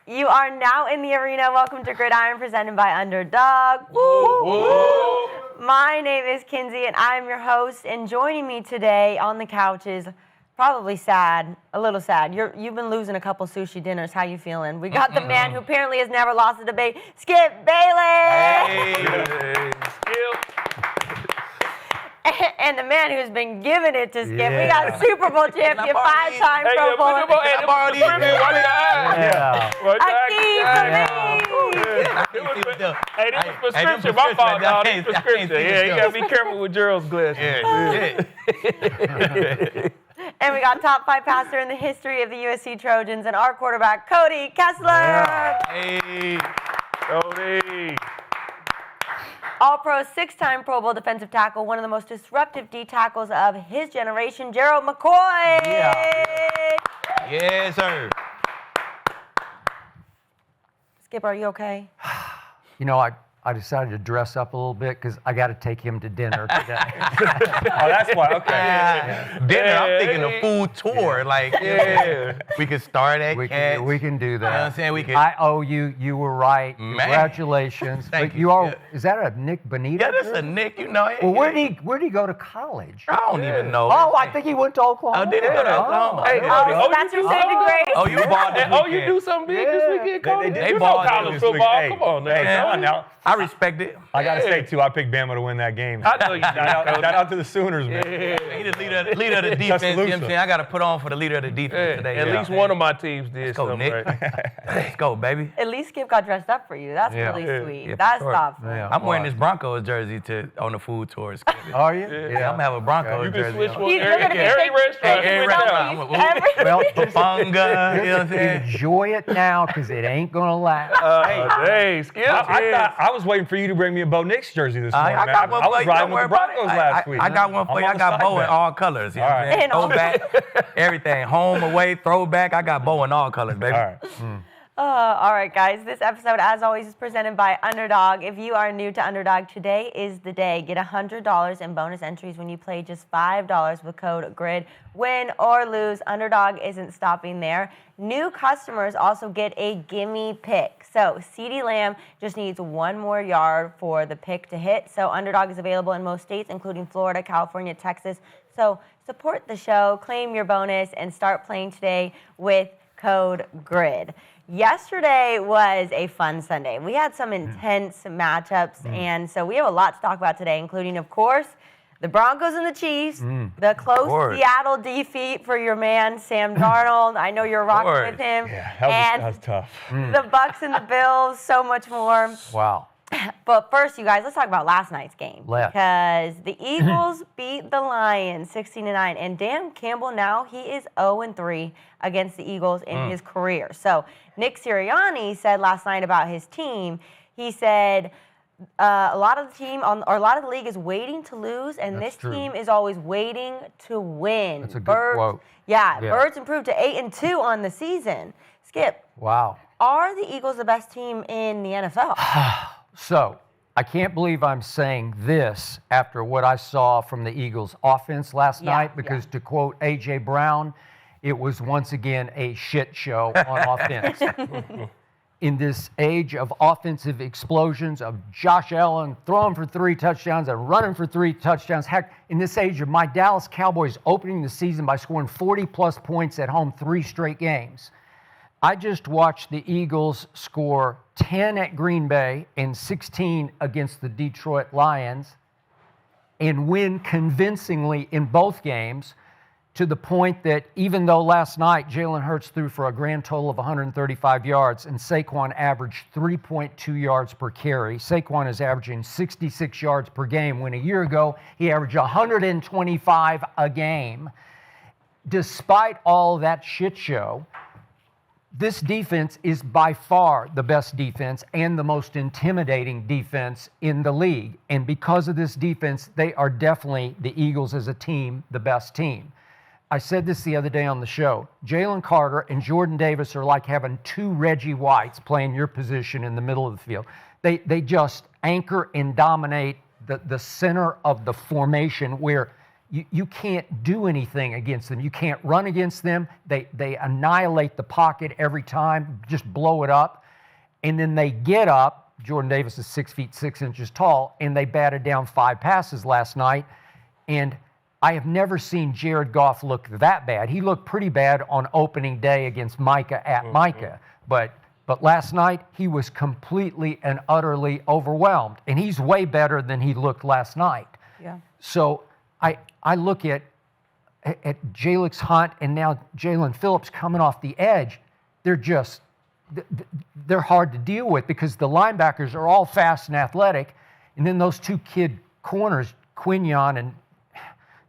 You are now in the arena. Welcome to Gridiron, presented by Underdog. Woo! Woo! My name is Kinsey, and I'm your host. And joining me today on the couch is probably sad, a little sad. You've been losing a couple sushi dinners. How you feeling? We got the man who apparently has never lost a debate, Skip Bayless. Hey, Skip. And the man who's been giving it to Skip. We got Super Bowl champion, five-time Pro Bowler. Aqib Talib. Hey, this is prescription. My fault, dog. This is prescription. Yeah, you gotta be careful with Gerald's glasses. And we got top 5 passer in the history of the USC Trojans and our quarterback, Cody Kessler. Hey, Cody. All-Pro, 6-time Pro Bowl defensive tackle, one of the most disruptive D tackles of his generation, Gerald McCoy. Yeah. Yes, sir. Skip, are you okay? You know, I decided to dress up a little bit because I got to take him to dinner today. Oh, that's why. Okay. Dinner, I'm thinking a food tour. Like, we could start at we Cats. can do that. You know what I'm saying? We could. I owe you. You were right. Man. Congratulations. Thank But you. are. Is that a Nick Bonito? Yeah, that's a Nick, you know. Well, where'd he go to college? I don't even know. Oh, I think he went to Oklahoma. Oh, did he go to Oklahoma? Hey, Oh, that's your saving grace? Oh, you balled this Oh, you weekend. do something big this weekend, Cody? They You know balled college this football. weekend. Come on, Hey, man. come on now. I respect it. I got to say, too, I picked Bama to win that game. I know you did, Shout out to the Sooners, man. He the leader of the defense. You know what I'm saying? I got to put on for the leader of the defense today. At least one of my teams did Go, something Nick. right. Let's go, baby. At least Skip got dressed up for you. That's really sweet. Yeah, for That's sure. thoughtful. Yeah. I'm wearing this Broncos jersey on the food tours. Are you? Yeah, I'm gonna have a Broncos You can jersey switch on. one You're gonna be every restaurant. Every restaurant. Well, Papunga, you know what I'm saying? enjoy it now because it ain't going to last. Hey, Skip. I thought I was waiting for you to bring me a Bo Nix jersey this morning, I man. got one I for was you. riding Don't with worry the about it. Broncos last week. I got one for you. I got Bo in all colors. You know what I'm saying? All right. Throwback, everything. Home, away, throwback. I got Bo in all colors, baby. All right. All right, guys. This episode, as always, is presented by Underdog. If you are new to Underdog, today is the day. Get $100 in bonus entries when you play just $5 with code GRID. Win or lose, Underdog isn't stopping there. New customers also get a gimme pick. So CeeDee Lamb just needs one more yard for the pick to hit. So Underdog is available in most states, including Florida, California, Texas. So support the show, claim your bonus, and start playing today with code GRID. Yesterday was a fun Sunday. We had some intense matchups, and so we have a lot to talk about today, including, of course, the Broncos and the Chiefs, the close Seattle defeat for your man, Sam Darnold. I know you're rocking with him. Yeah, and that was tough. the Bucks and the Bills, so much more. Wow. But first, you guys, let's talk about last night's game. Because the Eagles beat the Lions 16-9. And Dan Campbell now, he is 0-3 against the Eagles in his career. So Nix Silenced said last night about his team, he said a lot of the league is waiting to lose, and That's this true. team is always waiting to win. That's a good quote. Yeah, Yeah. Birds improved to 8-2 on the season. Skip, Wow. are the Eagles the best team in the NFL? So, I can't believe I'm saying this after what I saw from the Eagles' offense last night, because to quote A.J. Brown, it was once again a shit show on offense. In this age of offensive explosions, of Josh Allen throwing for 3 touchdowns and running for 3 touchdowns, heck, in this age of my Dallas Cowboys opening the season by scoring 40-plus points at home 3 straight games, I just watched the Eagles score 10 at Green Bay and 16 against the Detroit Lions and win convincingly in both games, to the point that even though last night Jalen Hurts threw for a grand total of 135 yards and Saquon averaged 3.2 yards per carry, Saquon is averaging 66 yards per game when a year ago he averaged 125 a game. Despite all that shit show, this defense is by far the best defense and the most intimidating defense in the league. And because of this defense, they are definitely, the Eagles as a team, the best team. I said this the other day on the show. Jalen Carter and Jordan Davis are like having 2 Reggie Whites playing your position in the middle of the field. They just anchor and dominate the center of the formation, where you can't do anything against them. You can't run against them. They annihilate the pocket every time, just blow it up. And then they get up. Jordan Davis is 6 feet 6 inches tall, and they batted down 5 passes last night. And I have never seen Jared Goff look that bad. He looked pretty bad on opening day against Micah at Micah. But last night, he was completely and utterly overwhelmed. And he's way better than he looked last night. Yeah. So I look at Jalix Hunt and now Jalen Phillips coming off the edge. They're hard to deal with because the linebackers are all fast and athletic. And then those 2 kid corners, Quignon and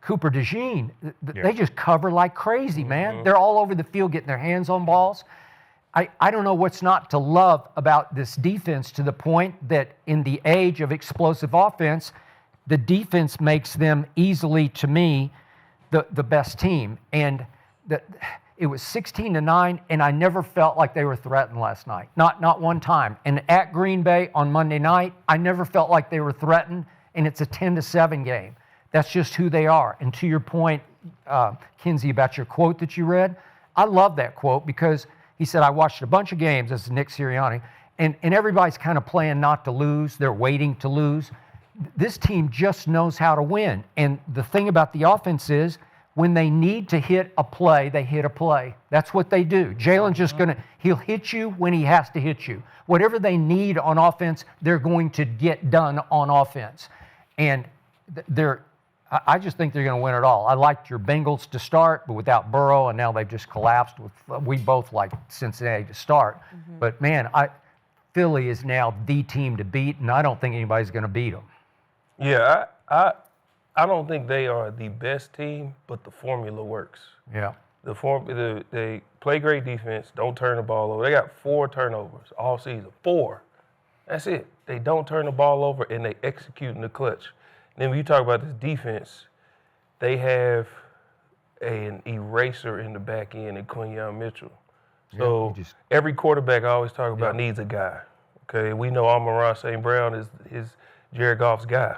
Cooper DeJean, they just cover like crazy, man. They're all over the field getting their hands on balls. I don't know what's not to love about this defense to the point that in the age of explosive offense, the defense makes them easily, to me, the best team. And it was 16-9, and I never felt like they were threatened last night. Not one time. And at Green Bay on Monday night, I never felt like they were threatened, and it's a 10-7 game. That's just who they are. And to your point, Kinsey, about your quote that you read, I love that quote because he said, I watched a bunch of games, this is Nick Sirianni, and everybody's kind of playing not to lose. They're waiting to lose. This team just knows how to win. And the thing about the offense is when they need to hit a play, they hit a play. That's what they do. Jalen's just he'll hit you when he has to hit you. Whatever they need on offense, they're going to get done on offense. And I just think they're going to win it all. I liked your Bengals to start, but without Burrow, and now they've just collapsed. We both like Cincinnati to start. But, man, Philly is now the team to beat, and I don't think anybody's going to beat them. Yeah, I don't think they are the best team, but the formula works. Yeah. They play great defense, don't turn the ball over. They got 4 turnovers all season. 4. That's it. They don't turn the ball over, and they execute in the clutch. And then when you talk about this defense, they have an eraser in the back end in Quinyon Mitchell. So every quarterback I always talk about needs a guy. Okay, we know Amon-Ra St. Brown is Jared Goff's guy.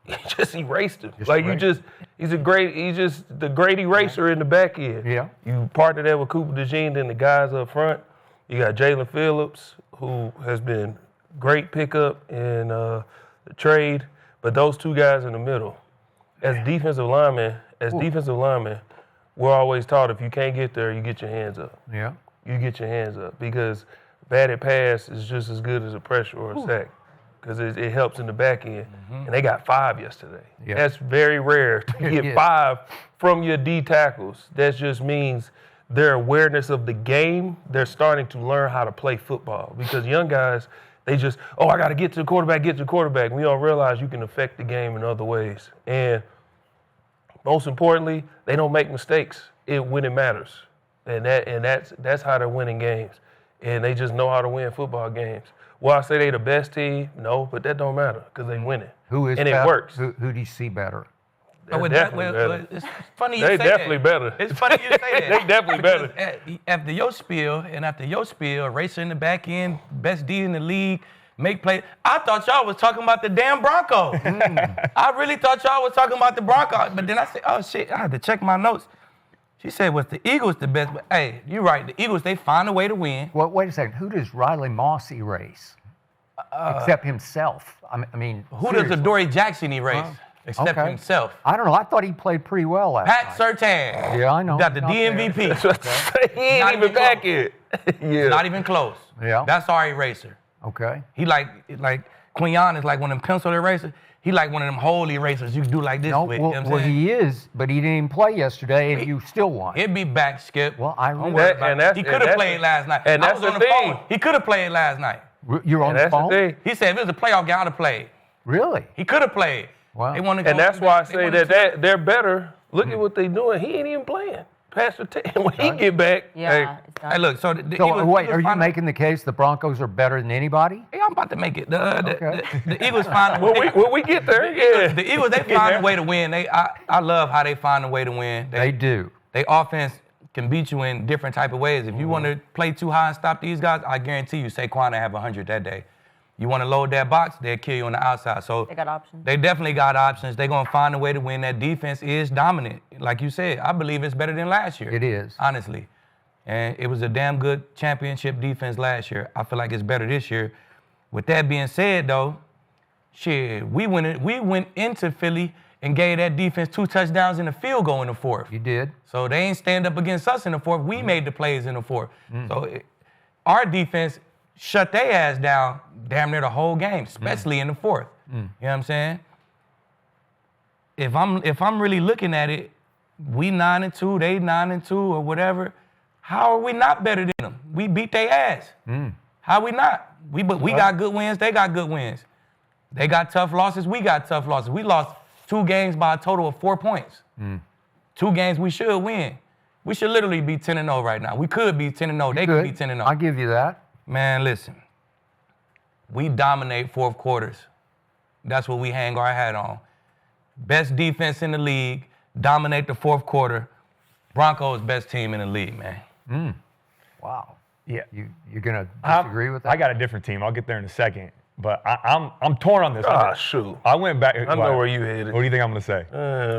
He just erased him. He's just the great eraser in the back end. Yeah. You partner that with Cooper DeJean, then the guys up front. You got Jalen Phillips, who has been great pickup in the trade, but those 2 guys in the middle. As defensive linemen, we're always taught if you can't get there, you get your hands up. Yeah. You get your hands up because batted pass is just as good as a pressure or a sack. Because it helps in the back end. And they got 5 yesterday. Yeah. That's very rare to get 5 from your D tackles. That just means their awareness of the game, they're starting to learn how to play football. Because young guys, they just, I got to get to the quarterback. We don't realize you can affect the game in other ways. And most importantly, they don't make mistakes when it matters. And that's how they're winning games. And they just know how to win football games. Well, I say they the best team. No, but that don't matter because they winning. Who is and better? It works. Who do you see better? Better. It's funny you they say definitely that. better. It's funny you say that. They definitely better. After your spiel, racer in the back end, best D in the league, make play. I thought y'all was talking about the damn Broncos. I really thought y'all was talking about the Broncos. But then I said, oh, shit, I had to check my notes. She said, was the Eagles the best? But, hey, you're right. The Eagles, they find a way to win. Well, wait a second. Who does Riley Moss erase? Except himself. I mean, who does Adoree Jackson erase? Except himself. I don't know. I thought he played pretty well last night. Pat Surtain. Yeah, I know. Got the DMVP. He ain't even back yet. Yeah. Not even close. Yeah. That's our eraser. Okay. He like Quignon is like one of them pencil erasers. He like one of them whole erasers you can do like this with. Well, you know what I'm saying? he is, but he didn't even play yesterday, and you still won. He'll be back, Skip. Well, I don't worry about it. He could have played last night. And that's I was on the the thing. phone. He could have played last night. You're on the phone? The thing. He said if it was a playoff game, I'd have played. Really? He could have played. Wow. And that's why I say that they're better. Look at what they're doing. He ain't even playing. Pastor When he get back, hey, look. So the so Eagles, wait, are you making the case the Broncos are better than anybody? Hey, I'm about to make it. The Eagles find a way. When we get there, The Eagles, they find a way to win. I love how they find a way to win. They do. They offense can beat you in different type of ways. If you want to play too high and stop these guys, I guarantee you Saquon will have 100 that day. You want to load that box, they'll kill you on the outside. So They got options. They definitely got options. They're going to find a way to win. That defense is dominant. Like you said, I believe it's better than last year. It is. Honestly. And it was a damn good championship defense last year. I feel like it's better this year. With that being said, though, shit, we went into Philly and gave that defense 2 touchdowns and a field goal in the fourth. You did. So they ain't stand up against us in the fourth. We made the plays in the fourth. So our defense shut their ass down damn near the whole game, especially in the fourth. You know what I'm saying? If I'm really looking at it, we 9-2, they 9-2 or whatever. How are we not better than them? We beat their ass. How we not? We got good wins, they got good wins. They got tough losses, we got tough losses. We lost 2 games by a total of 4 points. 2 games we should win. We should literally be 10-0 right now. We could be 10-0. They could be 10-0. I'll give you that. Man, listen. We dominate fourth quarters. That's what we hang our hat on. Best defense in the league, dominate the fourth quarter. Broncos best team in the league, man. Wow. Yeah. You're going to disagree with that? I got a different team. I'll get there in a second. But I'm torn on this. Shoot. I went back. I know where you headed. What do you think I'm going to say?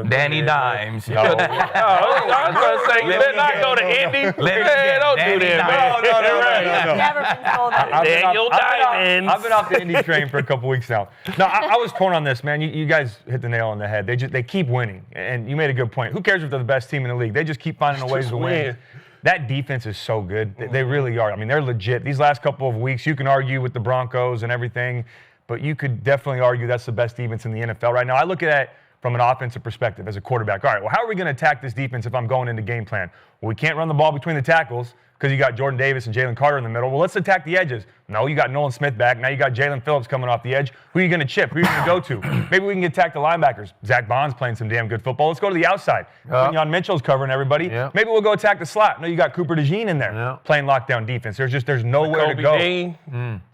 Danny Dimes. No. I was going to say, you better not go to Indy. Man, don't do that, man. No. Never been told that. Daniel Diamonds. I've been off the Indy train for a couple weeks now. No, I was torn on this, man. You guys hit the nail on the head. They keep winning, and you made a good point. Who cares if they're the best team in the league? They just keep finding ways to win. That defense is so good. They really are. I mean, they're legit. These last couple of weeks, you can argue with the Broncos and everything, but you could definitely argue that's the best defense in the NFL right now. I look at it from an offensive perspective as a quarterback. All right, well, how are we going to attack this defense if I'm going into game plan? Well, we can't run the ball between the tackles because you got Jordan Davis and Jalen Carter in the middle. Well, let's attack the edges. No, you got Nolan Smith back. Now you got Jalen Phillips coming off the edge. Who are you going to chip? Who are you going to go to? Maybe we can attack the linebackers. Zach Bond's playing some damn good football. Let's go to the outside. Kenyon Mitchell's covering everybody. Maybe we'll go attack the slot. No, you got Cooper DeJean in there playing lockdown defense. There's nowhere to go. Dean.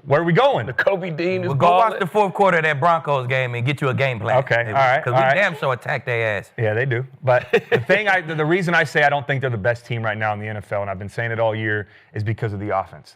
Where are we going? The Kobe Dean is Well, go watch the fourth quarter of that Broncos game and get you a game plan. Okay, all right. Because we damn sure attack their ass. Yeah, they do. But the reason I say I don't think they're the best team right now in the NFL, and I've been saying it all year, is because of the offense.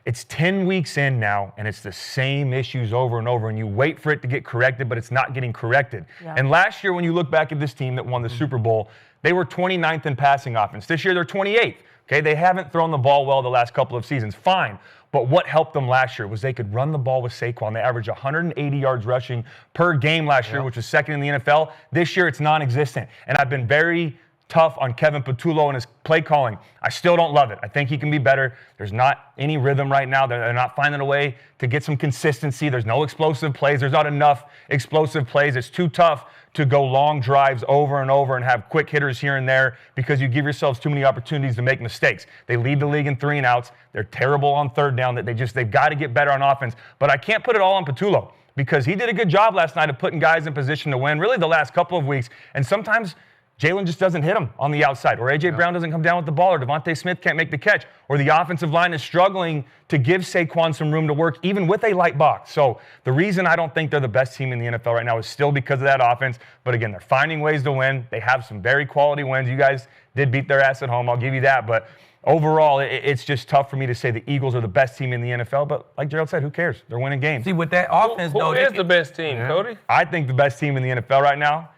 It's 10 weeks in now, and it's the same issues over and over, and you wait for it to get corrected, but it's not getting corrected. And last year, when you look back at this team that won the Super Bowl, they were 29th in passing offense. This year, they're 28th. Okay, they haven't thrown the ball well the last couple of seasons. Fine. But what helped them last year was they could run the ball with Saquon. They averaged 180 yards rushing per game last year, which was second in the NFL. This year, it's non-existent. And I've been very tough on Kevin Patullo and his play calling. I still don't love it. I think he can be better. There's not any rhythm right now. They're not finding a way to get some consistency. There's no explosive plays. There's not enough explosive plays. It's too tough to go long drives over and over and have quick hitters here and there because you give yourselves too many opportunities to make mistakes. They lead the league in 3 and outs. They're terrible on third down. They've got to get better on offense. But I can't put it all on Patullo because he did a good job last night of putting guys in position to win, really the last couple of weeks. And sometimes Jalen just doesn't hit him on the outside, or A.J. Brown doesn't come down with the ball, or Devontae Smith can't make the catch, or the offensive line is struggling to give Saquon some room to work, even with a light box. So the reason I don't think they're the best team in the NFL right now is still because of that offense. But again, they're finding ways to win. They have some very quality wins. You guys did beat their ass at home. I'll give you that. But overall, it's just tough for me to say the Eagles are the best team in the NFL. But like Gerald said, who cares? They're winning games. See, with that offense, Who is the best team, Cody? I think the best team in the NFL right now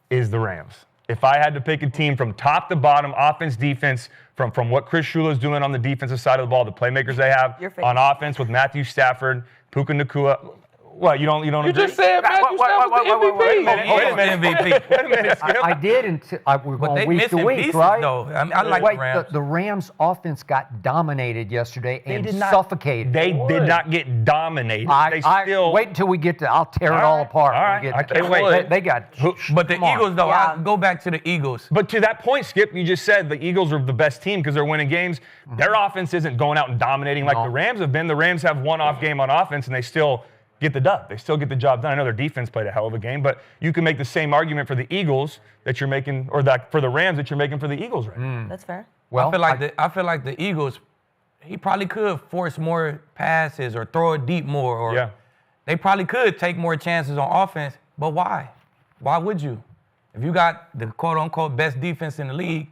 is the Rams. If I had to pick a team from top to bottom, offense, defense, from what Chris Shula is doing on the defensive side of the ball, the playmakers they have on offense with Matthew Stafford, Puka Nacua. What, you don't You agree? just said Matthew Stafford was the MVP. Wait a minute. MVP. Wait a minute, Skip. I did until we're But going they week to missing week, pieces, right? though. I mean, I like Wait, the Rams. the Rams offense got dominated yesterday and did not- suffocated. They did not get dominated. Wait until we get to. I'll tear it all apart. All when right. we get I to- can't wait. They got. But the come on. Eagles, though, Yeah. I go back to the Eagles. But to that point, Skip, you just said the Eagles are the best team because they're winning games. Their offense isn't going out and dominating like the Rams have been. The Rams have one off game on offense, and they still get the dub. They still get the job done. I know their defense played a hell of a game, but you can make the same argument for the Eagles that you're making, or that for the Rams that you're making for the Eagles right now. That's fair. Well, I feel like the Eagles, he probably could force more passes or throw it deep more, or they probably could take more chances on offense. But why? Why would you? If you got the quote-unquote best defense in the league,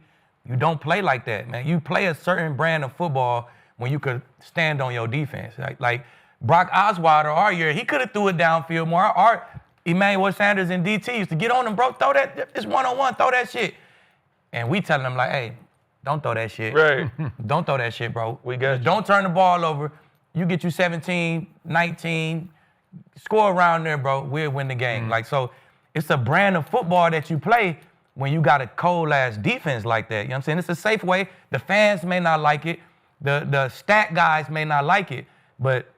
you don't play like that, man. You play a certain brand of football when you could stand on your defense. Like Brock Osweiler our year, he could have threw it downfield more. Our Emmanuel Sanders and DT used to get on him, bro. Throw that, it's one-on-one, throw that shit. And we telling them like, hey, don't throw that shit. Right. Don't throw that shit, bro. We got you. Don't turn the ball over. You get you 17, 19, score around there, bro. We'll win the game. Like, so it's a brand of football that you play when you got a cold-ass defense like that. You know what I'm saying? It's a safe way. The fans may not like it. The stat guys may not like it. But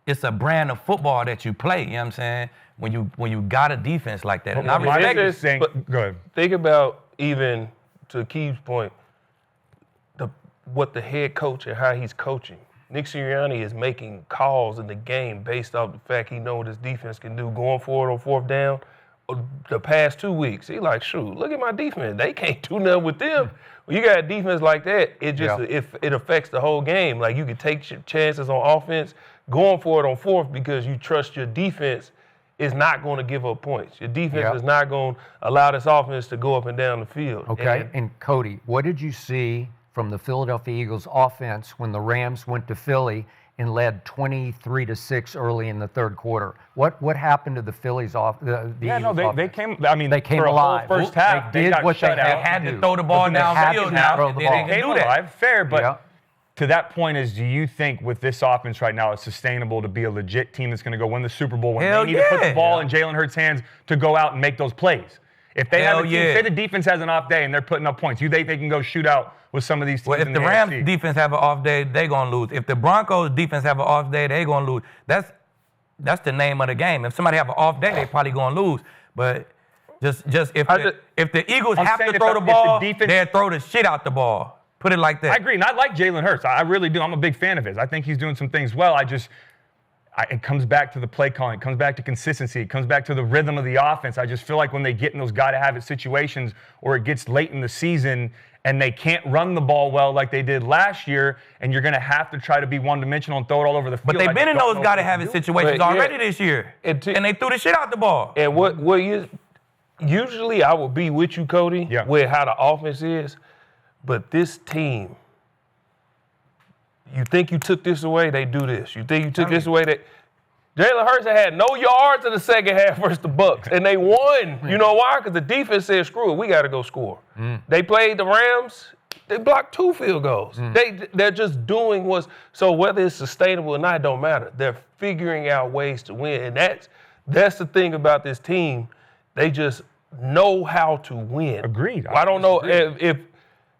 it's a brand of football that you play. You know what I'm saying? When you got a defense like that. And I respect it. Go ahead. Think about, even to Aqib's point, what the head coach and how he's coaching. Nix Silenced is making calls in the game based off the fact he knows what his defense can do going forward on fourth down. The past 2 weeks, he like, shoot, look at my defense. They can't do nothing with them. When you got a defense like that, it just it affects the whole game. Like, you can take chances on offense going forward on fourth because you trust your defense is not going to give up points. Your defense is not going to allow this offense to go up and down the field. Okay, and Cody, what did you see from the Philadelphia Eagles offense when the Rams went to Philly and led 23-6 early in the third quarter? What happened to the Phillies the Eagles offense? They came. I mean, they came for a alive. whole first half, they did got what shut they out. had to throw the ball downfield now. They They came alive, fair, but to that point is, do you think with this offense right now, it's sustainable to be a legit team that's going to go win the Super Bowl when they need to put the ball in Jalen Hurts' hands to go out and make those plays? If they have a team, say the defense has an off day and they're putting up points, you think they can go shoot out with some of these teams? Well, if the Rams defense have an off day, they're going to lose. If the Broncos defense have an off day, they're going to lose. That's the name of the game. If somebody have an off day, they probably going to lose. But just if the Eagles have to throw the ball, they'll throw the shit out the ball. Put it like that. I agree, and I like Jalen Hurts. I really do. I'm a big fan of his. I think he's doing some things well. It comes back to the play calling. It comes back to consistency. It comes back to the rhythm of the offense. I just feel like when they get in those gotta-have-it situations or it gets late in the season and they can't run the ball well like they did last year, and you're going to have to try to be one-dimensional and throw it all over the field. But they've been in those gotta-have-it situations already this year, and they threw the shit out the ball. And usually I would be with you, Cody, with how the offense is. But this team, you think you took this away, they do this. You think you took this away, Jalen Hurts had no yards in the second half versus the Bucs, and they won. You know why? Because the defense said, screw it, we got to go score. They played the Rams, they blocked 2 field goals. They're just doing so whether it's sustainable or not, it don't matter. They're figuring out ways to win, and that's the thing about this team. They just know how to win. Agreed. I don't know if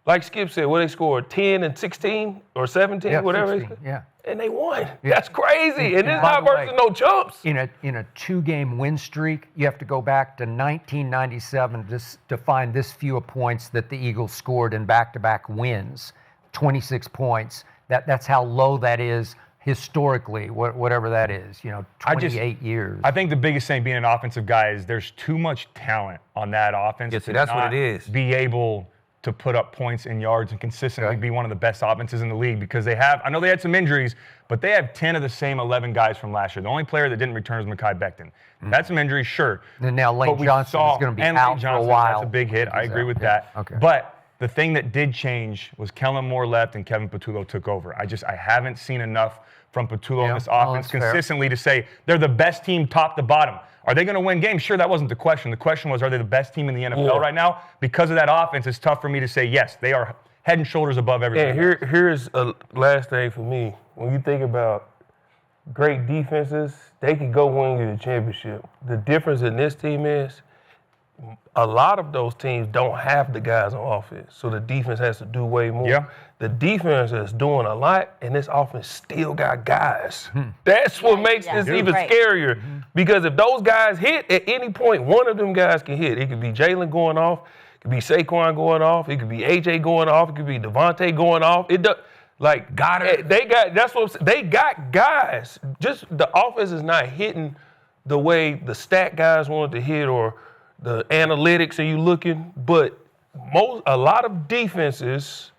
like Skip said, they scored 10 and 16 or 17, whatever. 16, and they won. That's crazy. And it's not versus no chumps. In a 2-game win streak, you have to go back to 1997 to find this few of points that the Eagles scored in back-to-back wins. 26 points. That's how low that is historically, whatever that is. 28 years. I think the biggest thing being an offensive guy is there's too much talent on that offense. Yes, that's what it is. Be able to put up points and yards and consistently be one of the best offenses in the league, because I know they had some injuries, but they have 10 of the same 11 guys from last year. The only player that didn't return is Mekhi Becton. That's some injuries, sure. And now Lane Johnson is going to be out for a while. That's a big hit. I agree with that. Okay. But the thing that did change was Kellen Moore left and Kevin Patullo took over. I haven't seen enough from Patullo in this offense consistently to say they're the best team top to bottom. Are they going to win games? Sure, that wasn't the question. The question was, are they the best team in the NFL right now? Because of that offense, it's tough for me to say, yes, they are head and shoulders above everything. And here's a last thing for me. When you think about great defenses, they can go win you the championship. The difference in this team is a lot of those teams don't have the guys on offense, so the defense has to do way more. Yeah. The defense is doing a lot, and this offense still got guys. That's what makes this even scarier, because if those guys hit at any point, one of them guys can hit. It could be Jalen going off, it could be Saquon going off, it could be AJ going off, it could be Devontae going off. They got guys. Just the offense is not hitting the way the stat guys wanted to hit or the analytics are you looking, but a lot of defenses,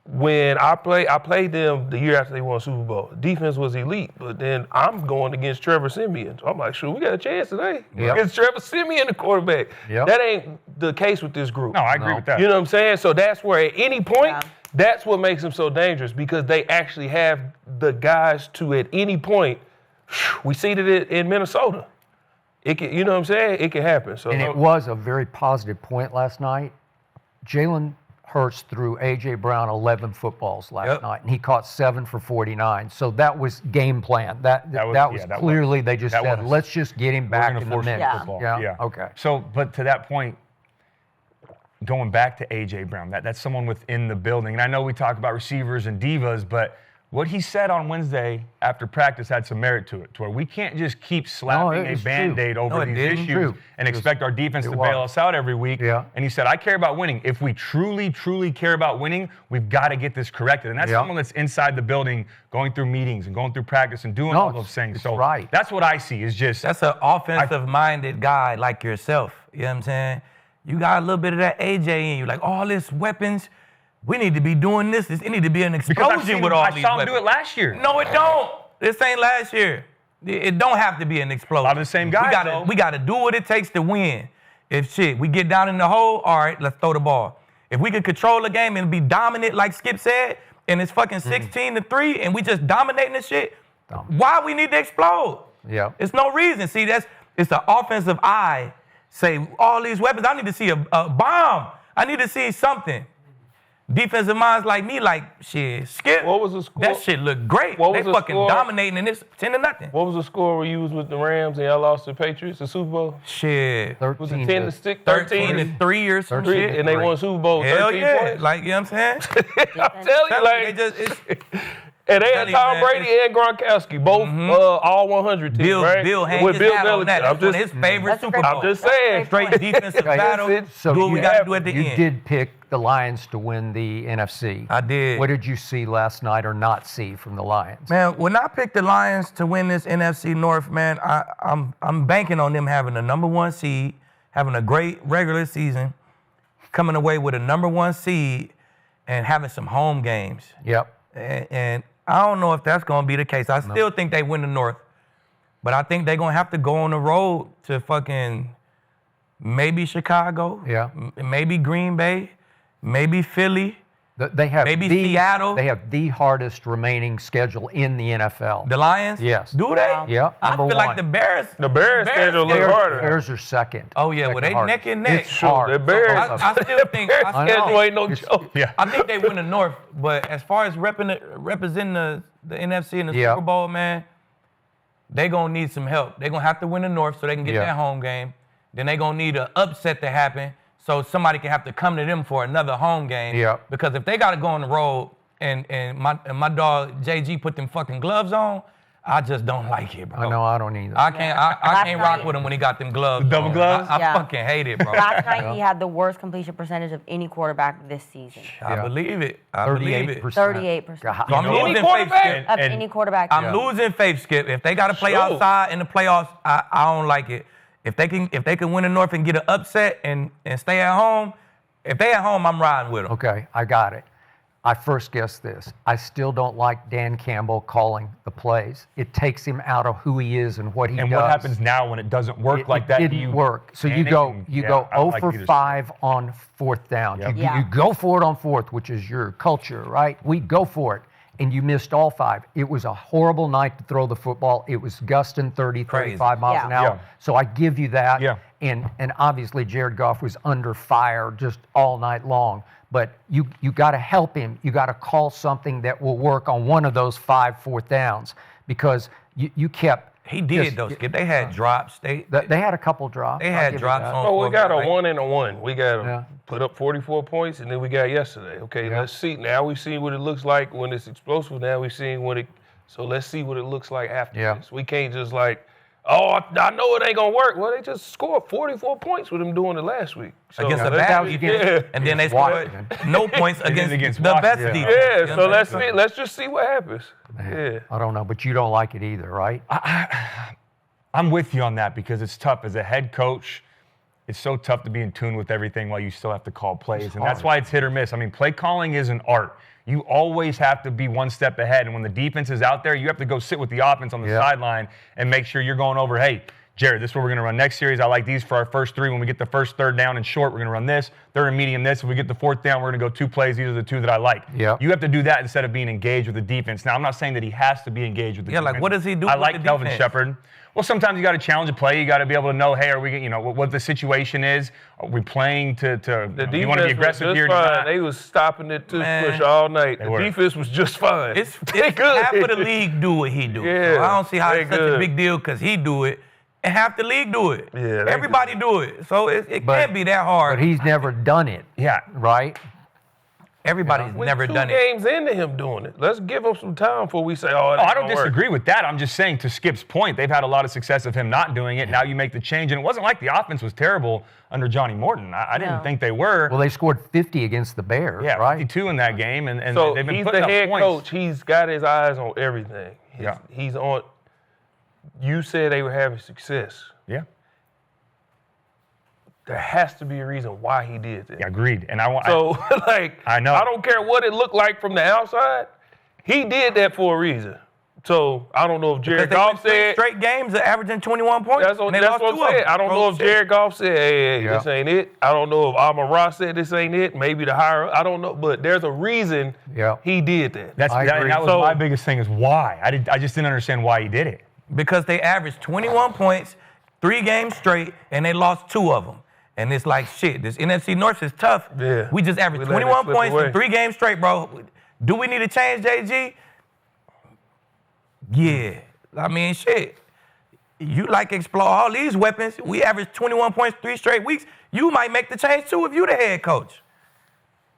when I played them the year after they won Super Bowl, defense was elite, but then I'm going against Trevor Siemian. So I'm like, sure, we got a chance today. Against Trevor Siemian, the quarterback. That ain't the case with this group. No, I agree with that. You know what I'm saying? So that's where at any point, that's what makes them so dangerous, because they actually have the guys to at any point. We seen it in Minnesota. It can, you know what I'm saying? It can happen. So, and it was a very positive point last night. Jalen Hurts threw A.J. Brown 11 footballs last night, and he caught 7 for 49. So that was game plan. That was clearly they just said, let's just get him back in the mix. Yeah. Okay. So, but to that point, going back to A.J. Brown, that's someone within the building. And I know we talk about receivers and divas, but what he said on Wednesday after practice had some merit to it, to where we can't just keep slapping a Band-Aid over these issues and expect our defense to bail us out every week. Yeah. And he said, I care about winning. If we truly, truly care about winning, we've got to get this corrected. And that's someone that's inside the building, going through meetings and going through practice and doing all those things. So that's what I see is just. That's an offensive-minded guy like yourself. You know what I'm saying? You got a little bit of that AJ in you, like all this weapons. We need to be doing this. It need to be an explosion with all these weapons. I saw him do it last year. No, it don't. This ain't last year. It don't have to be an explosion. I'm the same guy. We got to do what it takes to win. If we get down in the hole, all right, let's throw the ball. If we could control the game and be dominant, like Skip said, and it's fucking 16-3, and we just dominating this shit, why we need to explode? Yeah. It's no reason. See, it's an offensive eye. Say all these weapons. I need to see a bomb. I need to see something. Defensive minds like me, like, shit, Skip. What was the score? That shit look great. They fucking dominating, and it's 10-0. What was the score where you was with the Rams and y'all lost to the Patriots, the Super Bowl? Shit. Was it 10-6? 13-3 or some shit. And they won Super Bowl 13 Hell yeah. points? Like, you know what I'm saying? I'm telling you, like. And they had Tom Brady and Gronkowski, both all 100 teams, right? Bill hanged his hat on that. That's one of his favorite Super Bowls. I'm just saying. Straight defensive battle. So do what we got to do at the end. You did pick the Lions to win the NFC. I did. What did you see last night or not see from the Lions? Man, when I picked the Lions to win this NFC North, man, I'm banking on them having the #1 seed, having a great regular season, coming away with a #1 seed, and having some home games. Yep. And I don't know if that's going to be the case. I still think they win the North, but I think they're going to have to go on the road to fucking maybe Chicago, maybe Green Bay, maybe Philly, They have maybe Seattle. They have the hardest remaining schedule in the NFL. The Lions? Yes. Do they? Yeah. I feel like the Bears. The Bears schedule looks harder. Bears are second. Oh yeah, well they neck and neck. It's hard. The Bears. I still think. Schedule ain't no joke. Yeah. I think they win the North, but as far as representing the NFC in the Super Bowl, man, they gonna need some help. They gonna have to win the North so they can get that home game. Then they gonna need an upset to happen so somebody can have to come to them for another home game. Yeah. Because if they gotta go on the road and my dog JG put them fucking gloves on, I just don't like it, bro. I know, I don't either. I can't rock with him when he got them gloves. Double gloves? I fucking hate it, bro. Last night he had the worst completion percentage of any quarterback this season. I believe it. I believe it. 38%. So I'm Any losing faith, quarterback? Skip. Of any quarterback. I'm losing faith, Skip. If they got to play outside in the playoffs, I don't like it. If they can win the North and get an upset and stay at home, if they at home, I'm riding with them. Okay, I got it. I first guessed this. I still don't like Dan Campbell calling the plays. It takes him out of who he is and what he does. And what happens now when it doesn't work like that? It didn't work. So you go 0 for 5 on 4th down. Yep. You go for it on 4th, which is your culture, right? We go for it. And you missed all 5. It was a horrible night to throw the football. It was gusting 30, 35 miles an hour. Yeah. So I give you that. Yeah. And obviously Jared Goff was under fire just all night long. But you got to help him. You got to call something that will work on one of those 5 4th downs because you kept. He did though, Skip. They had drops. They had a couple drops. They had drops on. Oh, we got a 1 and a 1. We got to put up 44 points, and then we got yesterday. Okay, let's see. Now we see what it looks like when it's explosive. Now we seeing what it. So let's see what it looks like after this. We can't just like, oh, I know it ain't gonna work. Well, they just scored 44 points with them doing it last week. So against the bad defense, and then they scored no points against the best defense. Yeah, so let's see. Let's just see what happens. Yeah, I don't know, but you don't like it either, right? I'm with you on that because it's tough as a head coach. It's so tough to be in tune with everything while you still have to call plays, and that's why it's hit or miss. I mean, play calling is an art. You always have to be one step ahead, and when the defense is out there, you have to go sit with the offense on the sideline and make sure you're going over, hey, Jared, this is what we're going to run next series. I like these for our first 3. When we get the first third down and short, we're going to run this. Third and medium, this. If we get the fourth down, we're going to go 2 plays. These are the 2 that I like. Yeah. You have to do that instead of being engaged with the defense. Now, I'm not saying that he has to be engaged with the defense. Yeah, like what does he do I with like the Kelvin defense? Shepard. Well, sometimes you got to challenge a play. You got to be able to know, hey, are we, what the situation is? Are we playing to The you want to be aggressive was here? just fine. They was stopping it to push all night. The defense was just fine. It's half of the league do what he do. Yeah, So I don't see how it's such a good. big deal because he do it, and half the league do it. Yeah, they Everybody do it. So it can't be that hard. But he's never done it. Yeah. Right? Everybody's With never 2 done it. games into him doing it. Let's give him some time before we say, oh, it Oh, I ain't don't gonna work. disagree with that. I'm just saying, to Skip's point, they've had a lot of success of him not doing it. Now you make the change. And it wasn't like the offense was terrible under Johnny Morton. I didn't think they were. Well, they scored 50 against the Bears, Yeah, right? 52 in that game. And So they've been he's putting the up head points. coach. He's got his eyes on everything. Yeah. He's on. You said they were having success. Yeah. There has to be a reason why he did that. Yeah, agreed. And I want. So, I know. I don't care what it looked like from the outside. He did that for a reason. So, I don't know if Jared Because they went Goff 3 said. straight games of averaging 21 points. That's what and they lost I'm 2 of saying. them. I don't know if Jared Goff said, hey, Yeah. this ain't it. I don't know if Amon Ross said this ain't it. Maybe the higher. I don't know. But there's a reason he did that. That agree. was So- my biggest thing is why. I just didn't understand why he did it. Because they averaged 21 points, 3 games straight, and they lost 2 of them. And it's like, shit, this NFC North is tough. Yeah. We just averaged We let it 21 slip points away. in 3 games straight, bro. Do we need to change, JG? Yeah. I mean, shit. You like explore all these weapons. We averaged 21 points 3 straight weeks. You might make the change too if you the head coach.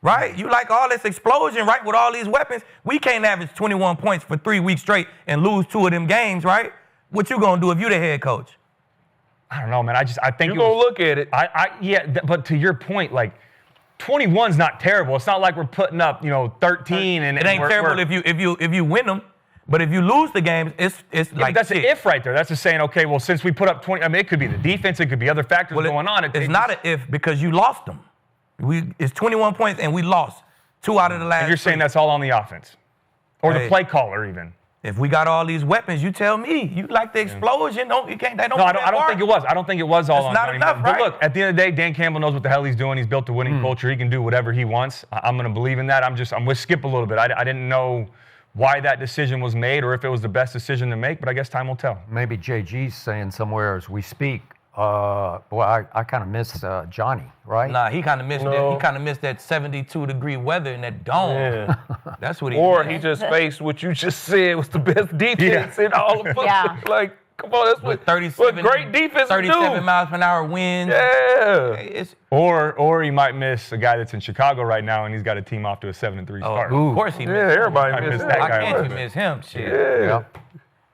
Right? You like all this explosion, right, with all these weapons. We can't average 21 points for 3 weeks straight and lose 2 of them games, right? What you gonna do if you the head coach? I don't know, man. I think You're going to look at it. But to your point, like, 21's not terrible. It's not like we're putting up, 13 and It ain't terrible if you win them, but if you lose the games, it's but like that's shit. an if right there. That's just saying, okay, well, since we put up 20, I mean, it could be the defense, it could be other factors going on. It's not an if because you lost them. It's 21 points and we lost 2 out of the last. And you're saying 3. that's all on the offense, or the Hey. play caller even. If we got all these weapons, you tell me. You like the explosion? You can't. They don't. No, I don't think it was. I don't think it was all It's on not Johnny enough, Morton. right? But look, at the end of the day, Dan Campbell knows what the hell he's doing. He's built a winning culture. He can do whatever he wants. I'm going to believe in that. I'm with Skip a little bit. I didn't know why that decision was made or if it was the best decision to make, but I guess time will tell. Maybe JG's saying somewhere as we speak, I kind of miss Johnny, right? Nah, he kind of missed No. that. He kind of missed that 72-degree weather in that dome. Yeah. That's what he. Or missed. he just faced what you just said was the best defense in all of football. Yeah. Like, come on, that's with what 37, great defense 37 do. miles per hour winds. Yeah. It's, Or you might miss a guy that's in Chicago right now and he's got a team off to a 7-3 start. of course he Yeah, missed. everybody I missed missed that that Why guy. can't you miss him? Shit. Yeah.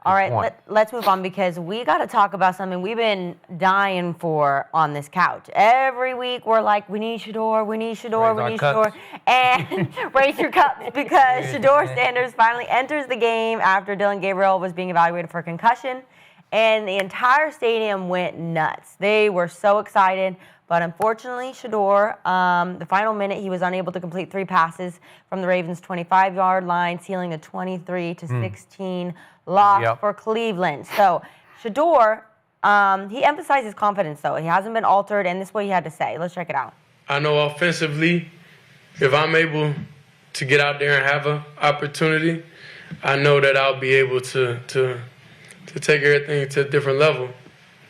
All right, point. let's move on because we got to talk about something we've been dying for on this couch. Every week we're like, we need Shedeur, we need Shedeur, we Raise need our Shedeur. And raise your cups because Shedeur Sanders finally enters the game after Dillon Gabriel was being evaluated for concussion. And the entire stadium went nuts. They were so excited. But unfortunately, Shedeur, the final minute, he was unable to complete 3 passes from the Ravens' 25-yard line, sealing a 23-16 loss for Cleveland. So Shedeur, he emphasized his confidence, though. He hasn't been altered, and this is what he had to say. Let's check it out. I know offensively, if I'm able to get out there and have an opportunity, I know that I'll be able to take everything to a different level.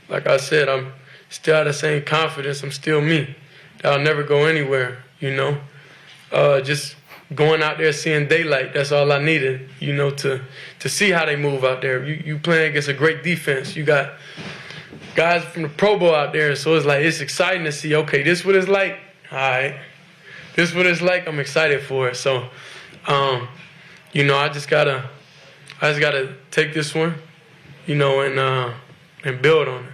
Like I said, I'm still have the same confidence. I'm still me. I'll never go anywhere, Just going out there, seeing daylight, that's all I needed, to see how they move out there. You playing against a great defense. You got guys from the Pro Bowl out there, so it's exciting to see, okay, this is what it's like. All right. This is what it's like. I'm excited for it. So, I just gotta take this one, and build on it.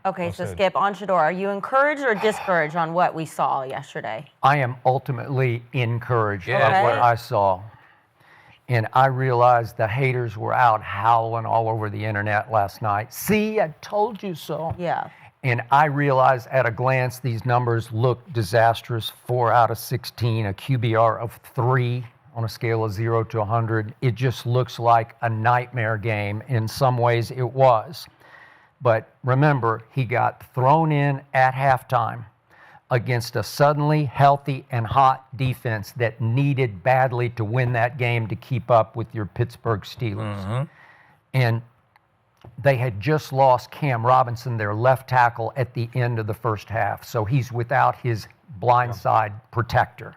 Okay, so Skip, on Shedeur, are you encouraged or discouraged on what we saw yesterday? I am ultimately encouraged Yeah. by what Okay. I saw. And I realized the haters were out howling all over the internet last night. See, I told you so. Yeah. And I realized at a glance these numbers look disastrous. 4 out of 16, a QBR of 3 on a scale of 0 to 100. It just looks like a nightmare game. In some ways, it was. But remember, he got thrown in at halftime against a suddenly healthy and hot defense that needed badly to win that game to keep up with your Pittsburgh Steelers. And they had just lost Cam Robinson, their left tackle, at the end of the first half. So he's without his blindside protector.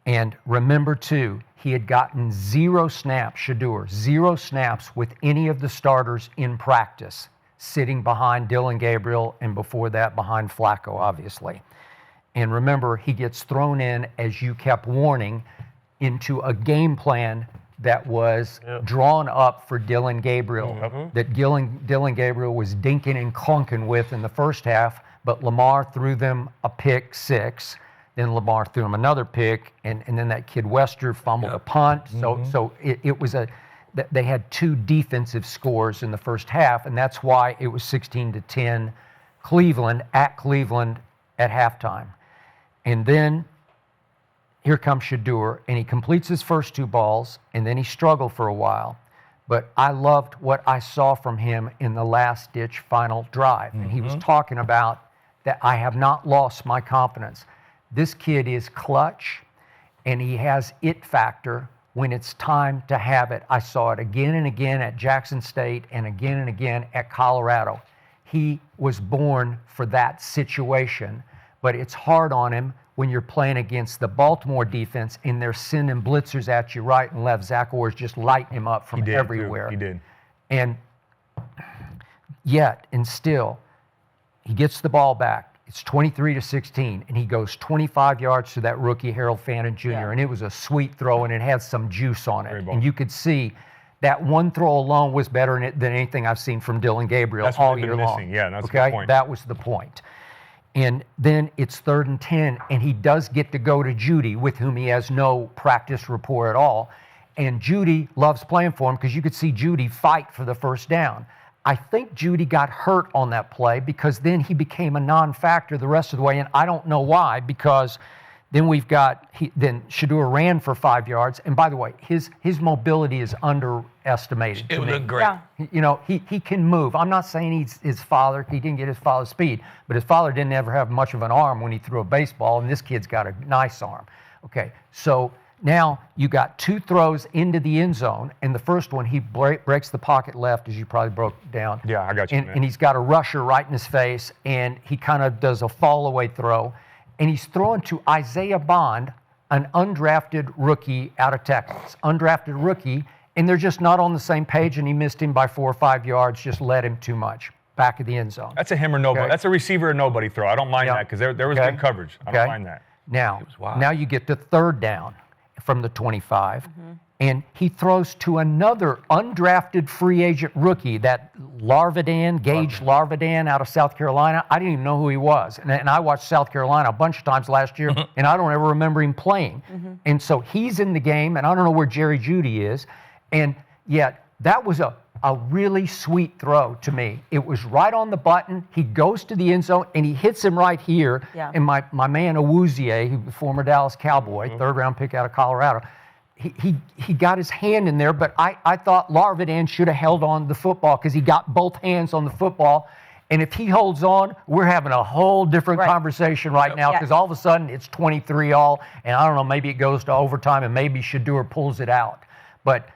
And remember, too, he had gotten 0 snaps, Shedeur, 0 snaps with any of the starters in practice, sitting behind Dillon Gabriel and before that behind Flacco, obviously. And remember, he gets thrown in, as you kept warning, into a game plan that was drawn up for Dillon Gabriel, that Dillon Gabriel was dinking and clunking with in the first half, but Lamar threw them a pick 6. Then Lamar threw him another pick, and then that kid Wester fumbled a punt. So it was they had 2 defensive scores in the first half, and that's why it was 16-10 Cleveland at halftime. And then here comes Shedeur, and he completes his first 2 balls, and then he struggled for a while. But I loved what I saw from him in the last-ditch final drive. And he was talking about that I have not lost my confidence. This kid is clutch, and he has it factor when it's time to have it. I saw it again and again at Jackson State and again at Colorado. He was born for that situation, but it's hard on him when you're playing against the Baltimore defense and they're sending blitzers at you right and left. Zach Orr's just lighting him up from everywhere. He did. And yet, and still, he gets the ball back. It's 23-16, and he goes 25 yards to that rookie, Harold Fannin Jr., and it was a sweet throw, and it had some juice on it. And you could see that one throw alone was better than anything I've seen from Dillon Gabriel all year long. Yeah, that's the point. That was the point. And then it's 3rd and 10, and he does get to go to Judy, with whom he has no practice rapport at all. And Judy loves playing for him because you could see Judy fight for the first down. I think Judy got hurt on that play because then he became a non-factor the rest of the way, and I don't know why, because then then Shedeur ran for 5 yards, and by the way, his mobility is underestimated. It to me. looked great. Yeah. You know, he can move. I'm not saying he's his father. He didn't get his father's speed, but his father didn't ever have much of an arm when he threw a baseball, and this kid's got a nice arm. Okay, so now you got 2 throws into the end zone, and the first one he breaks the pocket left, as you probably broke down. Yeah, I got you, man. And he's got a rusher right in his face, and he kind of does a fall-away throw, and he's throwing to Isaiah Bond, an undrafted rookie out of Texas. Undrafted rookie, and they're just not on the same page, and he missed him by 4 or 5 yards, just led him too much. Back of the end zone. That's a him or nobody. Okay. That's a receiver or nobody throw. I don't mind that because there was good coverage. I don't mind that. Now you get to 3rd down from the 25, and he throws to another undrafted free agent rookie, that Gage Larvadan out of South Carolina. I didn't even know who he was. And I watched South Carolina a bunch of times last year, and I don't ever remember him playing. And so he's in the game, and I don't know where Jerry Jeudy is. And yet, that was a really sweet throw to me. It was right on the button. He goes to the end zone, and he hits him right here. Yeah. And my man Awuzie, former Dallas Cowboy, 3rd-round pick out of Colorado, he got his hand in there, but I thought Larvadan should have held on to the football because he got both hands on the football. And if he holds on, we're having a whole different conversation right now because all of a sudden it's 23-all, and I don't know, maybe it goes to overtime, and maybe Shedeur pulls it out. But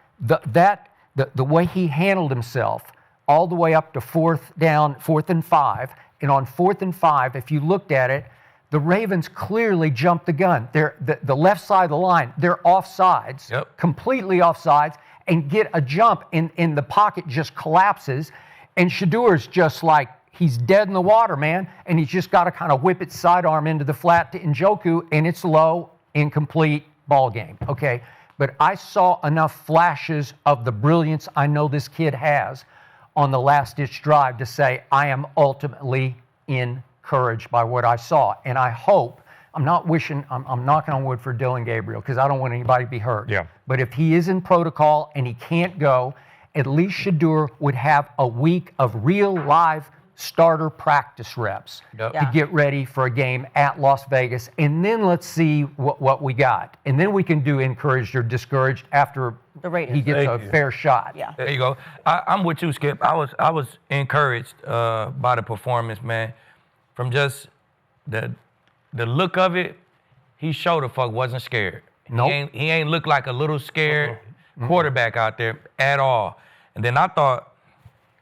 the way he handled himself all the way up to 4th and 5, and on 4th and 5, if you looked at it, the Ravens clearly jumped the gun. They're the left side of the line, they're offsides, completely offsides, and get a jump, and the pocket just collapses, and Shedeur's just like, he's dead in the water, man, and he's just got to kind of whip it sidearm into the flat to Njoku, and it's low, incomplete, ball game, okay? But I saw enough flashes of the brilliance I know this kid has on the last-ditch drive to say I am ultimately encouraged by what I saw. And I hope, I'm knocking on wood for Dillon Gabriel because I don't want anybody to be hurt. Yeah. But if he is in protocol and he can't go, at least Shedeur would have a week of real live starter practice reps Yep. to get ready for a game at Las Vegas, and then let's see what we got. And then we can do encouraged or discouraged after he gets a fair shot. Yeah. There you go. I'm with you, Skip. I was encouraged by the performance, man. From just the look of it, he showed the fuck wasn't scared. Nope. He ain't look like a little scared quarterback out there at all. And then I thought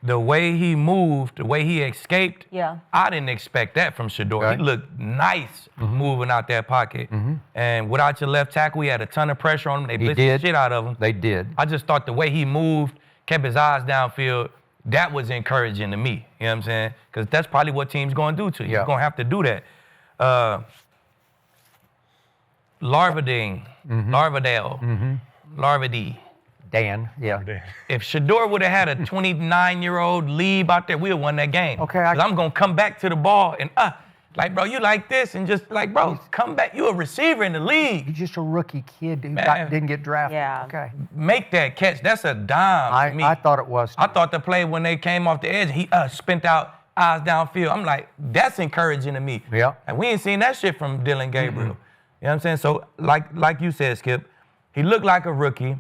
the way he moved, the way he escaped, I didn't expect that from Shedeur. Right. He looked nice moving out that pocket. And without your left tackle, he had a ton of pressure on him. They blitzed the shit out of him. They did. I just thought the way he moved, kept his eyes downfield, that was encouraging to me. You know what I'm saying? Because that's probably what teams going to do to you. You're going to have to do that. Larvadale. Dan, If Shedeur would have had a 29-year-old Lieb out there, we would have won that game. Okay, I'm going to come back to the ball and, like, bro, you like this, and just like, bro, come back. You a receiver in the league. he's just a rookie kid who Man. didn't get drafted. Yeah. Okay. Make that catch. That's a dime to me. I thought it was. I thought the play when they came off the edge, he spent out eyes downfield. I'm like, that's encouraging to me. Yeah. And we ain't seen that shit from Dillon Gabriel. You know what I'm saying? So, like you said, Skip, he looked like a rookie.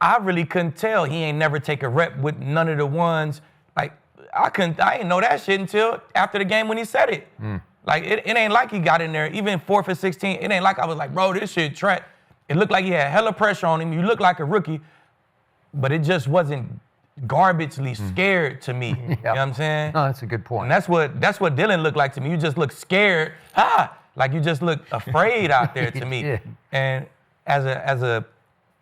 I really couldn't tell he ain't never take a rep with none of the ones. Like, I didn't know that shit until after the game when he said it. Like, it ain't like he got in there, even 4th and 16, it ain't like I was like, bro, this shit track. It looked like he had hella pressure on him. You look like a rookie, but it just wasn't garbagely scared to me. You know what I'm saying? No, that's a good point. And that's what Dillon looked like to me. You just look scared. Like you just look afraid out there to me. did. And as a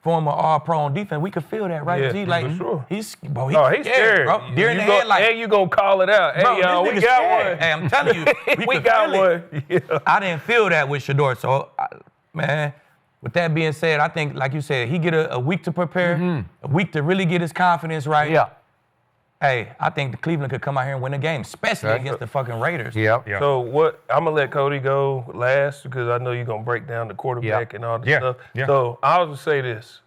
former All-Pro on defense, we could feel that, right? Yeah, G? Like, for sure. he's He's scared, bro. Deer in the headlights. And you gonna call it out. Bro, Hey, y'all, this we nigga got scared. one. Hey, I'm telling you, We could got feel it. one. Yeah. I didn't feel that with Shedeur. So, man, with that being said, I think, like you said, he get a week to prepare, a week to really get his confidence right. Yeah. Hey, I think the Cleveland could come out here and win a game, especially against the fucking Raiders. Yeah. So I'm gonna let Cody go last because I know you're gonna break down the quarterback and all this stuff. Yeah. So I'll just say this.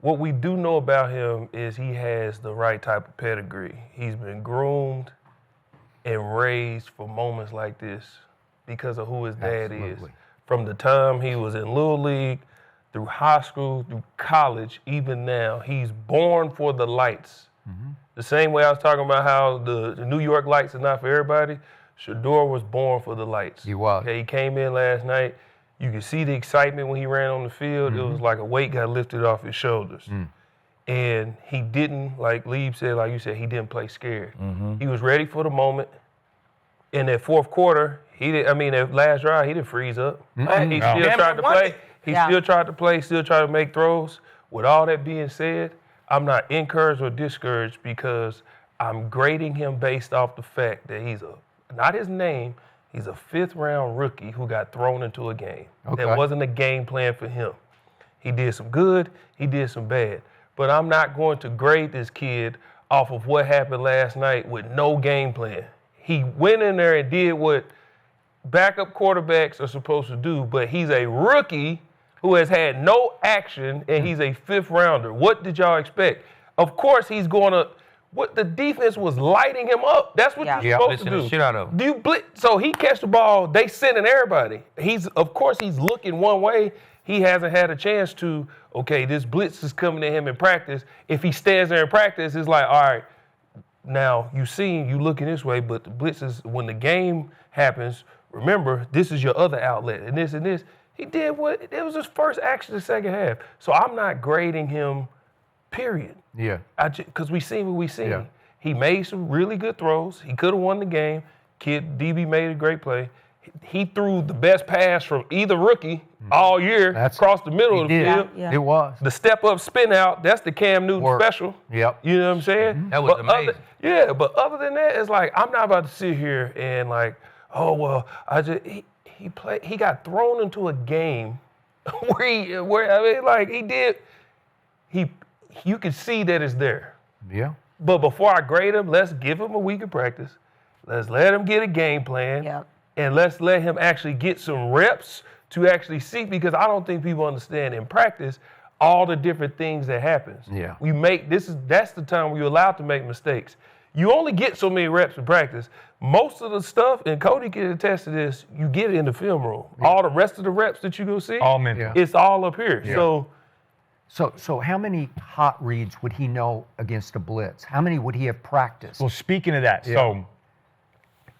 What we do know about him is he has the right type of pedigree. He's been groomed and raised for moments like this because of who his dad is. From the time he was in Little League, through high school, through college, even now, he's born for the lights. The same way I was talking about how the New York lights are not for everybody, Shedeur was born for the lights. He was. Okay, he came in last night. You could see the excitement when he ran on the field. It was like a weight got lifted off his shoulders. And he didn't, like Lieb said, like you said, he didn't play scared. He was ready for the moment. In that fourth quarter, that last drive, he didn't freeze up. He still tried to play. He still tried to play, still tried to make throws. With all that being said, I'm not encouraged or discouraged because I'm grading him based off the fact that not his name, he's a 5th-round rookie who got thrown into a game. Okay. That wasn't a game plan for him. He did some good, he did some bad. But I'm not going to grade this kid off of what happened last night with no game plan. He went in there and did what backup quarterbacks are supposed to do, but he's a rookie who has had no action, and he's a 5th-rounder. What did y'all expect? Of course he's going to – the defense was lighting him up. That's what you're supposed to do. The shit out of him. Do you blitz? So he catch the ball, they sending everybody. Of course he's looking one way. He hasn't had a chance to, okay, this blitz is coming to him in practice. If he stands there in practice, it's like, all right, now you looking this way, but the blitz is when the game happens, remember, this is your other outlet, and this and this. He did it was his first action in the second half. So I'm not grading him, period. Yeah. Because we seen what we seen. Yeah. He made some really good throws. He could have won the game. DB made a great play. He threw the best pass from either rookie all year across the middle of the field. Yeah. It was. The step-up spin-out, that's the Cam Newton special. Yep. You know what I'm saying? That was amazing. But other than that, it's like, I'm not about to sit here and like, oh, well, he got thrown into a game you could see that it's there. Yeah. But before I grade him, let's give him a week of practice. Let's let him get a game plan. Yep. And let's let him actually get some reps to actually see, because I don't think people understand in practice all the different things that happens. Yeah. That's the time where you're allowed to make mistakes. you only get so many reps in practice. Most of the stuff, and Cody can attest to this, you get it in the film room. Yeah. All the rest of the reps that you go see, all mental. It's all up here. Yeah. So how many hot reads would he know against a blitz? How many would he have practiced? Well, speaking of that, so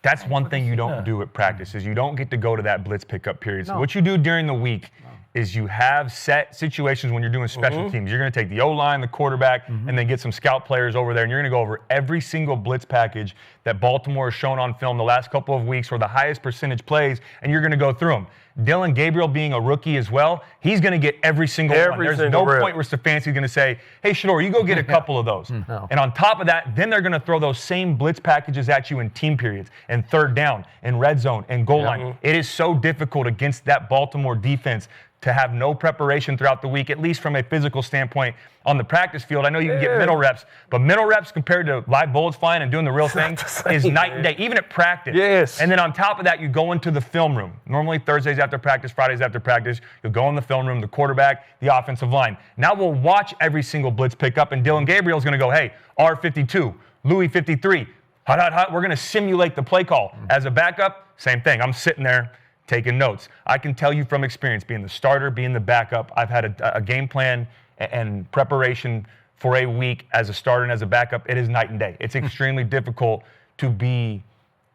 that's one thing you don't do at practice is you don't get to go to that blitz pickup period. So what you do during the week is you have set situations when you're doing special teams. You're going to take the O-line, the quarterback, and then get some scout players over there, and you're going to go over every single blitz package that Baltimore has shown on film the last couple of weeks or the highest percentage plays, and you're going to go through them. Dillon Gabriel being a rookie as well, he's going to get every single one. There's no point where Stefanski's going to say, hey, Shedeur, you go get a couple of those. No. And on top of that, then they're going to throw those same blitz packages at you in team periods and third down and red zone and goal line. It is so difficult against that Baltimore defense to have no preparation throughout the week, at least from a physical standpoint on the practice field. I know you can get middle reps, but middle reps compared to live bullets flying and doing the real thing is night and day, even at practice. Yes. And then on top of that, you go into the film room. Normally Thursdays after practice, Fridays after practice, you'll go in the film room, the quarterback, the offensive line. Now we'll watch every single blitz pickup, and Dillon Gabriel's going to go, hey, R52, Louis 53, hot, hot, hot. We're going to simulate the play call. As a backup, same thing. I'm sitting there taking notes. I can tell you from experience, being the starter, being the backup, I've had a game plan and preparation for a week as a starter and as a backup. It is night and day. It's extremely difficult to be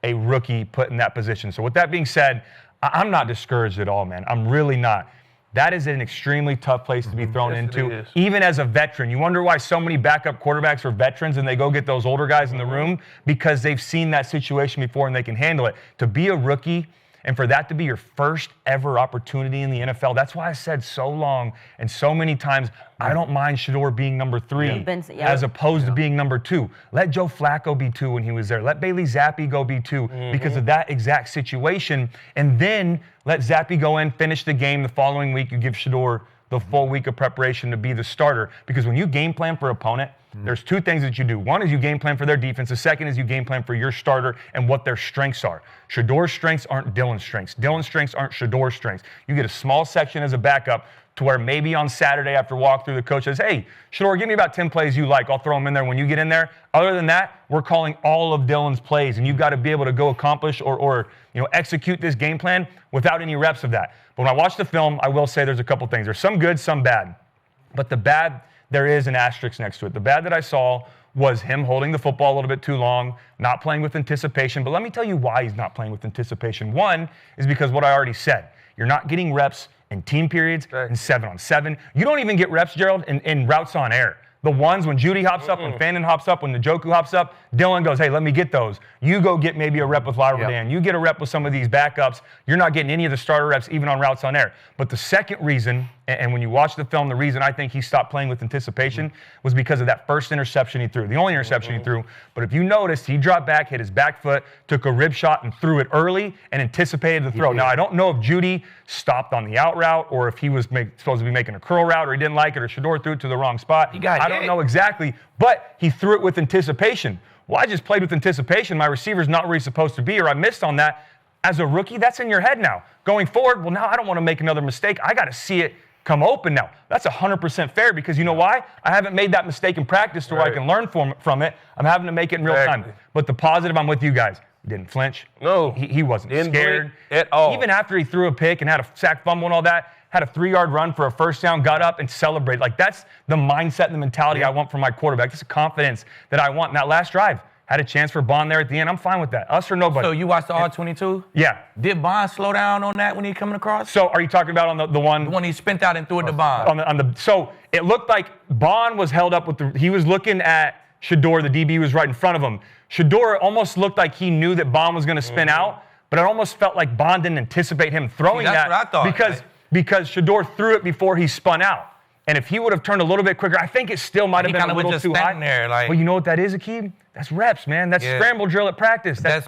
a rookie put in that position. So with that being said, I'm not discouraged at all, man. I'm really not. That is an extremely tough place to be thrown into, even as a veteran. You wonder why so many backup quarterbacks are veterans and they go get those older guys in the room, because they've seen that situation before and they can handle it. To be a rookie, and for that to be your first ever opportunity in the NFL, that's why I said so long and so many times, I don't mind Shedeur being number 3 as opposed to being number 2. Let Joe Flacco be 2 when he was there. Let Bailey Zappi go be 2 because of that exact situation. And then let Zappi go in, finish the game the following week. You give Shedeur the full week of preparation to be the starter. Because when you game plan for opponent, there's 2 things that you do. One is you game plan for their defense. The second is you game plan for your starter and what their strengths are. Shedeur's strengths aren't Dillon's strengths. Dillon's strengths aren't Shedeur's strengths. You get a small section as a backup to where maybe on Saturday after walkthrough, the coach says, hey, Shedeur, give me about 10 plays you like. I'll throw them in there when you get in there. Other than that, we're calling all of Dillon's plays, and you've got to be able to go accomplish or execute this game plan without any reps of that. But when I watch the film, I will say there's a couple things. There's some good, some bad. But the bad, there is an asterisk next to it. The bad that I saw was him holding the football a little bit too long, not playing with anticipation. But let me tell you why he's not playing with anticipation. One is because what I already said. You're not getting reps in team periods, in 7-on-7. You don't even get reps, Gerald, in routes on air. The ones when Judy hops up, when Fannin hops up, when Njoku hops up, Dillon goes, hey, let me get those. You go get maybe a rep with Larvadan. You get a rep with some of these backups. You're not getting any of the starter reps, even on routes on air. But the second reason, and when you watch the film, the reason I think he stopped playing with anticipation was because of that first interception he threw, the only interception he threw. But if you noticed, he dropped back, hit his back foot, took a rib shot, and threw it early and anticipated the throw. Now, I don't know if Judy stopped on the out route or if he was supposed to be making a curl route or he didn't like it or Shedeur threw it to the wrong spot. I don't know exactly, but he threw it with anticipation. Well, I just played with anticipation. My receiver's not where he's supposed to be, or I missed on that. As a rookie, that's in your head now. Going forward, well, now I don't want to make another mistake. I got to see it come open now. That's 100% fair because you know why? I haven't made that mistake in practice to where I can learn from it. I'm having to make it in real time. But the positive, I'm with you guys. He didn't flinch. No. He wasn't scared at all. Even after he threw a pick and had a sack fumble and all that, had a 3-yard run for a first down, got up and celebrated. Like, that's the mindset and the mentality I want from my quarterback. That's the confidence that I want. And that last drive, had a chance for Bond there at the end. I'm fine with that. Us or nobody. So you watched the R22? Yeah. Did Bond slow down on that when he coming across? So are you talking about on the one? The one he spent out and threw it to Bond. So it looked like Bond was held up with he was looking at Shedeur. The DB was right in front of him. Shedeur almost looked like he knew that Bond was going to spin out, but it almost felt like Bond didn't anticipate him throwing that. That's what I thought. Because Shedeur threw it before he spun out. And if he would have turned a little bit quicker, I think it still might have been a little too high. There, like, well, you know what that is, Aqib? That's reps, man. That's scramble drill at practice. That's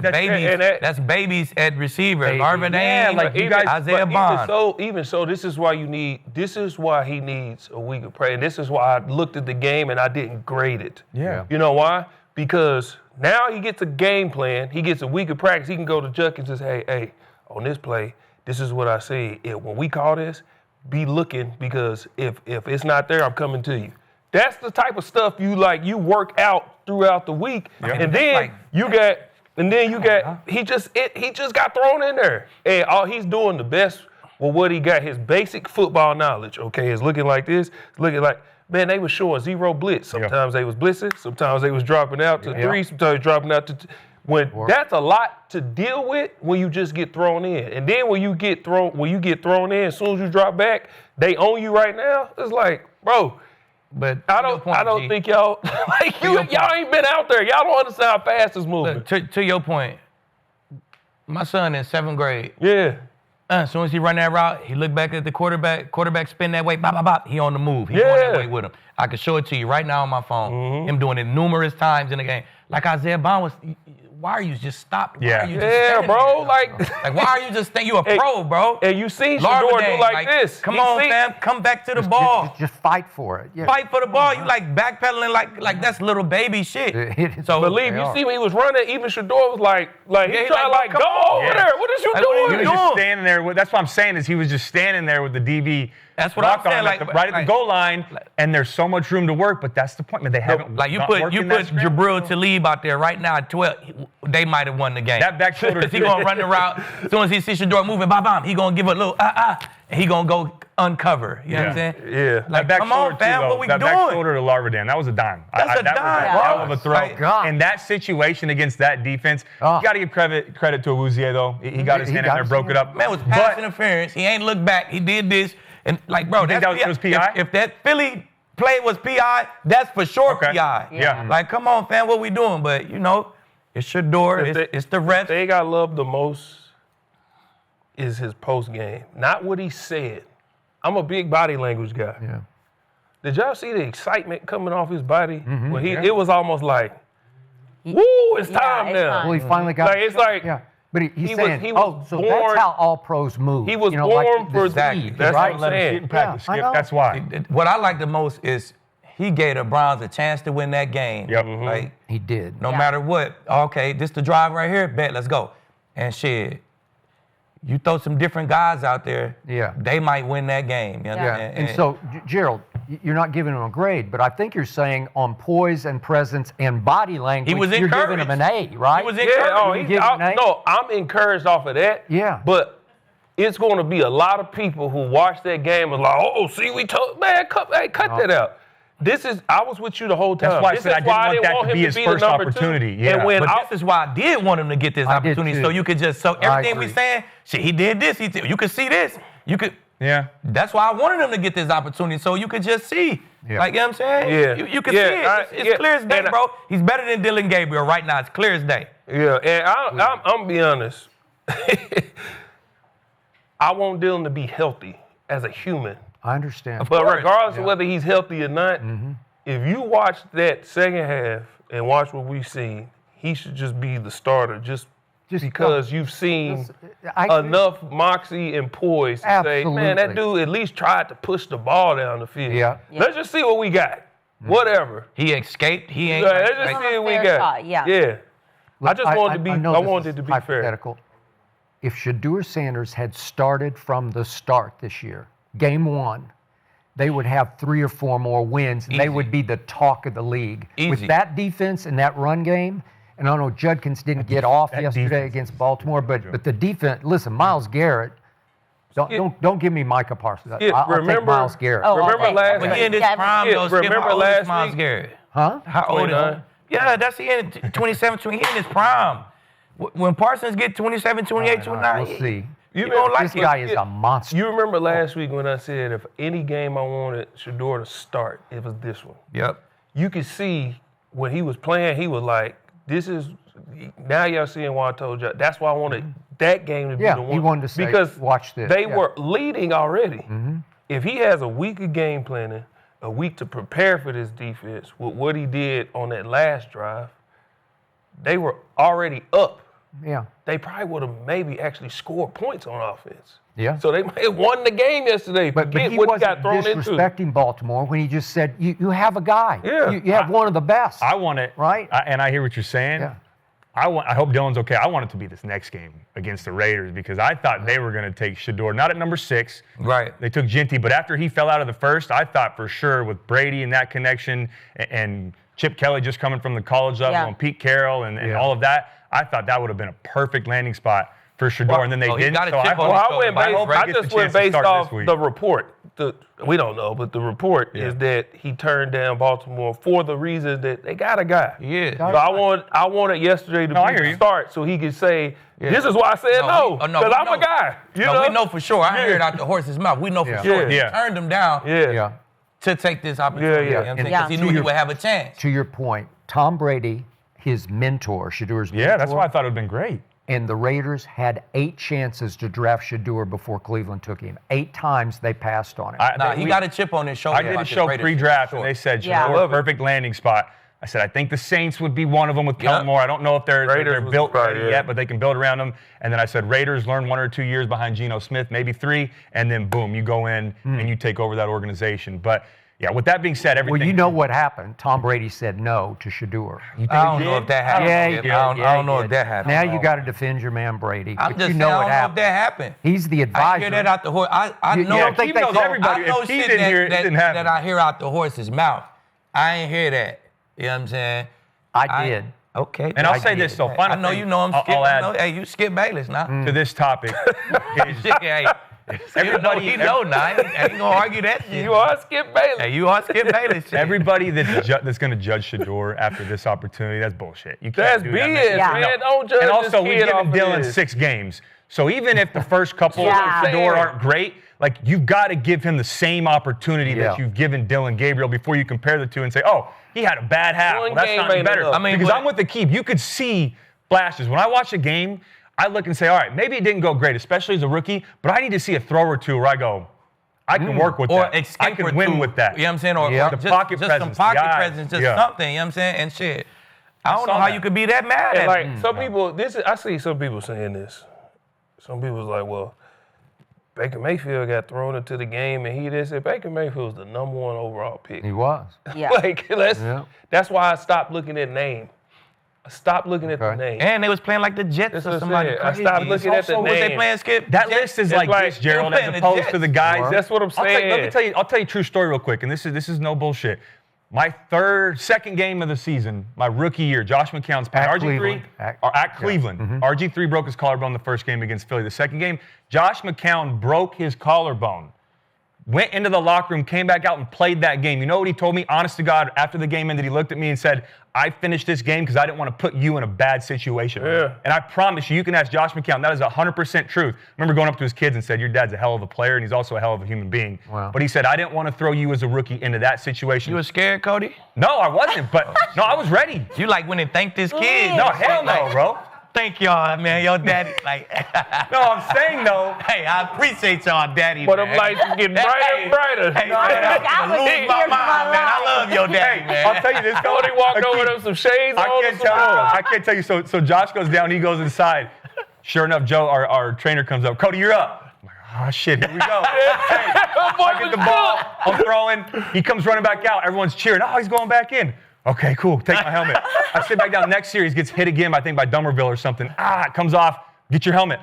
babies at receiver. Marvin yeah, like you guys, Isaiah Bond. Even so, this is why he needs a week of practice. And this is why I looked at the game and I didn't grade it. Yeah. You know why? Because now he gets a game plan. He gets a week of practice. He can go to Chuck and just, hey, on this play, this is what I see. When we call this, be looking, because if it's not there, I'm coming to you. That's the type of stuff you work out throughout the week, and then you got he just got thrown in there, and all he's doing the best with what he got, his basic football knowledge. Okay, is looking like this, it's looking like. Man, they was showing zero blitz. Sometimes they was blitzing. Sometimes they was dropping out to 3. Sometimes dropping out to. That's a lot to deal with when you just get thrown in, and then when you get thrown in, as soon as you drop back, they own you right now. It's like, bro. But I don't think y'all y'all ain't been out there. Y'all don't understand how fast it's moving. Look, to your point, my son in 7th grade. Yeah. As soon as he run that route, he look back at the quarterback spin that way, bop, bop, bop, he on the move. He going that way with him. I can show it to you right now on my phone. Him doing it numerous times in the game. Like Isaiah Bond was, why are you just stopped? Why are you just bro. Like why are you just you a pro, bro? And you seen Shedeur do like this. Come on, fam. Come back to the ball. Just fight for it. Yeah. Fight for the ball. You like backpedaling like that's little baby shit. So believe you see when he was running, even Shedeur was like he tried to go over there. What is you doing? He was just standing there. That's what I'm saying is he was just standing there with the DB. That's what I'm saying. Right at the goal line, and there's so much room to work. But that's the point, man. They haven't. Like you put Jamar Talib out there right now at 12. They might have won the game. That back shoulder. He gonna run the route. As soon as he sees Shedeur moving, bam, he gonna give a little and he gonna go uncover. You know what I'm saying? Yeah. Like, come on, fam. What we doing? That back shoulder to Larvadan, that was a dime. That's a dime. That was a hell of a throw. God. In that situation against that defense, you got to give credit to Awuzie though. He got his hand in there, broke it up. Man, it was pass interference. He ain't looked back. He did this. And like, bro, that was PI? If that Philly play was PI, that's for sure PI. Yeah. Like, come on, fam, what we doing? But it's Shedeur. It's the refs. They got loved the most is his post game, not what he said. I'm a big body language guy. Yeah. Did y'all see the excitement coming off his body? When it was almost like, woo, it's time now. Well, he finally got. It's like. Yeah. But he's he saying, was so born, that's how all pros move. He was born for speed, that's right? what I'm saying. I know. That's why. What I like the most is he gave the Browns a chance to win that game. Yep. Like, he did. no matter what. Okay, this the drive right here. Bet, let's go. And shit, you throw some different guys out there. Yeah. They might win that game. You know? And so, Gerald, you're not giving him a grade, but I think you're saying on poise and presence and body language, was you're giving him an A, right? He was encouraged. No, I'm encouraged off of that. Yeah. But it's going to be a lot of people who watch that game and like, see, we told, man, cut that out. I was with you the whole time. That's why I said I didn't want that to be his first opportunity. Yeah. But this is why I did want him to get this opportunity, so you could just, everything we saying, shit, he did this, you could see this, you could. Yeah. That's why I wanted him to get this opportunity, so you could just see. Yeah. Like, you know what I'm saying? Yeah. You can see it. It's clear as day, and bro. He's better than Dillon Gabriel right now. It's clear as day. Yeah, and I'm going to be honest. I want Dillon to be healthy as a human. I understand. But regardless of whether he's healthy or not, if you watch that second half and watch what we've seen, he should just be the starter just because you've seen enough moxie and poise to say, man, that dude at least tried to push the ball down the field. Yeah. Let's just see what we got. Whatever. He escaped. He ain't. Let's just see what we got. Yeah. I just wanted it to be fair. If Shedeur Sanders had started from the start this year, game 1, they would have 3 or 4 more wins, and they would be the talk of the league. With that defense and that run game, and I know Judkins didn't get off yesterday against Baltimore, but the defense. Listen, Myles Garrett. Don't give me Micah Parsons. I'll take Myles Garrett. Remember last week? He in his prime, though. Remember last Myles Garrett? Huh? How old is he? Yeah, that's he in 27, 20. He in his prime. When Parsons get 27, 28, 29, we'll see. You don't like this guy is a monster. You remember last week when I said if any game I wanted Shedeur to start, it was this one. Yep. You could see when he was playing, he was like, now y'all seeing why I told y'all. That's why I wanted that game to be the one. Yeah, he wanted to say, because watch this. They were leading already. If he has a week of game planning, a week to prepare for this defense with what he did on that last drive, they were already up. Yeah. They probably would have maybe actually scored points on offense. Yeah. So they might have won the game yesterday. But he what wasn't he got thrown disrespecting Baltimore when he just said, you have a guy. Yeah. You have one of the best. I want it. Right? And I hear what you're saying. Yeah. I hope Dillon's okay. I want it to be this next game against the Raiders because I thought they were going to take Shedeur, not at number 6. Right. They took Ginty, but after he fell out of the first, I thought for sure with Brady and that connection and Chip Kelly just coming from the college level and Pete Carroll and all of that. I thought that would have been a perfect landing spot for Shedeur, and then they didn't. I just went based off the report. We don't know, but the report is that he turned down Baltimore for the reason that they got a guy. Yeah. So I wanted yesterday to be the start so he could say, this is why I said no, because I'm a guy. We know for sure. I heard it out the horse's mouth. We know for sure. He turned him down to take this opportunity. Because he knew he would have a chance. To your point, Tom Brady, his mentor, Shedeur's mentor. Yeah, that's why I thought it would have been great. And the Raiders had 8 chances to draft Shedeur before Cleveland took him. 8 times they passed on him. He got a chip on his shoulder. I did a show pre-draft, and they said Shedeur, perfect landing spot. I said, I think the Saints would be one of them with Kellen Moore. I don't know if they're built ready yet, but they can build around them. And then I said, Raiders learn 1 or 2 years behind Geno Smith, maybe 3, and then boom, you go in and you take over that organization. But yeah, with that being said, everything. Well, you know what happened. Think Brady said no to Shedeur. I don't know if that happened. I don't know if that happened. Now you got to defend your man Brady. I'm just saying, I don't know if that happened. He's the advisor. I hear that out the horse. I know. You don't think they told everybody. I know shit that I hear out the horse's mouth. I ain't hear that. You know what I'm saying? I did. Okay. And I'll say this, though. I know you know him. I'll add. Hey, you Skip Bayless now. To this topic. Everybody know now. I ain't gonna argue that shit. You are Skip Bayless. Hey, you are Skip Bayless. Everybody that's going to judge Shedeur after this opportunity, that's bullshit. You That's can't do BS, that. man. Don't judge and also, this we've kid given off Dillon this. 6 games. So even if the first couple of Shedeur aren't great, like you've got to give him the same opportunity that you've given Dillon Gabriel before you compare the two and say, oh, he had a bad half. Well, that's not better. I mean, because I'm with Aqib. You could see flashes. When I watch a game, I look and say, all right, maybe it didn't go great, especially as a rookie, but I need to see a throw or two where I go, I can work with that. I can win with that. You know what I'm saying? Or the pocket presence. Some pocket presence, just something. You know what I'm saying? And shit. I don't know how you could be that mad at like some people, I see some people saying this. Some people's like, well, Baker Mayfield got thrown into the game and he just said Baker Mayfield was the #1 overall pick. He was. Yeah. That's why I stopped looking at name. I stopped looking at the name. And they was playing like the Jets or somebody. I stopped looking at the name. Was they playing Skip? That list is like this, Gerald, as opposed to the guys. That's what I'm saying. I'll tell you a true story real quick, and this is no bullshit. My second game of the season, my rookie year, Josh McCown's playing RG3 at Cleveland. RG3 broke his collarbone the first game against Philly. The second game, Josh McCown broke his collarbone. Went into the locker room, came back out and played that game. You know what he told me? Honest to God, after the game ended, he looked at me and said, I finished this game because I didn't want to put you in a bad situation. Yeah. And I promise you can ask Josh McCown. That is 100% truth. I remember going up to his kids and said, your dad's a hell of a player, and he's also a hell of a human being. Wow. But he said, I didn't want to throw you as a rookie into that situation. You were scared, Cody? No, I wasn't. But no, I was ready. You like when they thanked this kid. No, hell no, bro. Thank y'all, man. Your daddy, like. No, I'm saying though. Hey, I appreciate y'all, daddy. But them lights is getting brighter and brighter. Hey, man, I lose my mind, man. I love your daddy, man. I'll tell you this. Cody walked over there with some shades on. I can't tell you. So Josh goes down. He goes inside. Sure enough, Joe, our trainer, comes up. Cody, you're up. I'm like, oh shit, here we go. Hey, I get the ball. I'm throwing. He comes running back out. Everyone's cheering. Oh, he's going back in. Okay, cool. Take my helmet. I sit back down. Next series, gets hit again, I think, by Dummerville or something. It comes off. Get your helmet.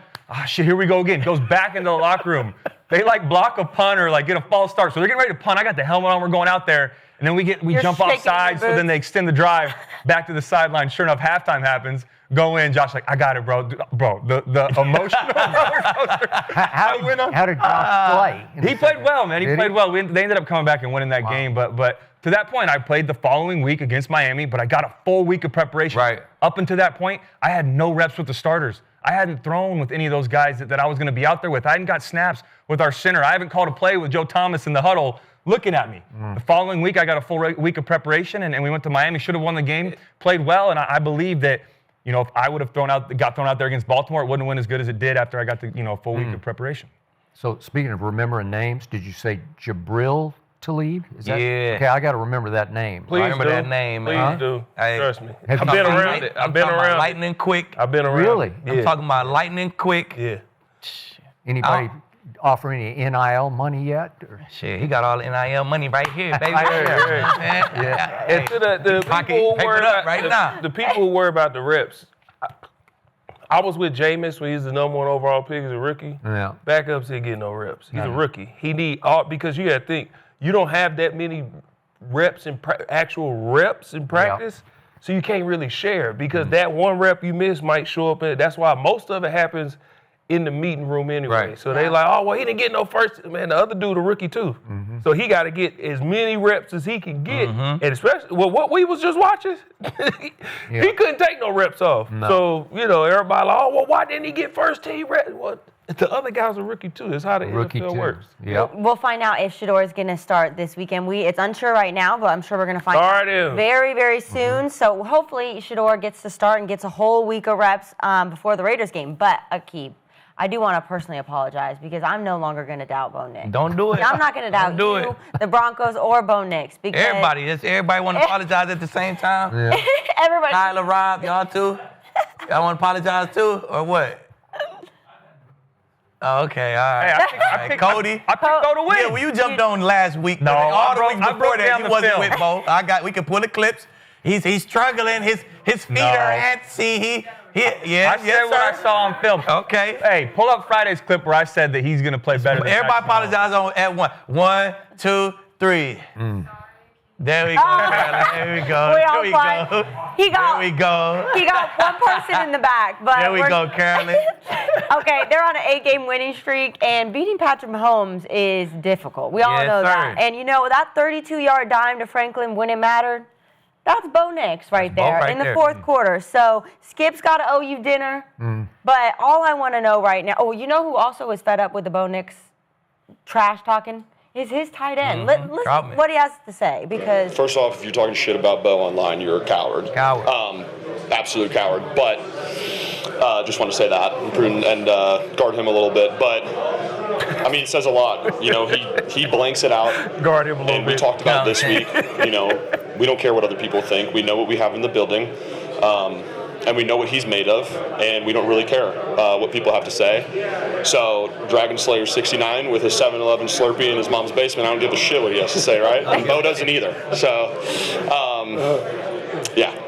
Shit, here we go again. Goes back into the locker room. They like block a punt or like get a false start. So they're getting ready to punt. I got the helmet on. We're going out there. And then we jump offside. So then they extend the drive back to the sideline. Sure enough, halftime happens. Go in. Josh like, I got it, bro. Bro, the emotional roller coaster. How did Josh play? He played well, man. He played well. They ended up coming back and winning that game. But to that point, I played the following week against Miami, but I got a full week of preparation. Right. Up until that point, I had no reps with the starters. I hadn't thrown with any of those guys that I was going to be out there with. I hadn't got snaps with our center. I haven't called a play with Joe Thomas in the huddle looking at me. The following week, I got a full week of preparation, and we went to Miami, should have won the game, played well, and I believe that, you know, if I would have got thrown out there against Baltimore, it wouldn't have went as good as it did after I got the, a full week of preparation. So speaking of remembering names, did you say Jabril Talib? Yeah. Okay, I got to remember that name. Please remember that name, man. Please do. Trust me. Have I've you been seen around it. I've been around it. Lightning quick. I've been around Really? it. I'm talking about lightning quick. Yeah. Anybody offer any NIL money yet? Or? Shit, he got all the NIL money right here, baby. Yeah. And to the people who worry about the people who worry about the reps. I was with Jameis when he was the #1 overall pick as a rookie. Yeah. Backups didn't get no reps. He's a rookie. He need all because you got to think you don't have that many actual reps in practice. So you can't really share because that one rep you miss might show up. That's why most of it happens in the meeting room anyway. Right. So they like, oh, well, he didn't get no first. Man, the other dude a rookie too. So he got to get as many reps as he can get. And especially, what we was just watching, he couldn't take no reps off. No. So, everybody like, oh, well, why didn't he get first team reps? Well, the other guy's a rookie too. It's how the NFL works. Yep. We'll find out if Shedeur is going to start this weekend. It's unsure right now, but I'm sure we're going to find out very, very soon. So hopefully Shedeur gets to start and gets a whole week of reps before the Raiders game. But Aqib, I do want to personally apologize because I'm no longer going to doubt Bo Nix. Don't do it. I'm not going to doubt you, the Broncos, or Bo Nix. Because everybody want to apologize at the same time? Yeah. Everybody. Tyler, Rob, y'all too? Y'all want to apologize too, or what? Oh, okay, all right. Hey, All right, Cody. I picked Bo to win. Yeah, well, you jumped on last week. No, all the weeks I before broke that, down you the wasn't film. with Bo. We can pull the clips. He's struggling. His feet are antsy. I said what I saw on film. Okay. Hey, pull up Friday's clip where I said that he's going to play better than Everybody Patrick Mahomes. apologize at one. 1, 2, 3. There we go. There we go. There we go. There we go. He got one person in the back, but There we go, Carolyn. Okay, they're on an 8-game winning streak, and beating Patrick Mahomes is difficult. We all know that. And that 32-yard dime to Franklin when it mattered, that's Bo Nix right there in the fourth quarter. So Skip's got to owe you dinner. But all I want to know right now, you know who also is fed up with the Bo Nix trash talking? Is his tight end. Listen what he has to say, because first off, if you're talking shit about Bo online, you're a coward. Absolute coward. But just want to say that and guard him a little bit. But I mean, it says a lot. He blanks it out. Guard him a little bit. And we talked about this week. We don't care what other people think. We know what we have in the building. And we know what he's made of, and we don't really care what people have to say. So, Dragon Slayer 69 with his 7-Eleven Slurpee in his mom's basement, I don't give a shit what he has to say, right? And Bo doesn't either. So, yeah.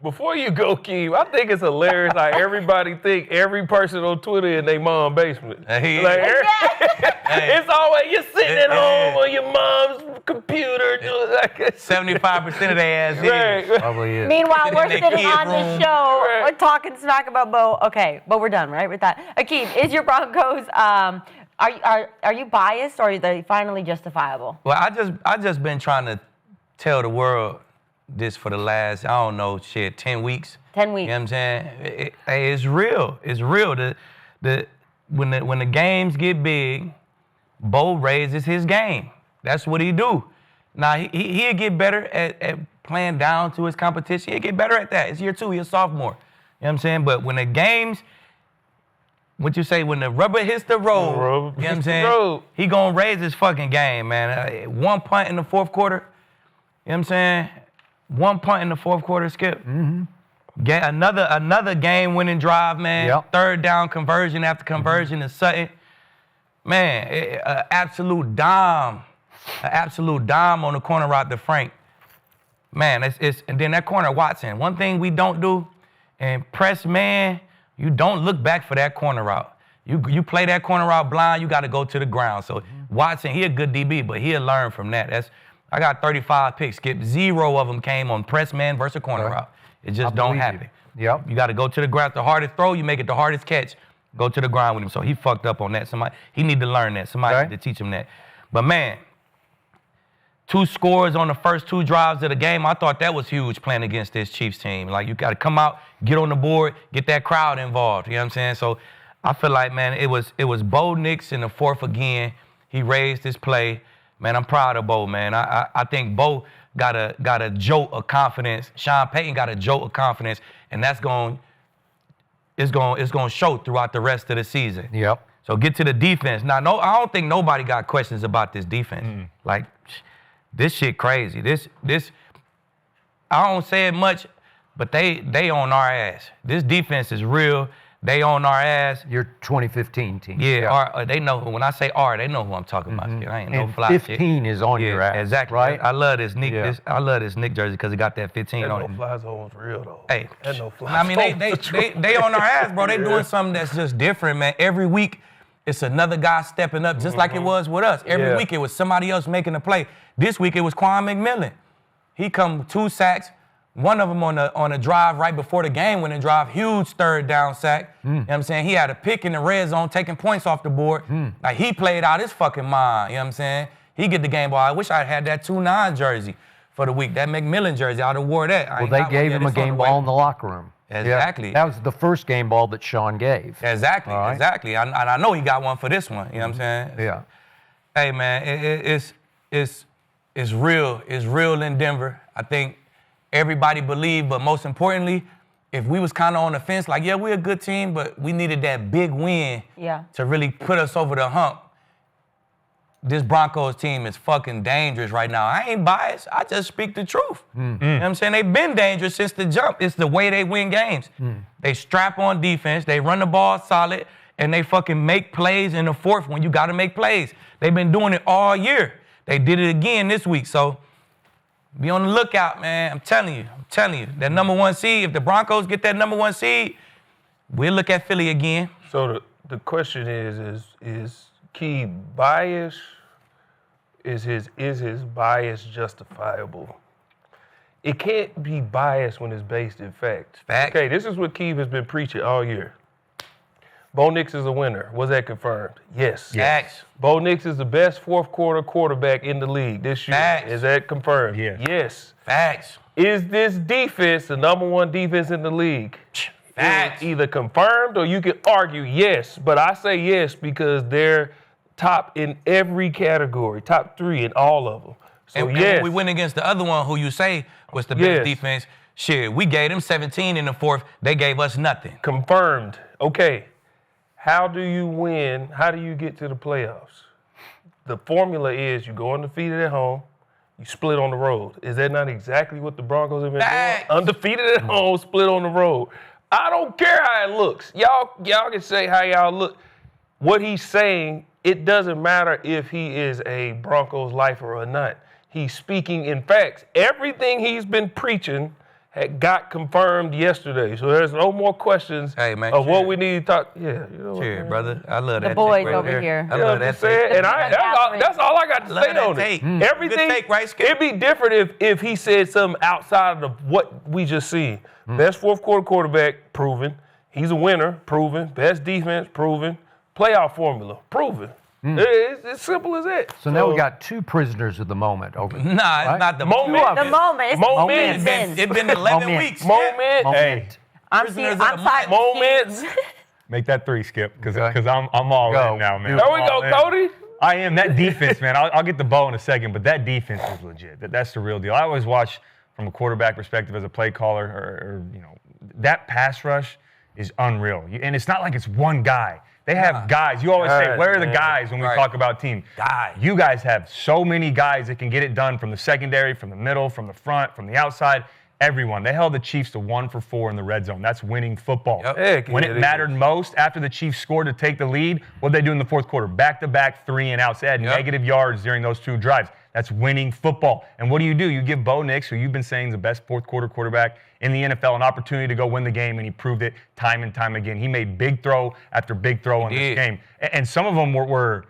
Before you go, Keem, I think it's hilarious how everybody think every person on Twitter in their mom's basement. It's always you're sitting at home on your mom's computer. 75% of their ass is. Probably is. Meanwhile, we're in their sitting on the show we're talking smack about Bo. Okay, but we're done, right, with that. Aqib, is your Broncos, are you biased, or are they finally justifiable? Well, I just been trying to tell the world this for the last, 10 weeks. 10 weeks. You know what I'm saying? It's real. It's real. When the games get big, Bo raises his game. That's what he do. Now, he'll get better at playing down to his competition. He'll get better at that. It's year 2. He's a sophomore. You know what I'm saying? But when the games, when the rubber hits the road, you know what I'm saying? He gonna raise his fucking game, man. One punt in the fourth quarter, you know what I'm saying? One punt in the fourth quarter, Skip. Another game-winning drive, man. Third down conversion after conversion to Sutton. Man, absolute dime on the corner route to Frank. Man, and then that corner Watson. One thing we don't do, and press man, you don't look back for that corner route. You play that corner route blind, you got to go to the ground. So Watson, he a good DB, but he'll learn from that. I got 35 picks, Skip. 0 of them came on press man versus corner route. It just don't happen. You got to go to the ground. The hardest throw, you make it the hardest catch. Go to the ground with him. So he fucked up on that. He need to learn that. Somebody need to teach him that. But man, 2 scores on the first 2 drives of the game. I thought that was huge playing against this Chiefs team. Like, you got to come out, get on the board, get that crowd involved. You know what I'm saying? So I feel like, man, it was Bo Nix in the fourth again. He raised his play. Man, I'm proud of Bo, man. I think Bo got a jolt of confidence. Sean Payton got a jolt of confidence, and it's going to show throughout the rest of the season. So get to the defense. Now, I don't think nobody got questions about this defense. Like, this shit crazy. This I don't say it much, but they on our ass. This defense is real. They on our ass. Your 2015 team. Yeah. They know when I say R, they know who I'm talking about. I ain't no fly 15 shit. is on your ass. Exactly. Right? I love this Nick. I love this Nick jersey because it got that 15 on it. No fly zone's real though. Hey, that no fly I mean they on our ass, bro. They doing something that's just different, man. Every week it's another guy stepping up, just like it was with us. Every week it was somebody else making a play. This week it was Quan McMillan. He come 2 sacks, one of them on a drive right before the game winning drive, huge third down sack. You know what I'm saying? He had a pick in the red zone, taking points off the board. Like, he played out his fucking mind, you know what I'm saying? He get the game ball. I wish I had that 2-9 jersey for the week, that McMillan jersey. I'd have wore that. Well, they gave him a game ball in the locker room. Exactly. Yeah, that was the first game ball that Sean gave. Exactly, All right. exactly. And I know he got one for this one, you know what I'm saying? Yeah. Hey, man, it's real. It's real in Denver. I think everybody believed, but most importantly, if we was kind of on the fence, like, yeah, we're a good team, but we needed that big win to really put us over the hump. This Broncos team is fucking dangerous right now. I ain't biased. I just speak the truth. You know what I'm saying? They've been dangerous since the jump. It's the way they win games. They strap on defense, they run the ball solid, and they fucking make plays in the fourth when you got to make plays. They've been doing it all year. They did it again this week. So be on the lookout, man. I'm telling you. That number 1 seed, if the Broncos get that number 1 seed, we'll look at Philly again. So the question is Key bias? Is his bias justifiable? It can't be biased when it's based in fact. Okay, this is what Keeve has been preaching all year. Bo Nix is a winner. Was that confirmed? Yes. Facts. Bo Nix is the best fourth quarter quarterback in the league this year. Facts. Is that confirmed? Yes. Facts. Is this defense the number 1 defense in the league? Facts. It's either confirmed or you can argue yes, but I say yes because they're top in every category, top 3 in all of them. So and when we went against the other one who you say was the best defense, shit, we gave them 17 in the fourth. They gave us nothing. Confirmed. Okay. How do you win? How do you get to the playoffs? The formula is you go undefeated at home, you split on the road. Is that not exactly what the Broncos have been doing? Undefeated at home, split on the road. I don't care how it looks. Y'all can say how y'all look. What he's saying, it doesn't matter if he is a Broncos lifer or not. He's speaking in facts. Everything he's been preaching had got confirmed yesterday. So there's no more questions of what we need to talk. Yeah, you know cheers, brother. I love that. The boys over here. I love that. And that's all I got to say on it. Everything. Take, right, Skip? It'd be different if he said something outside of what we just seen. Best fourth quarter quarterback, proven. He's a winner, proven. Best defense, proven. Playoff formula, proven. It's as simple as that. So now we got 2 prisoners of the moment over there. Nah, it's not the moment. The moment. It's been 11 weeks. Moment. Hey, I'm tired. Moments. make that 3, Skip, because I'm all in now, man. There we go, Cody. I am. That defense, man, I'll get the bow in a second, but that defense is legit. That's the real deal. I always watch from a quarterback perspective as a play caller, or that pass rush is unreal. And it's not like it's one guy. They have guys. You always say, where are the guys when we talk about team? You guys have so many guys that can get it done from the secondary, from the middle, from the front, from the outside. Everyone. They held the Chiefs to 1 for 4 in the red zone. That's winning football. When it mattered most, after the Chiefs scored to take the lead, what did they do in the fourth quarter? Back-to-back 3 and outs. They had negative yards during those 2 drives. That's winning football. And what do? You give Bo Nix, who you've been saying is the best fourth quarter quarterback in the NFL, an opportunity to go win the game, and he proved it time and time again. He made big throw after big throw in this game. And some of them were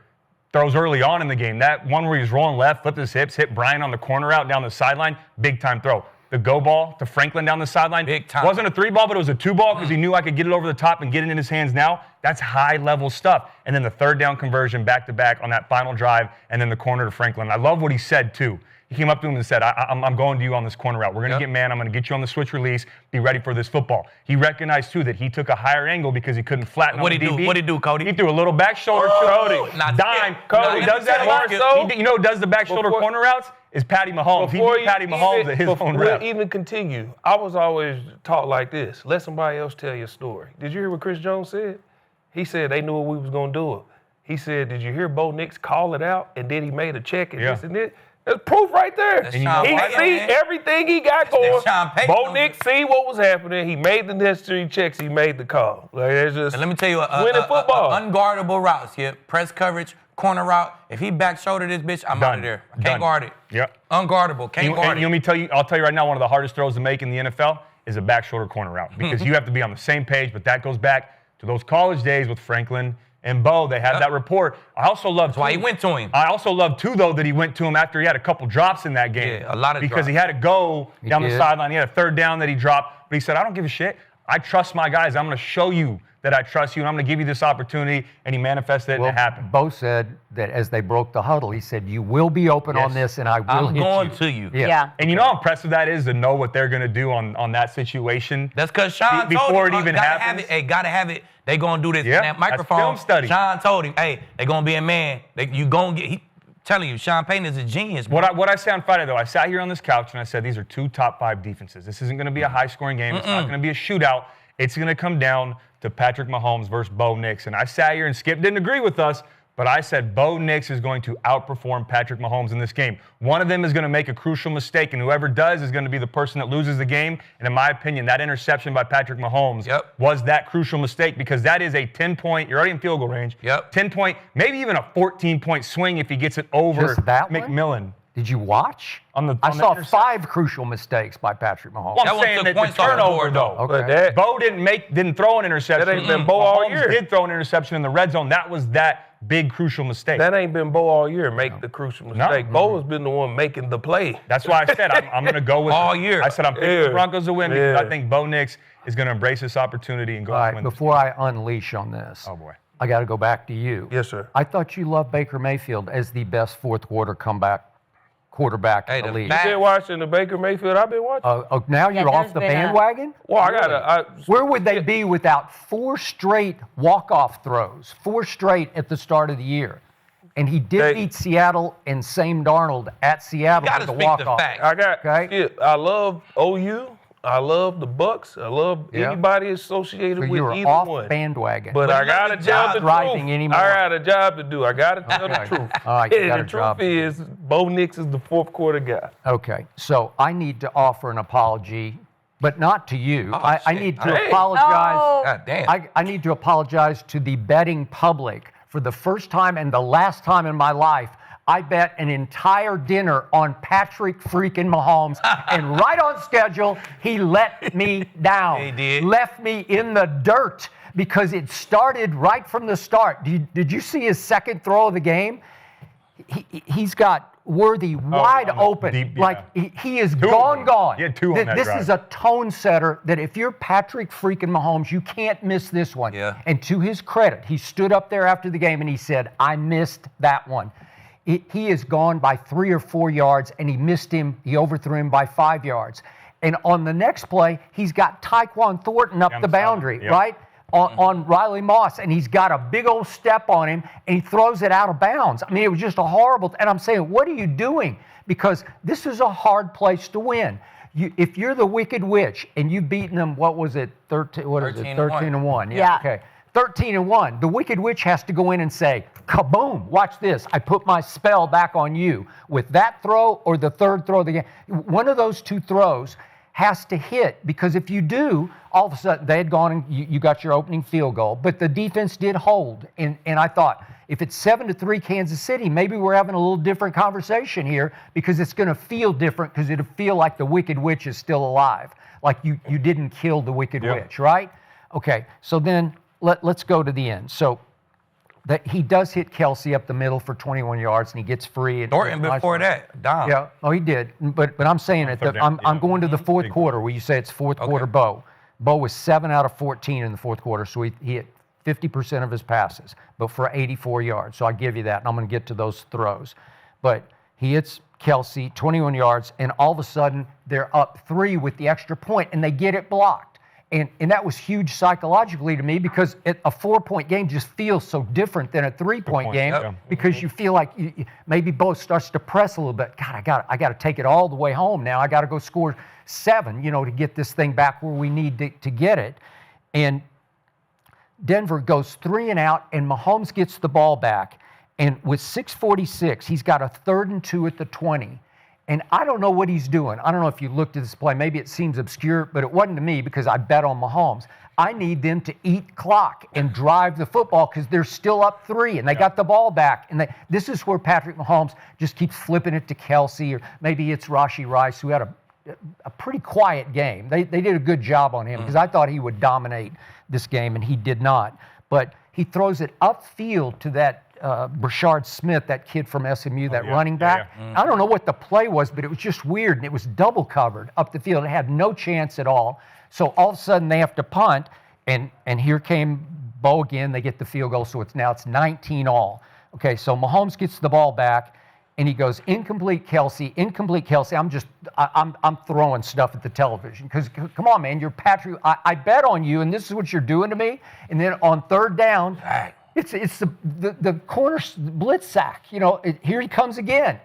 throws early on in the game. That one where he was rolling left, flipped his hips, hit Brian on the corner out down the sideline, big time throw. The go ball to Franklin down the sideline. Big time. Wasn't a 3 ball, but it was a 2 ball because he knew I could get it over the top and get it in his hands now. That's high-level stuff. And then the 3rd down conversion back-to-back on that final drive, and then the corner to Franklin. I love what he said, too. He came up to him and said, I'm going to you on this corner route. We're going to get man. I'm going to get you on the switch release. Be ready for this football. He recognized, too, that he took a higher angle because he couldn't flatten on the DB. What'd he do, Cody? He threw a little back shoulder to Cody. Dime. Cody does that more so. You know who does the back shoulder corner routes? Is Patty Mahomes. He beat Patty Mahomes at his own route. Even continue, I was always taught like this. Let somebody else tell your story. Did you hear what Chris Jones said? He said they knew what we was going to do. He said, did you hear Bo Nix call it out? And then he made a check and this and this. There's proof right there. He see everything he got going. Bo Nix see what was happening. He made the necessary checks. He made the call. Like, it's just and let me tell you, winning football. Unguardable route, Skip. Press coverage, corner route. If he back shoulder this bitch, I'm out of there. I can't guard it. Yep. Unguardable. Can't guard it. I'll tell you right now, one of the hardest throws to make in the NFL is a back shoulder corner route because you have to be on the same page, but that goes back to those college days with Franklin, and Bo, they had that rapport. I also love That's why he went to him. I also love, too, though, that he went to him after he had a couple drops in that game. Yeah, a lot of because drops. he had to go down the did. sideline. He had a third down that he dropped. But he said, I don't give a shit. I trust my guys. I'm going to show you that I trust you, and I'm going to give you this opportunity. And he manifested it, and it happened. Bo said that as they broke the huddle, he said, you will be open on this, and I will I'm hit going you. to you. Yeah. And you know how impressive that is to know what they're going to do on that situation? That's because Sean Before told him, it even gotta happens? Have it. Hey, gotta have it. They gonna do this. Yeah, And that that's microphone. film study. Sean told him, hey, they gonna be a man. You gonna get. He telling you, Sean Payton is a genius. Bro. What I say on Friday, though, I sat here on this couch and I said, these are 2 top 5 defenses. This isn't going to be a high-scoring game. It's not going to be a shootout. It's going to come down to Patrick Mahomes versus Bo Nix. And I sat here, and Skip didn't agree with us, but I said Bo Nix is going to outperform Patrick Mahomes in this game. One of them is going to make a crucial mistake, and whoever does is going to be the person that loses the game. And in my opinion, that interception by Patrick Mahomes was that crucial mistake, because that is a 10-point, you're already in field goal range, 10-point, maybe even a 14-point swing if he gets it over Just that one? McMillan. Did you watch? I I saw 5 crucial mistakes by Patrick Mahomes. Well, That I'm one saying took that the points off the turnover, board, though. Okay. But that, Bo didn't throw an interception. That ain't been Bo all Mahomes year. did throw an interception in the red zone. That was that big crucial mistake. that ain't been Bo all year. Make the crucial mistake. Bo has been the one making the play. That's why I said I'm going to go with All year. I said I'm picking the Broncos to win because Yeah. I think Bo Nix is going to embrace this opportunity and go All out right, and win. before I unleash on this, Oh, boy. I got to go back to you. Yes, sir. I thought you loved Baker Mayfield as the best fourth quarter comeback quarterback Hey, in the the league. back- You been watching the Baker Mayfield? I've been watching. Now Yeah, you're off there's the been a- bandwagon? Well, I gotta. Where would they be without 4 straight walk-off throws? 4 straight at the start of the year. And he did beat Seattle and Sam Darnold at Seattle Gotta with the speak the walk-off. facts. I got. Okay. Yeah, I love OU. I love the Bucks. I love anybody associated So with you're either off one. bandwagon. But I you're gotta not tell the driving truth. anymore. I got a job to do. I gotta tell the Okay. truth. All right, you got And a the job truth to do. is, Bo Nix is the fourth quarter guy. Okay, so I need to offer an apology, but not to you. Oh, I shit. need to Hey. apologize. Oh. God damn. I need to apologize to the betting public. For the first time and the last time in my life, I bet an entire dinner on Patrick freaking Mahomes, and right on schedule, he let me down. He did. Left me in the dirt because it started right from the start. Did you see his second throw of the game? He's got Worthy wide on the open. deep, yeah. Like he is Two of gone, them. gone. He had 2 on that This drive. is a tone setter that if you're Patrick freaking Mahomes, you can't miss this one. Yeah. And to his credit, he stood up there after the game and he said, I missed that one. He is gone by 3 or 4 yards, and he missed him. He overthrew him by 5 yards. And on the next play, he's got Tyquan Thornton up Down the the sideline, boundary, yep. right? On Riley Moss, and he's got a big old step on him, and he throws it out of bounds. I mean, it was just a horrible. And I'm saying, what are you doing? Because this is a hard place to win. If you're the Wicked Witch and you've beaten them, what was it? 13. What is it? 13-1. Yeah. Okay. 13-1. The Wicked Witch has to go in and say, kaboom, watch this. I put my spell back on you with that throw or the third throw of the game. One of those 2 throws has to hit, because if you do, all of a sudden they had gone and you got your opening field goal, but the defense did hold. And I thought, if it's 7-3 Kansas City, maybe we're having a little different conversation here, because it's going to feel different, because it'll feel like the Wicked Witch is still alive. Like you didn't kill the Wicked Witch, right? Okay, so then let's go to the end. So that he does hit Kelsey up the middle for 21 yards, and he gets free. Thornton before that, Dom. Yeah, oh, he did. But I'm saying it. Third down, I'm yeah. going to the fourth Big quarter where you say it's fourth quarter Bo. Bo was 7 out of 14 in the fourth quarter, so he hit 50% of his passes, but for 84 yards. So I give you that, and I'm going to get to those throws. But he hits Kelsey, 21 yards, and all of a sudden they're up 3 with the extra point, and they get it blocked. And that was huge psychologically to me, because a 4-point game just feels so different than a 3-point game, yeah. because you feel like maybe both starts to press a little bit. God, I got to take it all the way home now. I got to go score 7, to get this thing back where we need to get it. And Denver goes 3 and out, and Mahomes gets the ball back. And with 6:46, he's got a 3rd and 2 at the 20. And I don't know what he's doing. I don't know if you looked at this play. Maybe it seems obscure, but it wasn't to me, because I bet on Mahomes. I need them to eat clock and drive the football, because they're still up 3, and they got the ball back. And this is where Patrick Mahomes just keeps flipping it to Kelsey, or maybe it's Rashee Rice, who had a pretty quiet game. They did a good job on him, because I thought he would dominate this game, and he did not. but he throws it upfield to that Brashard Smith, that kid from SMU, that running back. I don't know what the play was, but it was just weird, and it was double covered up the field. It had no chance at all. So all of a sudden they have to punt, and here came Bo again. They get the field goal, so it's 19 all. Okay, so Mahomes gets the ball back, and he goes, incomplete Kelsey. I'm throwing stuff at the television because, come on, man, you're Patrick. I bet on you, and this is what you're doing to me. And then on third down, it's the corner blitz sack. Here he comes again.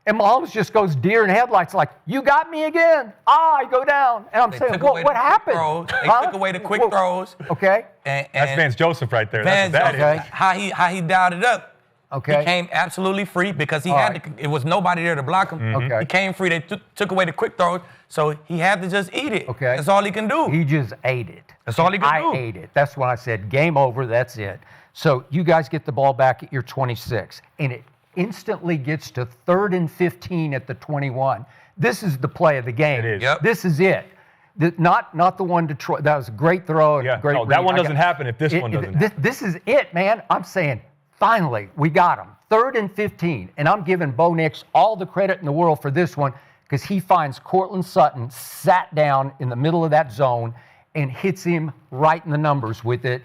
And Mahomes just goes deer in headlights like, you got me again. I go down. And I'm saying, what happened? They took away the quick throws. Okay. And that's Vance Joseph right there. Vance That's what that Joseph, how he dialed it up. Okay. He came absolutely free because he had to, it was nobody there to block him. Okay. He came free. They took away the quick throws, so he had to just eat it. Okay. That's all he can do. He just ate it. That's all he can do. I ate it. That's when I said, game over, that's it. So you guys get the ball back at your 26, and it instantly gets to 3rd and 15 at the 21. This is the play of the game. It is. Yep. This is it. Not the one Detroit. That was a great throw. Yeah, great no, that one doesn't happen if this one doesn't happen. This is it, man. I'm saying, finally, we got him. 3rd and 15. And I'm giving Bo Nix all the credit in the world for this one because he finds Cortland Sutton sat down in the middle of that zone and hits him right in the numbers with it.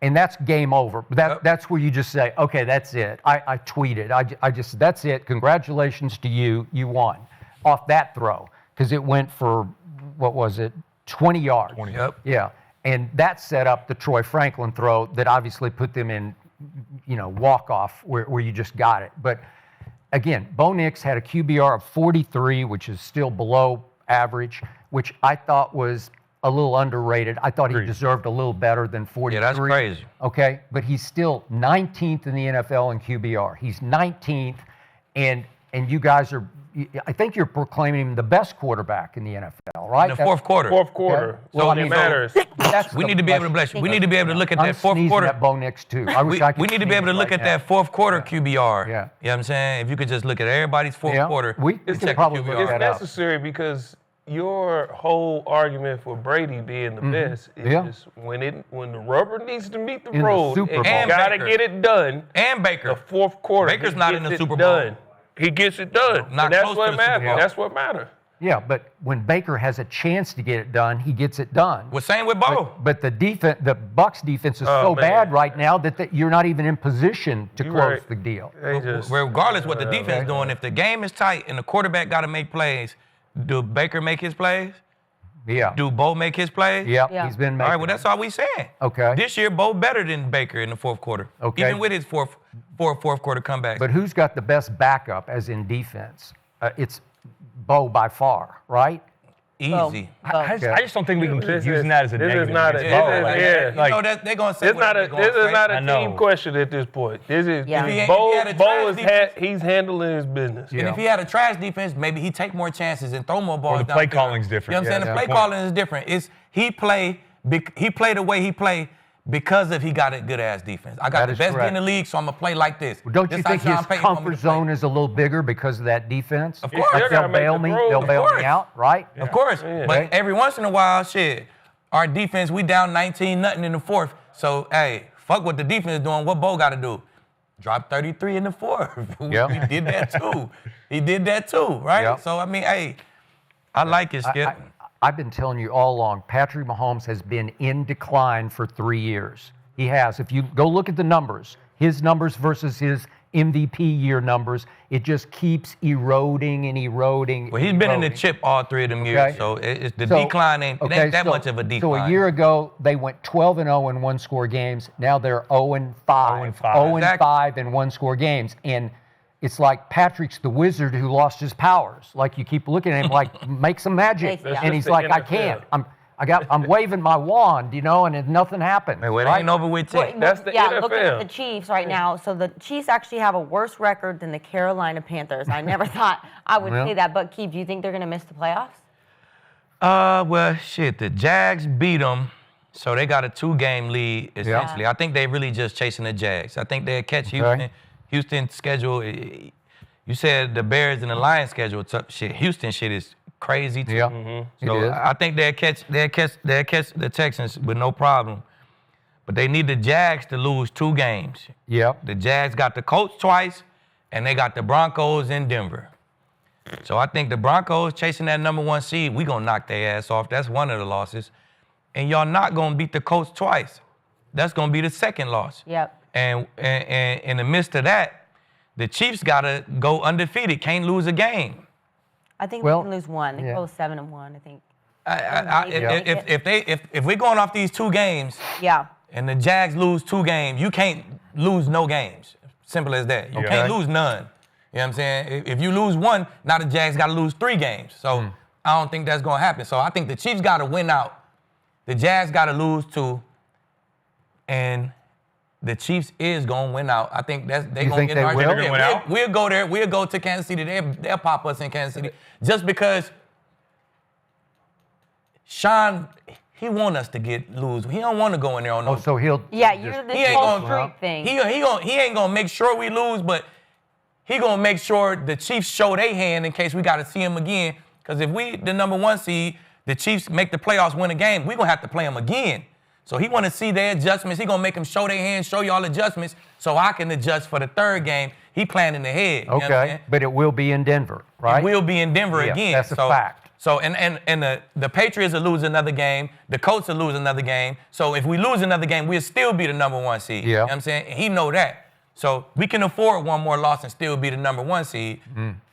And that's game over. That's where you just say, okay, that's it. I tweeted. I just, that's it. Congratulations to you. You won off that throw because it went for, what was it, 20 yards. 20. Yep. Yeah. And that set up the Troy Franklin throw that obviously put them in, walk-off where you just got it. But again, Bo Nix had a QBR of 43, which is still below average, which I thought was a little underrated. I thought he deserved a little better than 43. Yeah, that's crazy. Okay, but he's still 19th in the NFL in QBR. He's 19th, and you guys are, I think you're proclaiming him the best quarterback in the NFL, right? In the fourth quarter. Fourth quarter. Okay. Well, So it matters. We need to be able to bless you. We need to be able to look at I'm that fourth sneezing quarter. at Bo Nix too. I wish I could We need to be able to sneeze look right at now. that fourth quarter QBR. Yeah. You know what I'm saying? If you could just look at everybody's fourth Yeah. quarter. We and can check probably the look QBR. It's that up. necessary because your whole argument for Brady being the best is just when the rubber needs to meet the In the road, Super and Bowl. you And gotta Baker. get it done. And Baker. The fourth quarter, Baker's he not in gets the it Super Bowl. done. He gets it done. Not And that's close to what the Super matters. Bowl. That's what matters. Yeah, but when Baker has a chance to get it done, he gets it done. Well, same with Bo. But the Bucs defense is Oh, so man. bad right now that you're not even in position to You're close right. the deal. They just, Regardless what the defense is doing, if the game is tight and the quarterback got to make plays, do Baker make his plays? Yeah. Do Bo make his plays? Yep, Yeah. he's been making All right, well, that's all we saying. Okay. This year, Bo better than Baker in the fourth quarter. Okay. Even with his fourth quarter comeback. But who's got the best backup, as in defense? It's Bo by far, right? Easy. I just don't think we can keep This using is- that as a this is negative. not a- against this Bo. is- Like, yeah. You like, know that they're gonna say This what they're gonna is say. not I a know. team question at this point. This is Yeah. If he Bo had a trash is defense- he's handling his business. Yeah. And if he had a trash defense, maybe he'd take more chances and throw more balls. the down play there. calling's different. You know what I'm Yeah, saying? that's The the play point. calling is different. He played the way he played because he got a good ass defense. I got That the is best correct. in the league, so I'm gonna play like this. Well, don't This you how think Sean his Payton want me comfort to play. zone is a little bigger because of that defense? Of course. They're Like gonna they'll make bail the me. throws. They'll bail course. me out, right? Of course, Yeah. but Okay. every once in a while, our defense, we down 19-0 in the fourth. So, hey, fuck what the defense is doing. What Bo got to do? Drop 33 in the fourth. Yep. He did that too. He did that too, right? Yep. So, I mean, hey, I like it, Skip. I've been telling you all along, Patrick Mahomes has been in decline for 3 years. He has. If you go look at the numbers, his numbers versus his MVP year numbers, it just keeps eroding and eroding. Well, he's been in the chip all 3 of them years, Okay. so it's the So- decline ain't that much of a decline. So a year ago, they went 12-0 in one-score games. Now they're 0-5. 0-5. 0-5 in one-score games. And it's like Patrick's the wizard who lost his powers. Like you keep looking at him like, make some magic. That's And just he's the like, I NFL. can't. I'm waving my wand, and nothing happened. Hey, well, it right? ain't over with yet. That's the yeah, look NFL. at the Chiefs right now. So the Chiefs actually have a worse record than the Carolina Panthers. I never thought I would Yeah. say that, but Keith, do you think they're going to miss the playoffs? Well, the Jags beat them, so they got a 2-game lead, essentially. I think they really just chasing the Jags. I think they'll catch Houston. Okay. Houston's schedule, you said the Bears and the Lions schedule, Houston shit is crazy, too. Yeah, So it is. I think they'll catch the Texans with no problem. but they need the Jags to lose 2 games. Yep. The Jags got the Colts twice, and they got the Broncos in Denver. So I think the Broncos chasing that number 1 seed, we gonna knock their ass off. That's one of the losses. And y'all not gonna beat the Colts twice. That's gonna be the second loss. Yep. And in the midst of that, the Chiefs gotta go undefeated, can't lose a game. I think Well, we can lose 1. They yeah. go 7-1, I think. If we're going off these 2 games, Yeah. and the Jags lose 2 games, you can't lose no games. Simple as that. You can't lose none. You know what I'm saying? If you lose 1, now the Jags got to lose 3 games. So I don't think that's going to happen. So I think the Chiefs got to win out. The Jags got to lose 2. And the Chiefs is going to win out. I think they're going to get they will? They're gonna win out? We'll go there. We'll go to Kansas City. They'll pop us in Kansas City. Just because Sean, he want us to lose. He don't want to go in there on no. Oh, so he'll. Yeah, you're the He ain't whole gonna- streak thing. He ain't gonna make sure we lose, but he gonna make sure the Chiefs show their hand in case we gotta see him again. Because if we the number 1 seed, the Chiefs make the playoffs, win a game, we gonna have to play them again. So he wanna see their adjustments. He gonna make them show their hand, show y'all adjustments, so I can adjust for the 3rd game. He planning ahead. You know what I'm Okay, saying? but it will be in Denver, right? We'll be in Denver Yeah, again. that's a fact. So and the Patriots will lose another game. The Colts will lose another game. So if we lose another game, we'll still be the number 1 seed. Yeah. You know what I'm saying? And he know that. So we can afford 1 more loss and still be the number 1 seed.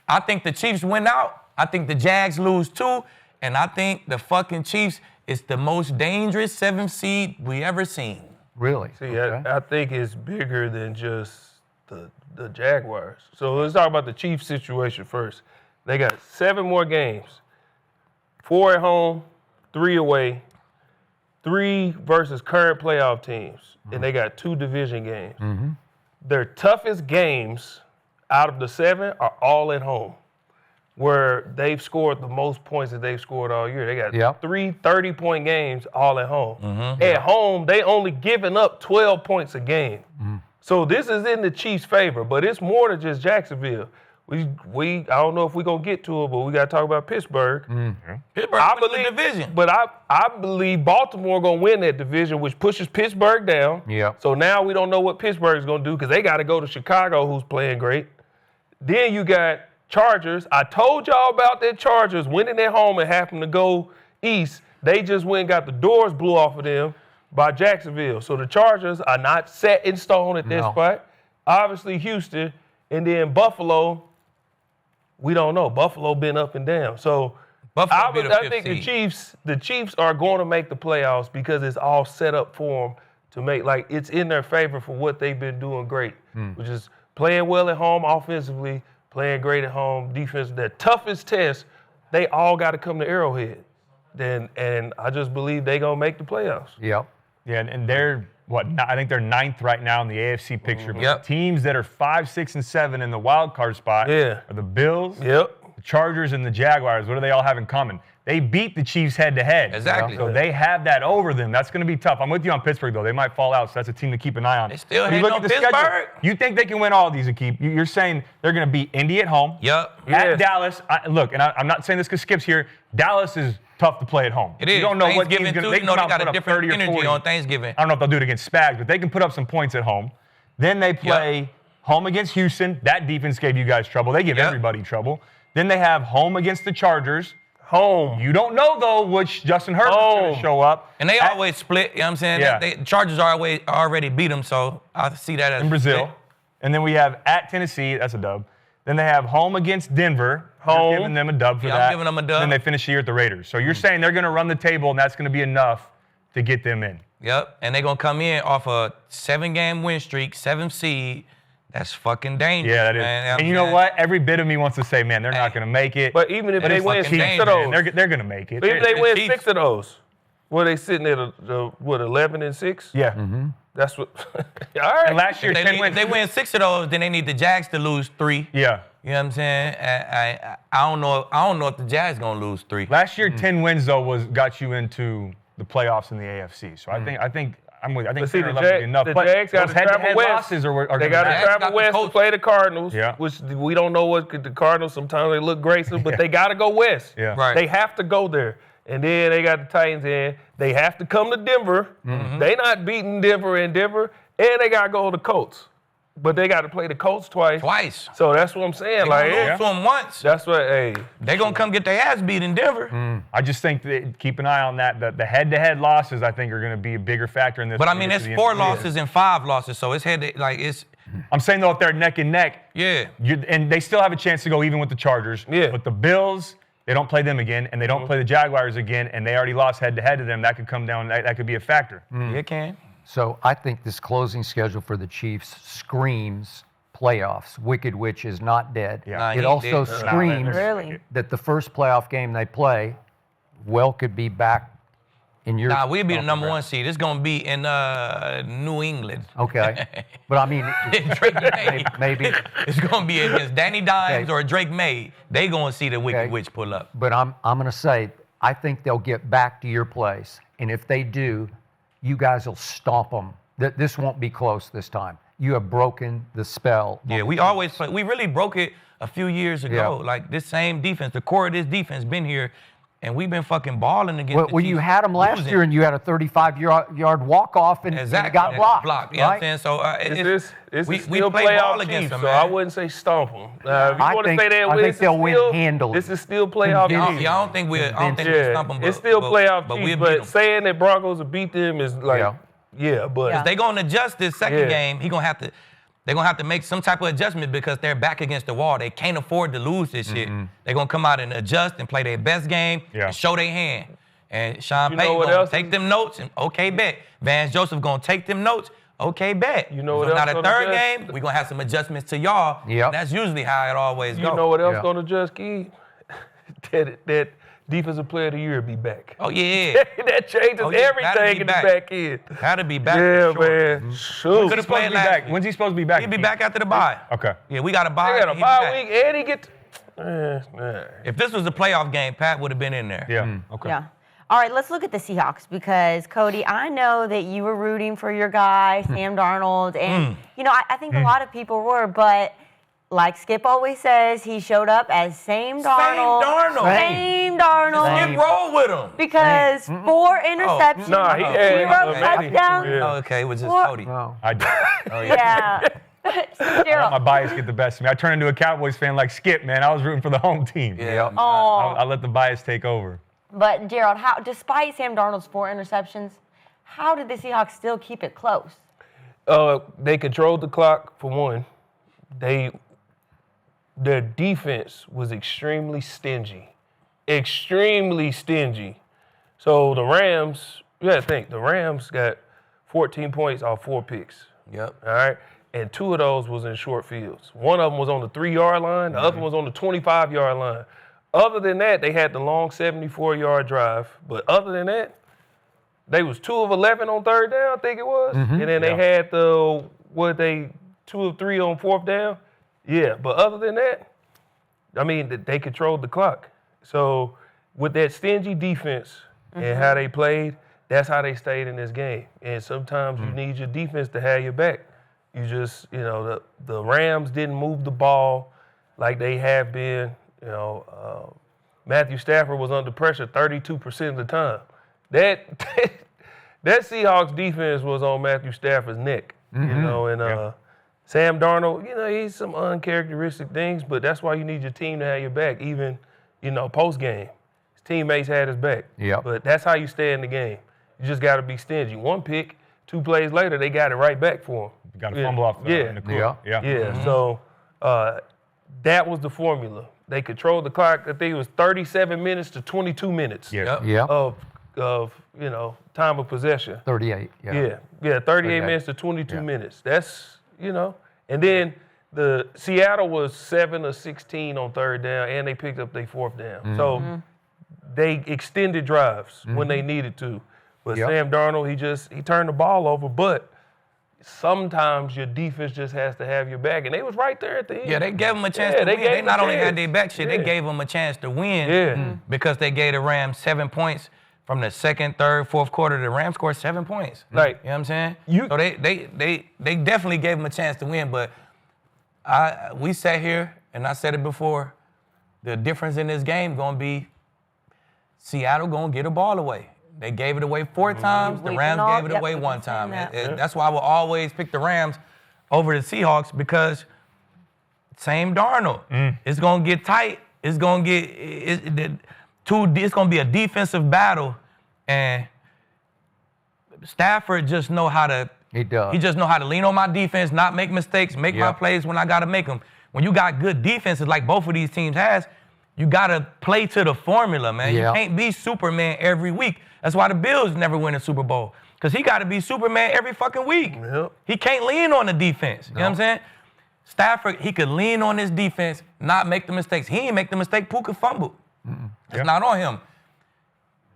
I think the Chiefs win out. I think the Jags lose 2. And I think the fucking Chiefs is the most dangerous 7th seed we ever seen. Really? See, Okay. I think it's bigger than just the Jaguars. So let's talk about the Chiefs situation first. They got 7 more games. 4 at home, 3 away, 3 versus current playoff teams, and they got 2 division games. Their toughest games out of the 7 are all at home, where they've scored the most points that they've scored all year. They got 3 30-point games all at home. At home, they only giving up 12 points a game. So this is in the Chiefs' favor, but it's more than just Jacksonville. I don't know if we're going to get to it, but we got to talk about Pittsburgh. Pittsburgh win the division. But I believe Baltimore going to win that division, which pushes Pittsburgh down. Yeah. So now we don't know what Pittsburgh's going to do because they got to go to Chicago, who's playing great. Then you got Chargers. I told y'all about that Chargers winning at home and having to go east. They just went and got the doors blew off of them by Jacksonville. So the Chargers are not set in stone at this spot. Obviously Houston, and then Buffalo. We don't know. Buffalo been up and down. So I think the Chiefs are going to make the playoffs because it's all set up for them to make, like, it's in their favor for what they've been doing great, which is playing well at home offensively, playing great at home defense. Their toughest test, they all got to come to Arrowhead. And I just believe they're going to make the playoffs. Yep. Yeah, and they're, I think they're 9th right now in the AFC picture. But teams that are 5, 6, and 7 in the wild card spot are the Bills, the Chargers, and the Jaguars. What do they all have in common? They beat the Chiefs head-to-head. Exactly. So they have that over them. That's going to be tough. I'm with you on Pittsburgh, though. They might fall out, so that's a team to keep an eye on. They still You hating look on at the Pittsburgh? schedule. You think they can win all of these, Aqib? You're saying they're going to beat Indy at home. At Dallas. Look, and I'm not saying this because Skip's here. Dallas is tough to play at home. It is. You don't know what team's Thanksgiving, going to. too, They you know, can they got put a up different 30 or 40. energy on Thanksgiving. I don't know if they'll do it against Spags, but they can put up some points at home. Then they play home against Houston. That defense gave you guys trouble. They give everybody trouble. Then they have home against the Chargers. Home. You don't know, though, which Justin Herbert's going to show up. And they always split, you know what I'm saying? Yeah. The Chargers already beat them, so I see that as in Brazil. split. And then we have at Tennessee. That's a dub. Then they have home against Denver. Home. You're giving them a dub for Yeah, I'm that. giving them a dub. Then they finish the year at the Raiders. So you're saying they're going to run the table, and that's going to be enough to get them in. Yep, and they're going to come in off a 7-game win streak, 7th seed. That's fucking dangerous, Yeah, that is. man. And you know what? Every bit of me wants to say, man, they're not going to make it. But even if But they it's win fucking 6 of dangerous. those, they're going to make it. if they the win Chiefs. 6 of those, were they sitting at 11-6? Yeah. That's what. All right. And last year, If 10 wins. they win 6 of those, then they need the Jags to lose 3. Yeah. You know what I'm saying? I don't know if the Jags going to lose 3. Last year, 10 wins, though, got you into the playoffs in the AFC. So I I'm with you. I think But see, fair the and level is enough. the But Jags got those to travel head-to-head west. losses are They gonna got to matter. travel got the west to coach. play the Cardinals, Yeah. which we don't know what the Cardinals, sometimes they look great, but they got to go west. Yeah. Right. They have to go there. And then they got the Titans in. They have to come to Denver. They not beating Denver in Denver. And they got to go to the Colts. But they got to play the Colts twice. So that's what I'm saying. They Like, gonna lose to them once. that's what, hey. They gonna come get their ass beat in Denver. I just think that keep an eye on that. The head-to-head losses, I think, are going to be a bigger factor in this. But I when mean, we get it's to the 4 end of the losses and 5 losses, so it's it's. I'm saying though, if they're neck and neck, Yeah. and they still have a chance to go even with the Chargers. Yeah. But the Bills, they don't play them again, and they don't play the Jaguars again, and they already lost head-to-head to them. That could come down. That could be a factor. Yeah, it can. So I think this closing schedule for the Chiefs screams playoffs. Wicked Witch is not dead. Yeah. Nah, he It ain't also dead. screams Really? that the first playoff game they play, could be back in your. Nah, we'll be the number 1 seed. It's gonna be in New England. Okay, but I mean, Drake May. maybe. It's gonna be against Danny Dimes Okay. or Drake May. They gonna see the Wicked Okay. Witch pull up. But I'm going to say I think they'll get back to your place, and if they do, you guys will stomp them. This won't be close this time. You have broken the spell. Yeah, we always play. We really broke it a few years ago. Yeah. Like this same defense, the core of this defense been here, and we've been fucking balling against Well, the when you Chiefs, had them last losing. year and you had a 35-yard walk-off and Exactly. it got blocked. You know what I'm saying? So It's we still play playoff ball against Chiefs, them, so man. I wouldn't say stomp them. If you I want to think- say that I win, think this is they'll win still- handily. This is still playoff Convincing. Chiefs. Yeah, I don't think we stump them. It's still playoff but Chiefs, we'll beat but them. saying that Broncos will beat them is like, but Yeah. They gonna adjust this second Yeah. game. They're gonna have to make some type of adjustment because they're back against the wall. They can't afford to lose this shit. They're gonna come out and adjust and play their best game Yeah. and show their hand. And Sean You know Payton what gonna else take is- them notes and okay, bet. Vance Joseph gonna take them notes. Okay, bet. You know what so else now the gonna third adjust? game, we're gonna have some adjustments to y'all. Yep. And that's usually how it always goes. you know what else Yeah. going to just keep? that defensive player of the year be back. Oh yeah. That changes Oh, yeah, gotta everything be in the back. back end. Gotta be back. Yeah, for sure. man. Shoot. Could've played last back? week. When's he supposed to be back? He'll be back after the bye. Okay. Yeah, we got a bye. They got a and he be bye back. week, and he get. Man. If this was a playoff game, Pat would have been in there. Yeah. Okay. Yeah. All right, let's look at the Seahawks because, Cody, I know that you were rooting for your guy, Sam Darnold, and, I think a lot of people were, but like Skip always says, he showed up as same Darnold. Same Darnold. Skip roll with him. Because 4 interceptions, Nah, he had 0 touchdowns. Yeah. Oh, okay, it was just What? Cody. No. I did. Yeah. Gerald. My bias get the best of me. I turned into a Cowboys fan like Skip, man. I was rooting for the home team. Yeah. Oh. I let the bias take over. But, Gerald, despite Sam Darnold's 4 interceptions, how did the Seahawks still keep it close? They controlled the clock, for one. Their defense was extremely stingy. Extremely stingy. So the Rams, you got to think, the Rams got 14 points off 4 picks. Yep. All right? And 2 of those was in short fields. One of them was on the 3-yard line. The other one was on the 25-yard line. Other than that, they had the long 74-yard drive. But other than that, they was 2 of 11 on 3rd down, I think it was. And then they had 2 of 3 on 4th down. Yeah, but other than that, I mean, they controlled the clock. So with that stingy defense and how they played, that's how they stayed in this game. And sometimes you need your defense to have your back. You just, the Rams didn't move the ball like they have been. Matthew Stafford was under pressure 32% of the time. That Seahawks defense was on Matthew Stafford's neck, and Sam Darnold, he's some uncharacteristic things, but that's why you need your team to have your back, even, post-game. His teammates had his back. Yep. But that's how you stay in the game. You just got to be stingy. 1 pick, 2 plays later, they got it right back for him. You got to fumble off in the court. Yeah. So that was the formula. They controlled the clock. I think it was 37 minutes to 22 minutes of time of possession. 38. Yeah, 38 minutes to 22 minutes. That's, and then the Seattle was 7 of 16 on 3rd down, and they picked up their 4th down. So they extended drives when they needed to. But Sam Darnold, he turned the ball over, but sometimes your defense just has to have your back, and they was right there at the end. Yeah, they gave them a chance to win. They not only had their back shit, they gave them a chance to win because they gave the Rams 7 points from the second, third, fourth quarter, the Rams scored 7 points. Right. You know what I'm saying? So they definitely gave them a chance to win, but we sat here, and I said it before, the difference in this game going to be Seattle going to get a ball away. They gave it away 4 times. The Rams gave it away 1 time. That's why I will always pick the Rams over the Seahawks because same Darnold. It's going to get tight. It's going to get it's going to be a defensive battle, and Stafford just know how to. He does. He just know how to lean on my defense, not make mistakes, make my plays when I got to make them. When you got good defenses like both of these teams has, you got to play to the formula, man. You can't be Superman every week. That's why the Bills never win a Super Bowl, because he got to be Superman every fucking week. He can't lean on the defense. You know what I'm saying? Stafford, he could lean on his defense, not make the mistakes. He ain't make the mistake. Puka fumbled. It's not on him.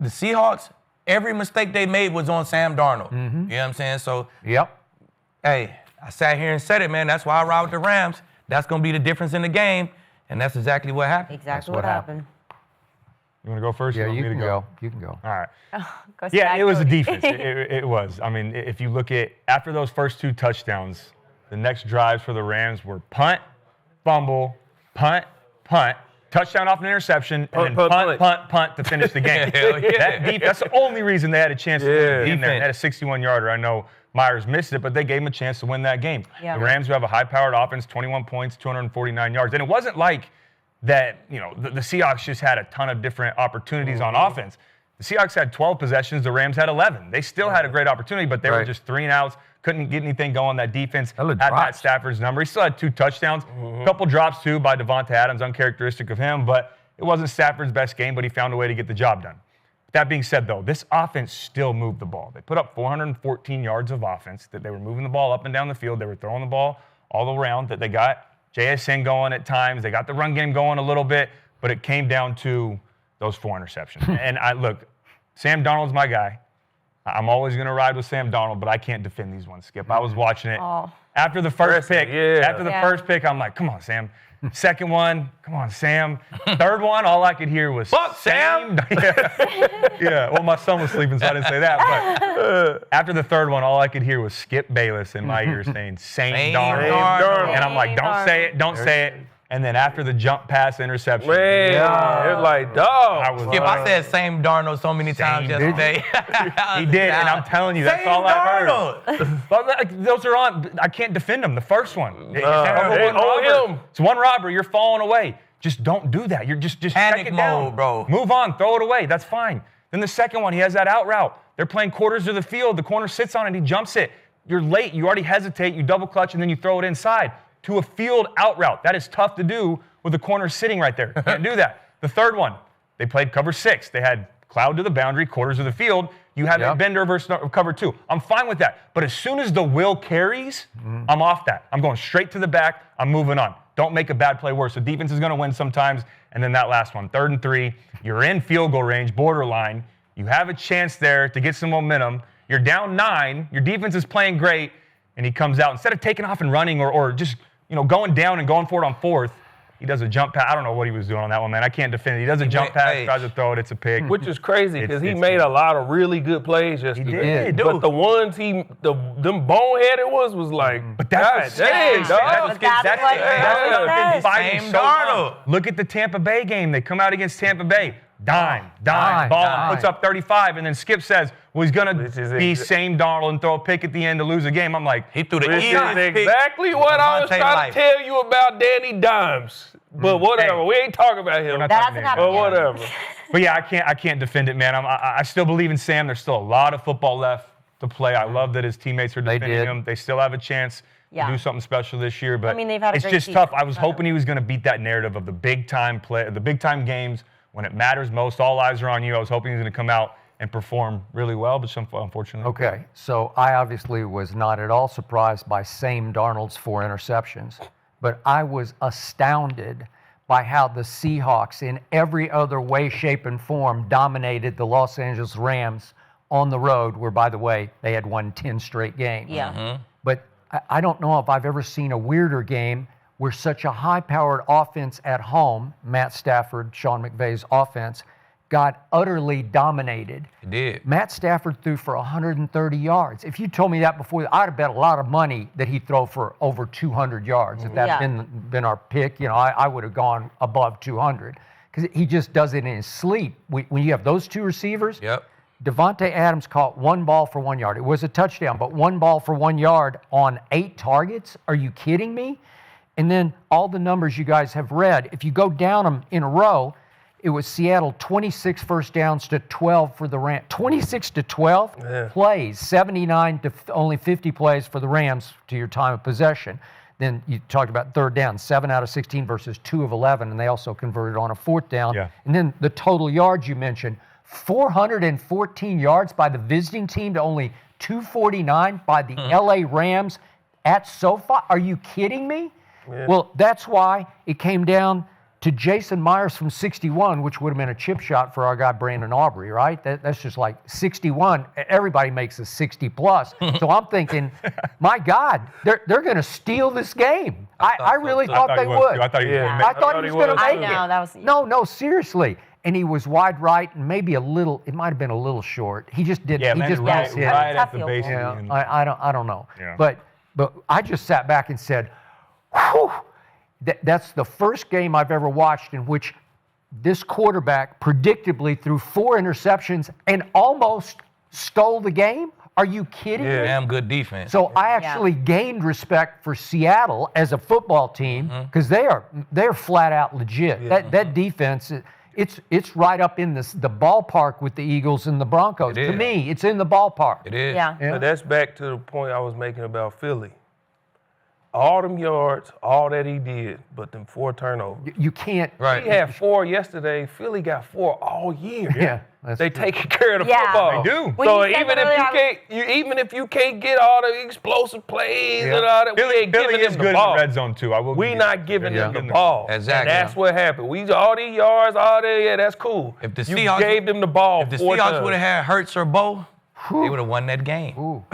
The Seahawks, every mistake they made was on Sam Darnold. You know what I'm saying? So, hey, I sat here and said it, man. That's why I ride with the Rams. That's going to be the difference in the game, and that's exactly what happened. Exactly what happened. You want to go first? Yeah, or you me to can go. You can go. All right. Go Yeah, it was the Cody. defense. It was. I mean, if you look at after those first 2 touchdowns, the next drives for the Rams were punt, fumble, punt, touchdown off an interception, and then punt to finish the game. That's the only reason they had a chance to win in there. They had a 61-yarder. I know Myers missed it, but they gave him a chance to win that game. The Rams, who have a high-powered offense, 21 points, 249 yards. And it wasn't like that, you know, the Seahawks just had a ton of different opportunities on offense. The Seahawks had 12 possessions. The Rams had 11. They still had a great opportunity, but they were just 3 and outs. Couldn't get anything going. That defense had Matt Stafford's number. He still had 2 touchdowns. A couple drops, too, by Devonta Adams, uncharacteristic of him. But it wasn't Stafford's best game, but he found a way to get the job done. That being said, though, this offense still moved the ball. They put up 414 yards of offense. That they were moving the ball up and down the field. They were throwing the ball all around. That they got JSN going at times. They got the run game going a little bit. But it came down to those 4 interceptions. And look, Sam Darnold's my guy. I'm always going to ride with Sam Darnold, but I can't defend these ones, Skip. I was watching it. After the first pick, first pick, I'm like, come on, Sam. Second one, come on, Sam. Third one, all I could hear was, fuck, Sam. Well, my son was sleeping, so I didn't say that. But after the third one, all I could hear was Skip Bayless in my ear saying, Sam Darnold. And I'm like, don't say it. And then after the jump pass interception, it's like, dog. Skip, I said same Darnold so many times yesterday. He did, and I'm telling you, that's all I heard. But those are on. I can't defend him. The first one, it's one robber. You're falling away. Just don't do that. You're just panic check it mode, down, bro. Move on. Throw it away. That's fine. Then the second one, he has that out route. They're playing quarters of the field. The corner sits on it. He jumps it. You're late. You already hesitate. You double clutch, and then you throw it inside to a field out route. That is tough to do with the corner sitting right there. Can't do that. The third one, they played cover 6. They had cloud to the boundary, quarters of the field. You have a bender versus cover 2. I'm fine with that. But as soon as the will carries, I'm off that. I'm going straight to the back. I'm moving on. Don't make a bad play worse. The defense is going to win sometimes. And then that last one, 3rd and 3. You're in field goal range, borderline. You have a chance there to get some momentum. You're down 9. Your defense is playing great. And he comes out. Instead of taking off and running or just going down and going for it on 4th, he does a jump pass. I don't know what he was doing on that one, man. I can't defend it. He does a jump pass, tries to throw it. It's a pick. Which is crazy because he made a lot of really good plays yesterday. He did. But the ones them boneheaded was like, but that's dang, dog. That's Same Darnold. Look at the Tampa Bay game. They come out against Tampa Bay. Dime, ball puts up 35, and then Skip says, well, he's going to be same Darnold and throw a pick at the end to lose a game. I'm like, he threw the this is exactly what I was trying to tell you about Danny Dimes. But whatever, we ain't talking about him. But whatever. But yeah, I can't defend it, man. I still believe in Sam. There's still a lot of football left to play. I love that his teammates are defending him. They still have a chance to do something special this year. But they've had a it's great just season. tough. I was hoping he was going to beat that narrative of the big time play, the big time games. When it matters most, all eyes are on you. I was hoping he was going to come out and perform really well, but unfortunately. Okay, so I obviously was not at all surprised by Sam Darnold's 4 interceptions, but I was astounded by how the Seahawks, in every other way, shape, and form, dominated the Los Angeles Rams on the road, where, by the way, they had won 10 straight games. But I don't know if I've ever seen a weirder game where such a high-powered offense at home, Matt Stafford, Sean McVay's offense, got utterly dominated. It did. Matt Stafford threw for 130 yards. If you told me that before, I'd have bet a lot of money that he'd throw for over 200 yards. If that had been our pick, I would have gone above 200 because he just does it in his sleep. When you have those two receivers, Devontae Adams caught 1 ball for 1 yard. It was a touchdown, but 1 ball for 1 yard on 8 targets? Are you kidding me? And then all the numbers you guys have read, if you go down them in a row, it was Seattle 26 first downs to 12 for the Rams. 26 to 12 plays, 79 to only 50 plays for the Rams to your time of possession. Then you talked about third down, 7 out of 16 versus 2 of 11, and they also converted on a fourth down. Yeah. And then the total yards you mentioned, 414 yards by the visiting team to only 249 by the LA Rams at SoFi. Are you kidding me? Yeah. Well, that's why it came down to Jason Myers from 61, which would have been a chip shot for our guy Brandon Aubrey, right? That's just like 61. Everybody makes a 60 plus. So I'm thinking, my God, they're going to steal this game. I really thought they would. I thought he was going to make it. That was No, seriously. And he was wide right and maybe a little. It might have been a little short. He just didn't. Yeah, he just right at the base. Yeah, I don't know. Yeah. But I just sat back and said, whew. That's the first game I've ever watched in which this quarterback predictably threw 4 interceptions and almost stole the game. Are you kidding me? Damn good defense. So I actually gained respect for Seattle as a football team because they're flat out legit. Yeah. That defense, it's right up in the ballpark with the Eagles and the Broncos. To me, it's in the ballpark. It is. Yeah. But that's back to the point I was making about Philly. All them yards, all that he did, but them 4 turnovers. You can't. Right. He had 4 yesterday. Philly got 4 all year. Yeah. They taking care of the football. They do. So even if you can't get all the explosive plays and all that, Philly is good in the red zone too. We not giving them the ball. Exactly. And that's what happened. All these yards, all that, that's cool. If the you Seahawks gave them the ball. If the Seahawks would have had Hurts or Bo, they would have won that game. Ooh.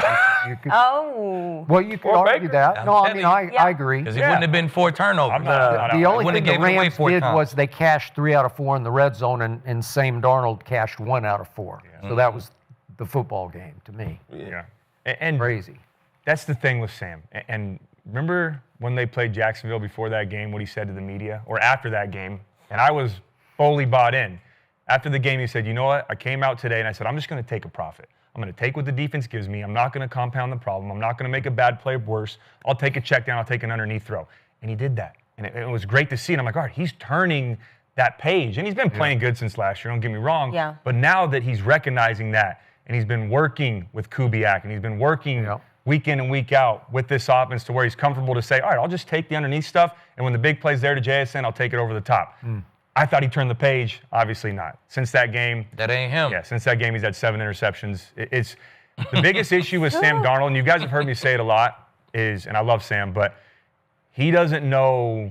Oh. Well, you could argue that. No, I mean, I agree. Because it wouldn't have been 4 turnovers. The only thing the Rams did times. was they cashed 3 out of 4 in the red zone, and Sam Darnold cashed 1 out of 4. Yeah. So that was the football game to me. Yeah. And crazy. That's the thing with Sam. And remember when they played Jacksonville before that game, what he said to the media, or after that game, and I was fully bought in. After the game, he said, you know what? I came out today and I said, I'm just going to take a profit. I'm going to take what the defense gives me. I'm not going to compound the problem. I'm not going to make a bad play worse. I'll take a check down. I'll take an underneath throw. And he did that. And it was great to see. And I'm like, all right, he's turning that page. And he's been playing good since last year, don't get me wrong. Yeah. But now that he's recognizing that, and he's been working with Kubiak, and he's been working week in and week out with this offense to where he's comfortable to say, all right, I'll just take the underneath stuff. And when the big play's there to JSN, I'll take it over the top. I thought he turned the page. Obviously not. Since that game. That ain't him. Yeah, since that game, he's had 7 interceptions. It's the biggest issue with Sam Darnold, and you guys have heard me say it a lot, is, and I love Sam, but he doesn't know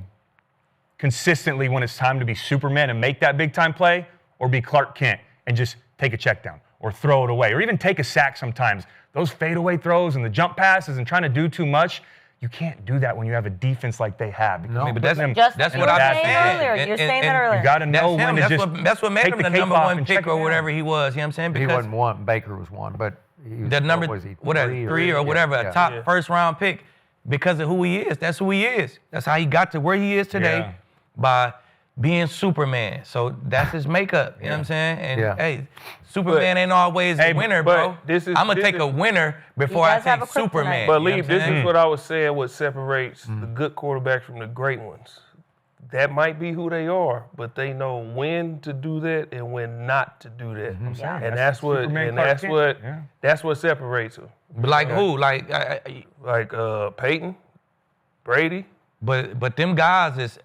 consistently when it's time to be Superman and make that big-time play, or be Clark Kent and just take a check down or throw it away, or even take a sack sometimes. Those fadeaway throws and the jump passes and trying to do too much, you can't do that when you have a defense like they have. No, but that's what I was saying earlier. You're saying that earlier. You got to know when to just that's what made him the number 1 pick or whatever he was. You know what I'm saying? Because he wasn't 1. Baker was 1, but he was, the number, what was he, 3 or whatever, a top first-round pick because of who he is. That's who he is. That's how he got to where he is today by being Superman. So that's his makeup. You know what I'm saying? And hey, Superman ain't always a winner, bro. I'm going to take a winner before I take Superman. But, Lee, this is what I was saying, what separates the good quarterbacks from the great ones. That might be who they are, but they know when to do that and when not to do that. And that's what separates them. But like who? Like Peyton, Brady. But them guys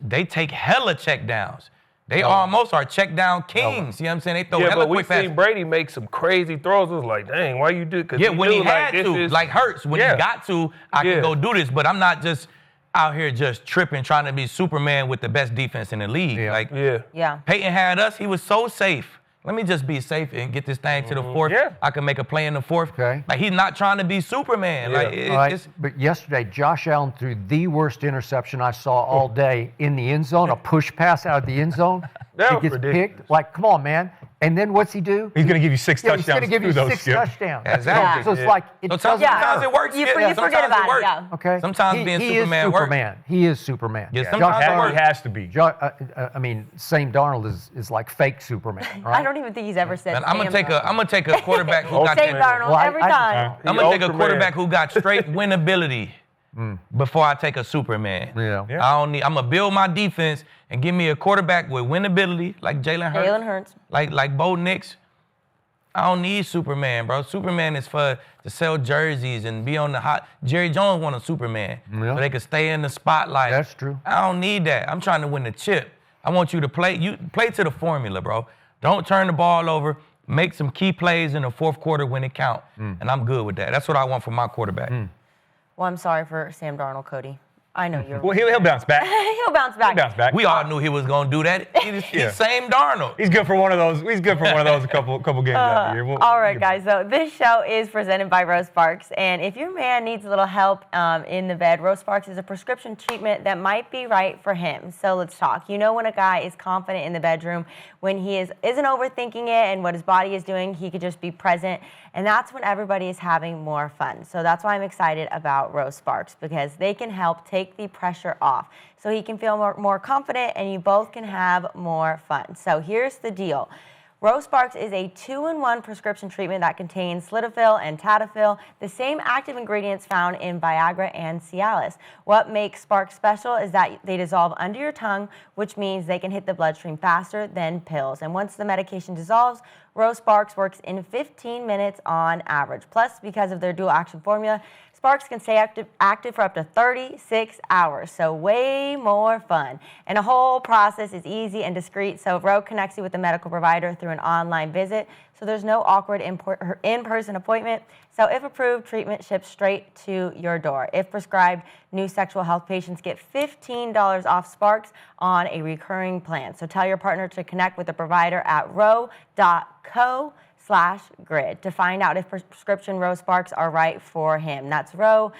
they take hella check downs. They almost are check down kings. You know what I'm saying? They throw hella quick passes. Yeah, but we seen Brady make some crazy throws. It was like, dang, why you do? Yeah, when he had to, like Hurts, when he got to, I can go do this. But I'm not just out here just tripping, trying to be Superman with the best defense in the league. Peyton had us. He was so safe. Let me just be safe and get this thing to the 4th. Yeah. I can make a play in the 4th. Okay. Like, he's not trying to be Superman. Like, but yesterday, Josh Allen threw the worst interception I saw all day in the end zone, a push pass out of the end zone. That He was gets ridiculous. picked. Like, come on, man. And then what's he do? He's going to give you 6 Yeah, touchdowns. he's going to give you through those, 6 Skip. touchdowns. Exactly. So it's like, it Sometimes, doesn't sometimes matter. it works. You Skip. forget Sometimes about it it, works. yeah. Okay. Sometimes being he Superman is works. Superman. He is Superman. Yeah, Josh sometimes it Darnold- works. He has to be. I mean, Sam Darnold is like fake Superman, right? I don't even think he's ever said. And I'm gonna Sam take a quarterback who got Sam the- Darnold Well, every time. I'm gonna take a Ultraman. quarterback who got straight winnability before I take a Superman. Yeah. I'm gonna build my defense and give me a quarterback with winnability like Jalen Hurts. Jalen Hurts. Like Bo Nix. I don't need Superman, bro. Superman is for to sell jerseys and be on the hot. Jerry Jones wanted Superman, Yeah. so they could stay in the spotlight. That's true. I don't need that. I'm trying to win the chip. I want you to play. You play to the formula, bro. Don't turn the ball over. Make some key plays in the fourth quarter when it count, and I'm good with that. That's what I want from my quarterback. Well, I'm sorry for Sam Darnold, Cody. I know you're. Well, he'll bounce back. He'll bounce back. He'll bounce back. We all knew he was gonna do that. He's same Darnold. He's good for one of those. He's good for one of those a couple games out of the year. All right, guys. So this show is presented by Rose Sparks, and if your man needs a little help in the bed, Rose Sparks is a prescription treatment that might be right for him. So let's talk. You know, when a guy is confident in the bedroom, when he isn't overthinking it and what his body is doing, he could just be present, and that's when everybody is having more fun. So that's why I'm excited about Rose Sparks, because they can help take the pressure off, so he can feel more confident, and you both can have more fun. So here's the deal. Rose Sparks is a 2-in-1 prescription treatment that contains sildenafil and tadalafil, the same active ingredients found in Viagra and Cialis. What makes Sparks special is that they dissolve under your tongue, which means they can hit the bloodstream faster than pills. And once the medication dissolves, Rose Sparks works in 15 minutes on average. Plus, because of their dual action formula, Sparks can stay active for up to 36 hours, so way more fun. And the whole process is easy and discreet, so Rose connects you with a medical provider through an online visit, so there's no awkward in-person appointment. So if approved, treatment ships straight to your door. If prescribed, new sexual health patients get $15 off Sparks on a recurring plan. So tell your partner to connect with a provider at ro.co/grid to find out if prescription Rose Sparks are right for him. That's ro.co/grid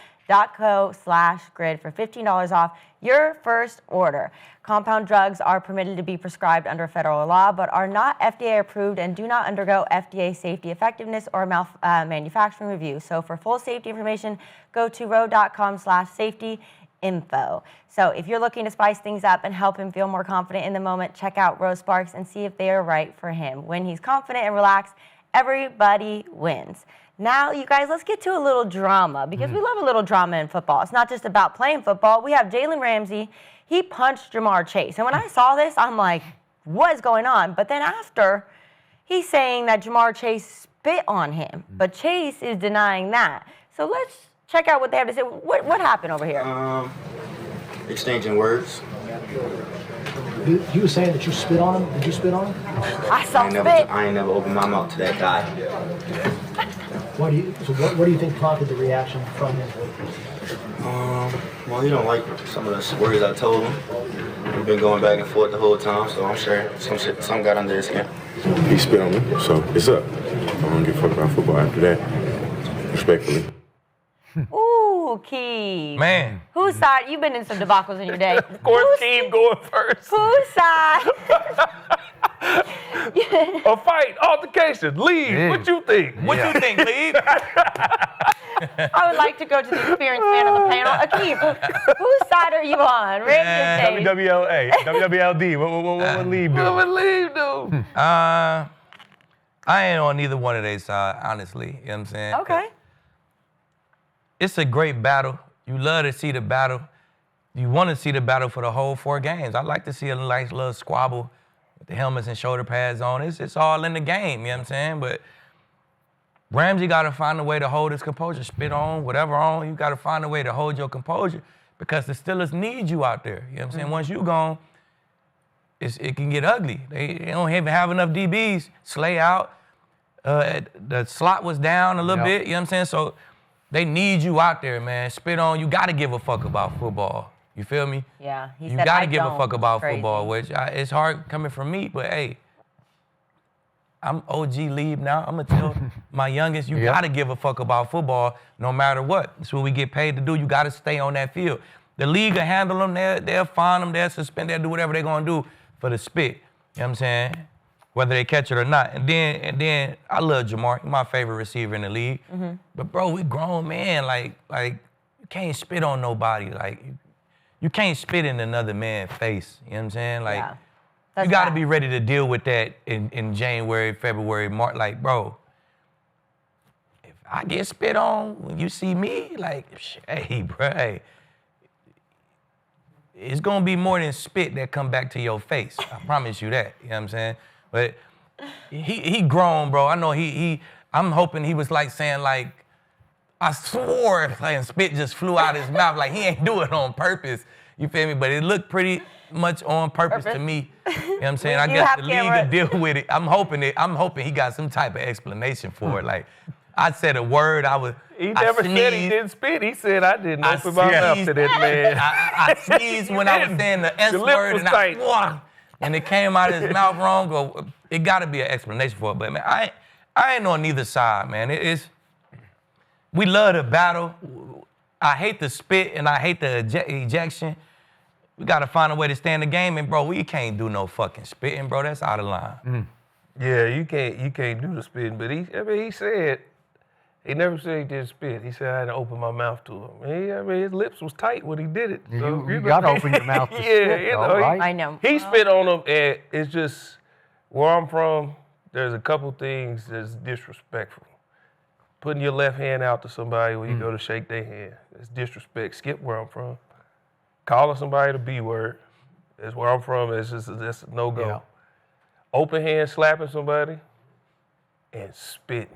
for $15 off your first order. Compound drugs are permitted to be prescribed under federal law, but are not FDA approved and do not undergo FDA safety effectiveness or manufacturing review. So for full safety information, go to ro.com/safety info. So if you're looking to spice things up and help him feel more confident in the moment, check out Rose Sparks and see if they are right for him. When he's confident and relaxed, everybody wins. Now, you guys, let's get to a little drama, because we love a little drama in football. It's not just about playing football. We have Jalen Ramsey. He punched Jamar Chase. And when I saw this, I'm like, what is going on? But then after, he's saying that Jamar Chase spit on him. But Chase is denying that. So let's check out what they have to say. What happened over here? Exchanging words. He was saying that you spit on him. Did you spit on him? I saw spit. I ain't never opened my mouth to that guy. What do you think prompted the reaction from him? Well, he don't like some of the words I told him. We've been going back and forth the whole time, so I'm sure some got under his skin. He spit on me, so it's up. I don't give a fuck about football after that. Respectfully. Ooh, Aqib. Man. Whose side? You've been in some debacles in your day. Of course, Aqib going first. Whose side? A fight, altercation, leave. Yeah. What you think? What you think, Lee? I would like to go to the experienced man on the panel. Aqib, whose side are you on? Ramsey or Chase? WWLA, WWLD. What league do? What would leave, dude? I ain't on neither one of their side, honestly. You know what I'm saying? Okay. It's a great battle. You love to see the battle. You want to see the battle for the whole 4 games. I like to see a nice little squabble with the helmets and shoulder pads on. It's all in the game, you know what I'm saying? But Ramsey got to find a way to hold his composure. Spit on, whatever on, you got to find a way to hold your composure, because the Steelers need you out there. You know what I'm saying? Once you gone, it can get ugly. They don't even have enough DBs. Slay out. The slot was down a little bit, you know what I'm saying? So they need you out there, man. Spit on. You got to give a fuck about football. You feel me? Yeah, he you said, got to "I give a don't." fuck about Crazy. football, which it's hard coming from me, but hey, I'm OG Leave now. I'm going to tell my youngest, you got to give a fuck about football no matter what. That's what we get paid to do. You got to stay on that field. The league will handle them. They'll fine them. They'll suspend. They'll do whatever they're going to do for the spit. You know what I'm saying? Whether they catch it or not. And then I love Jamar. He's my favorite receiver in the league. But bro, we grown man. Like you can't spit on nobody. Like you can't spit in another man's face. You know what I'm saying? Like you gotta be ready to deal with that in January, February, March. Like, bro, if I get spit on when you see me, like, hey, bro, hey. It's gonna be more than spit that come back to your face. I promise you that. You know what I'm saying? But he grown, bro. I know I'm hoping he was like saying like, I swore, and spit just flew out his mouth. Like he ain't do it on purpose. You feel me? But it looked pretty much on purpose to me. You know what I'm saying? I guess the league will deal with it. I'm hoping he got some type of explanation for it. Like I said a word, He never said he didn't spit. He said I didn't open my mouth to that man. I sneezed when I was saying the S word, and I swore. And it came out of his mouth wrong, or it got to be an explanation for it. But man, I ain't on neither side, man. We love the battle. I hate the spit and I hate the ejection. We got to find a way to stay in the game, and bro, we can't do no fucking spitting, bro. That's out of line. Yeah, you can't do the spitting. But he said he never said he did spit. He said I had to open my mouth to him. His lips was tight when he did it. So, you got to open your mouth to spit, right? I know. He spit on him, and it's just where I'm from. There's a couple things that's disrespectful. Putting your left hand out to somebody when you go to shake their hand. It's disrespect. Skip where I'm from. Calling somebody the B word. That's where I'm from. That's a no-go. Yeah. Open hand slapping somebody and spitting.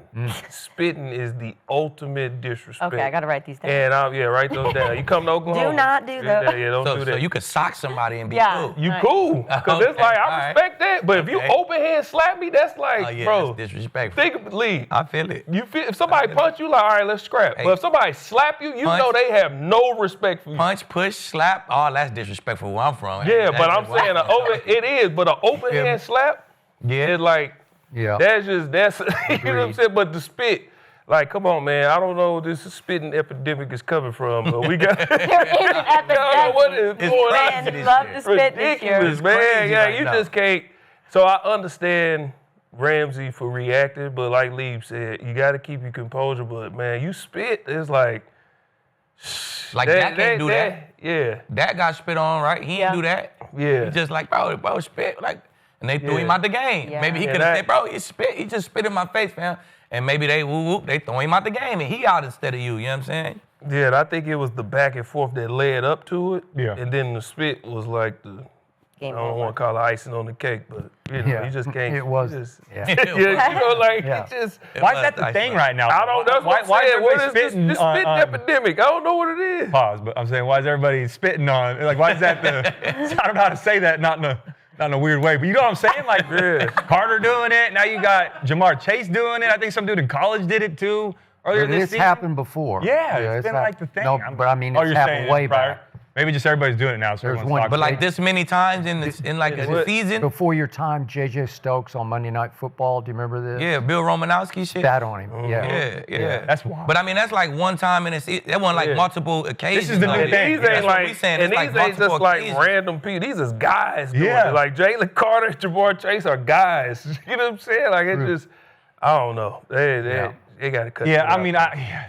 Spitting is the ultimate disrespect. Okay, I got to write these down. And write those down. You come to Oklahoma. Do not do that. Yeah, don't do that. So you could sock somebody and be cool. You cool. Because it's like, I respect that. But if you open hand slap me, that's like, bro. That's disrespectful. Think of the league. I feel it. If somebody punch you, like, all right, let's scrap. But if somebody slap you, you know they have no respect for you. Punch, push, slap, that's disrespectful where I'm from. Yeah, but I'm saying it is, but an open hand slap is like, that's you know what I'm saying? But the spit, like, come on, man. I don't know where this spitting epidemic is coming from. But we got. There is an epidemic. I don't know what is going on. Man, love to spit this year. Ridiculous, man. Yeah, you just can't. So I understand Ramsey for reacting, but like Lieb said, you got to keep your composure. But man, you spit, it's like. Like that can't do that. Yeah. That got spit on, right? He didn't do that. Yeah. He just like, bro, spit. Like, and they threw him out the game. Yeah. Maybe he could have said, bro, he just spit in my face, fam. And maybe they throw him out the game and he out instead of you know what I'm saying? Yeah, and I think it was the back and forth that led up to it. Yeah. And then the spit was like the, Game I don't want to call it icing on the cake, but you just can't. It was. It Yeah. just. Why is that the thing right now? I don't know. Why is everybody spitting this spitting epidemic? I don't know what it is. Pause, but I'm saying, why is everybody spitting on? Like, why is that I don't know how to say that, not in a weird way, but you know what I'm saying? Like, Carter doing it. Now you got Jamar Chase doing it. I think some dude in college did it too earlier this season. It's happened before. Yeah, it's been like the thing. No, but I mean, it's happened way back. Maybe just everybody's doing it now. So There's one, but like this many times in like a season. Before your time, J.J. Stokes on Monday Night Football. Do you remember this? Yeah, Bill Romanowski shit. Spat on him. Yeah. That's wild. But I mean, that's like one time in a season. That wasn't like multiple occasions. This is the new thing. These ain't like, and these ain't just like random people. These is guys doing it. Like Jalen Carter, Jamar Chase are guys. You know what I'm saying? Like it's just, I don't know. They got to cut. Yeah, I mean,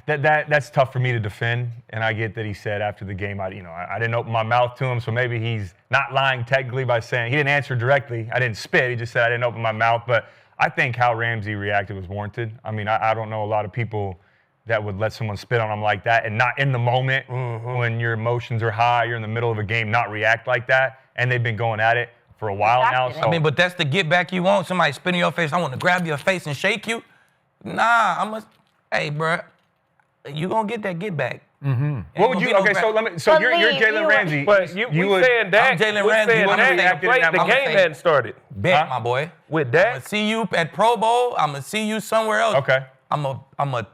that's tough for me to defend, and I get that he said after the game, I didn't open my mouth to him, so maybe he's not lying technically by saying he didn't answer directly. I didn't spit. He just said I didn't open my mouth. But I think how Ramsey reacted was warranted. I mean, I don't know a lot of people that would let someone spit on them like that and not in the moment when your emotions are high, you're in the middle of a game, not react like that. And they've been going at it for a while now. So. I mean, but that's the get back you want. Somebody spit in your face. I want to grab your face and shake you. Nah, hey, bro, you gonna get that get back. What would you? Okay, so you're Jalen Ramsey. But you saying that? I'm Jalen Ramsey. The game hadn't started. Bet, my boy. With that, I'm gonna see you at Pro Bowl. I'm gonna see you somewhere else. Okay. I'm a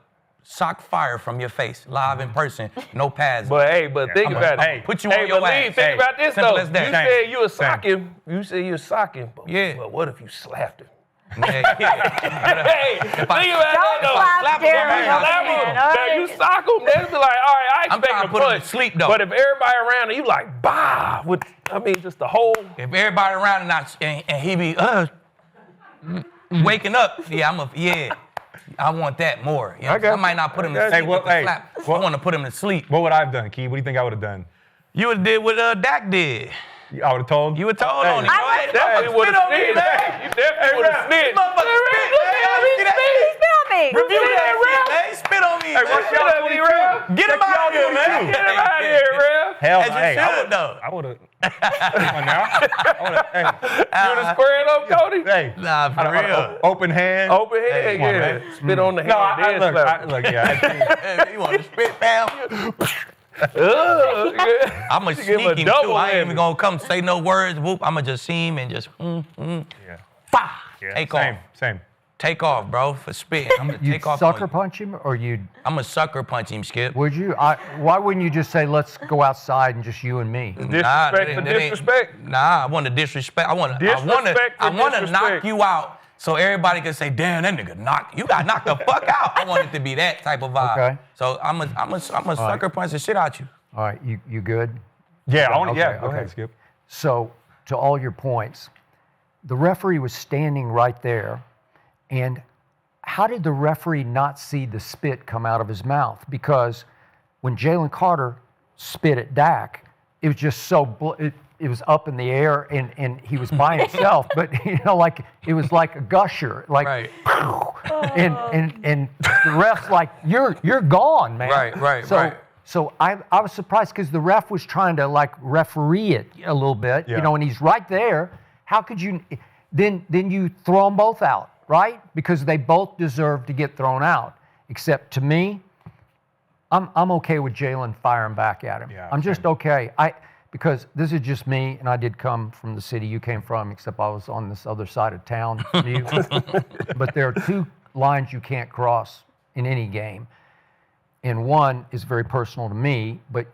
sock fire from your face, live in person, no pads. But think about it. Hey, put you on your ass. Think about this though. You said you were socking. Same. You said you were socking. Yeah. But what if you slapped him? Hey, think about that though. Slap Darren over the Now you sock them, they'll be like, all right, I I'm expect trying to to put him punch. to sleep, though. But if everybody around you like, bah, with, I mean, just the whole. If everybody around and he be waking up, I want that more. You know? I might not put him to sleep with the slap. I want to put him to sleep. What would I have done, Key? What do you think I would have done? You would have did what Dak did. I would have told. You would have told on him. I definitely would have snitched. You definitely would have snitched. Motherfucker spit. Spit on me. Review that, man. Spit on me, Hey, what's man. your 22? Get him out of here, man. Get him out of here, Rev. Hell, As you should, though. I would have. Come on now. You would have squared up, Cody? Hey, Nah, for real. Open hand. Open hand, come on, yeah. man. Spit on the hand. No, then slap him. look, yeah. Hey, you want to spit, fam? I'm going to Give him sneak a him, double too. I ain't whammy. even going to come say no words. Whoop. I'm going to just see him and just, Yeah. Take Same, off. same. Take off, bro, for spitting. I'm going to You'd take off. sucker punch him, or you'd? I'm going to sucker punch him, Skip. Would you? Why wouldn't you just say, let's go outside and just you and me? Disrespect for disrespect. Nah, I want to disrespect. I want to knock disrespect. you out so everybody can say, damn, that nigga you got knocked the fuck out. I want it to be that type of vibe. Okay. So I'm a sucker punch the shit out you. All right, you good? Yeah, I want to. Okay, Yeah, go okay. ahead, Skip. So, to all your points, the referee was standing right there, and how did the referee not see the spit come out of his mouth? Because when Jalen Carter spit at Dak, it was just so, it was up in the air, and he was by himself, but, like, it was like a gusher, like, Right. and the ref's like, you're gone, man. Right. So I was surprised because the ref was trying to like referee it a little bit, and he's right there. How could you? Then you throw them both out, right? Because they both deserve to get thrown out. Except to me, I'm okay with Jalen firing back at him. Yeah, I'm just okay. Because this is just me, and I did come from the city you came from, except I was on this other side of town. But there are two lines you can't cross in any game. And one is very personal to me, but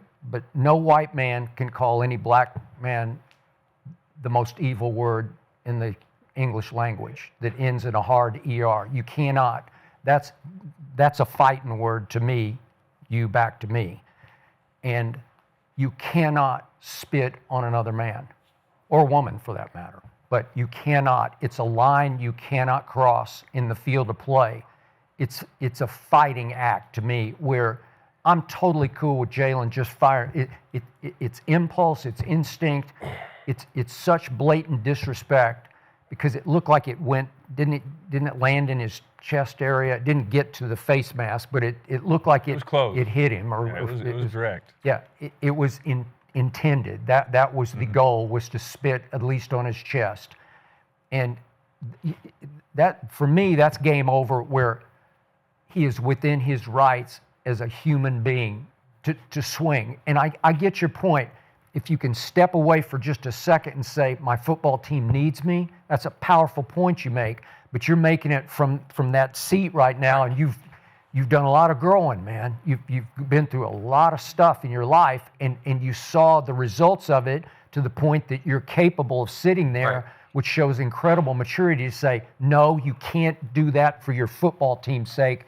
no white man can call any black man the most evil word in the English language that ends in a hard ER. You cannot. That's a fighting word to me, you back to me. And you cannot spit on another man, or woman for that matter. But you cannot. It's a line you cannot cross in the field of play. It's a fighting act to me where I'm totally cool with Jalen just firing. It's impulse, it's instinct, it's such blatant disrespect because it looked like it didn't it land in his chest area? It didn't get to the face mask, but it looked like it was close. It hit him. It was direct. Yeah, it was intended. That was the goal, was to spit at least on his chest. And that, for me, that's game over where he is within his rights as a human being to swing. And I get your point. If you can step away for just a second and say, my football team needs me, that's a powerful point you make. But you're making it from that seat right now, and you've done a lot of growing, man. You've been through a lot of stuff in your life, and you saw the results of it to the point that you're capable of sitting there, right, which shows incredible maturity to say, no, you can't do that for your football team's sake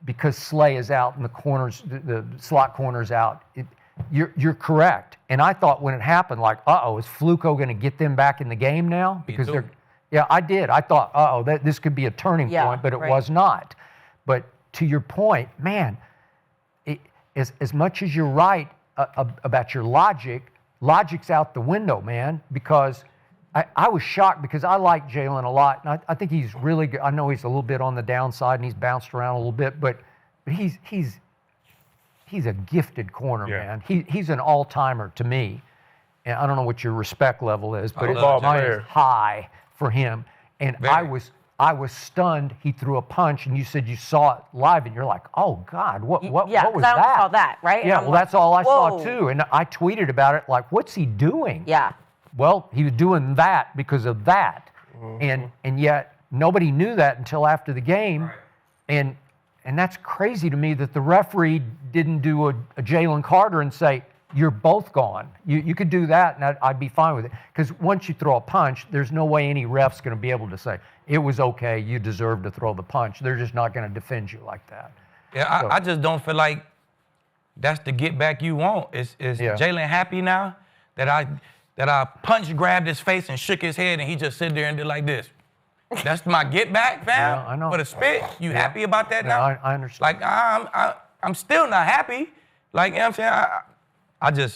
because Slay is out and the corners, the slot corner's out. You're correct. And I thought when it happened, like, is Fluco going to get them back in the game now? Because I did. I thought, this could be a turning point, but it was not. But to your point, man, as much as you're right about your logic's out the window, man, because I was shocked because I like Jalen a lot, and I think he's really good. I know he's a little bit on the downside and he's bounced around a little bit, but he's a gifted corner, man. He's an all-timer to me. And I don't know what your respect level is, but mine is high for him. And I was stunned. He threw a punch, and you said you saw it live, and you're like, oh God, what was that? Yeah, because I only saw that, right? Yeah, well, that's all I saw too. And I tweeted about it, like, what's he doing? Yeah. Well, he was doing that because of that. Mm-hmm. And yet nobody knew that until after the game. Right. And that's crazy to me that the referee didn't do a Jalen Carter and say, you're both gone. You could do that, and I'd be fine with it. Because once you throw a punch, there's no way any ref's going to be able to say, it was okay, you deserve to throw the punch. They're just not going to defend you like that. Yeah, I just don't feel like that's the get back you want. Is Jalen happy now that I punch grabbed his face and shook his head and he just sit there and did like this? That's my get back, fam. Yeah, I know. For the spit. You happy about that now? I understand. Like I'm still not happy. Like, you know what I'm saying?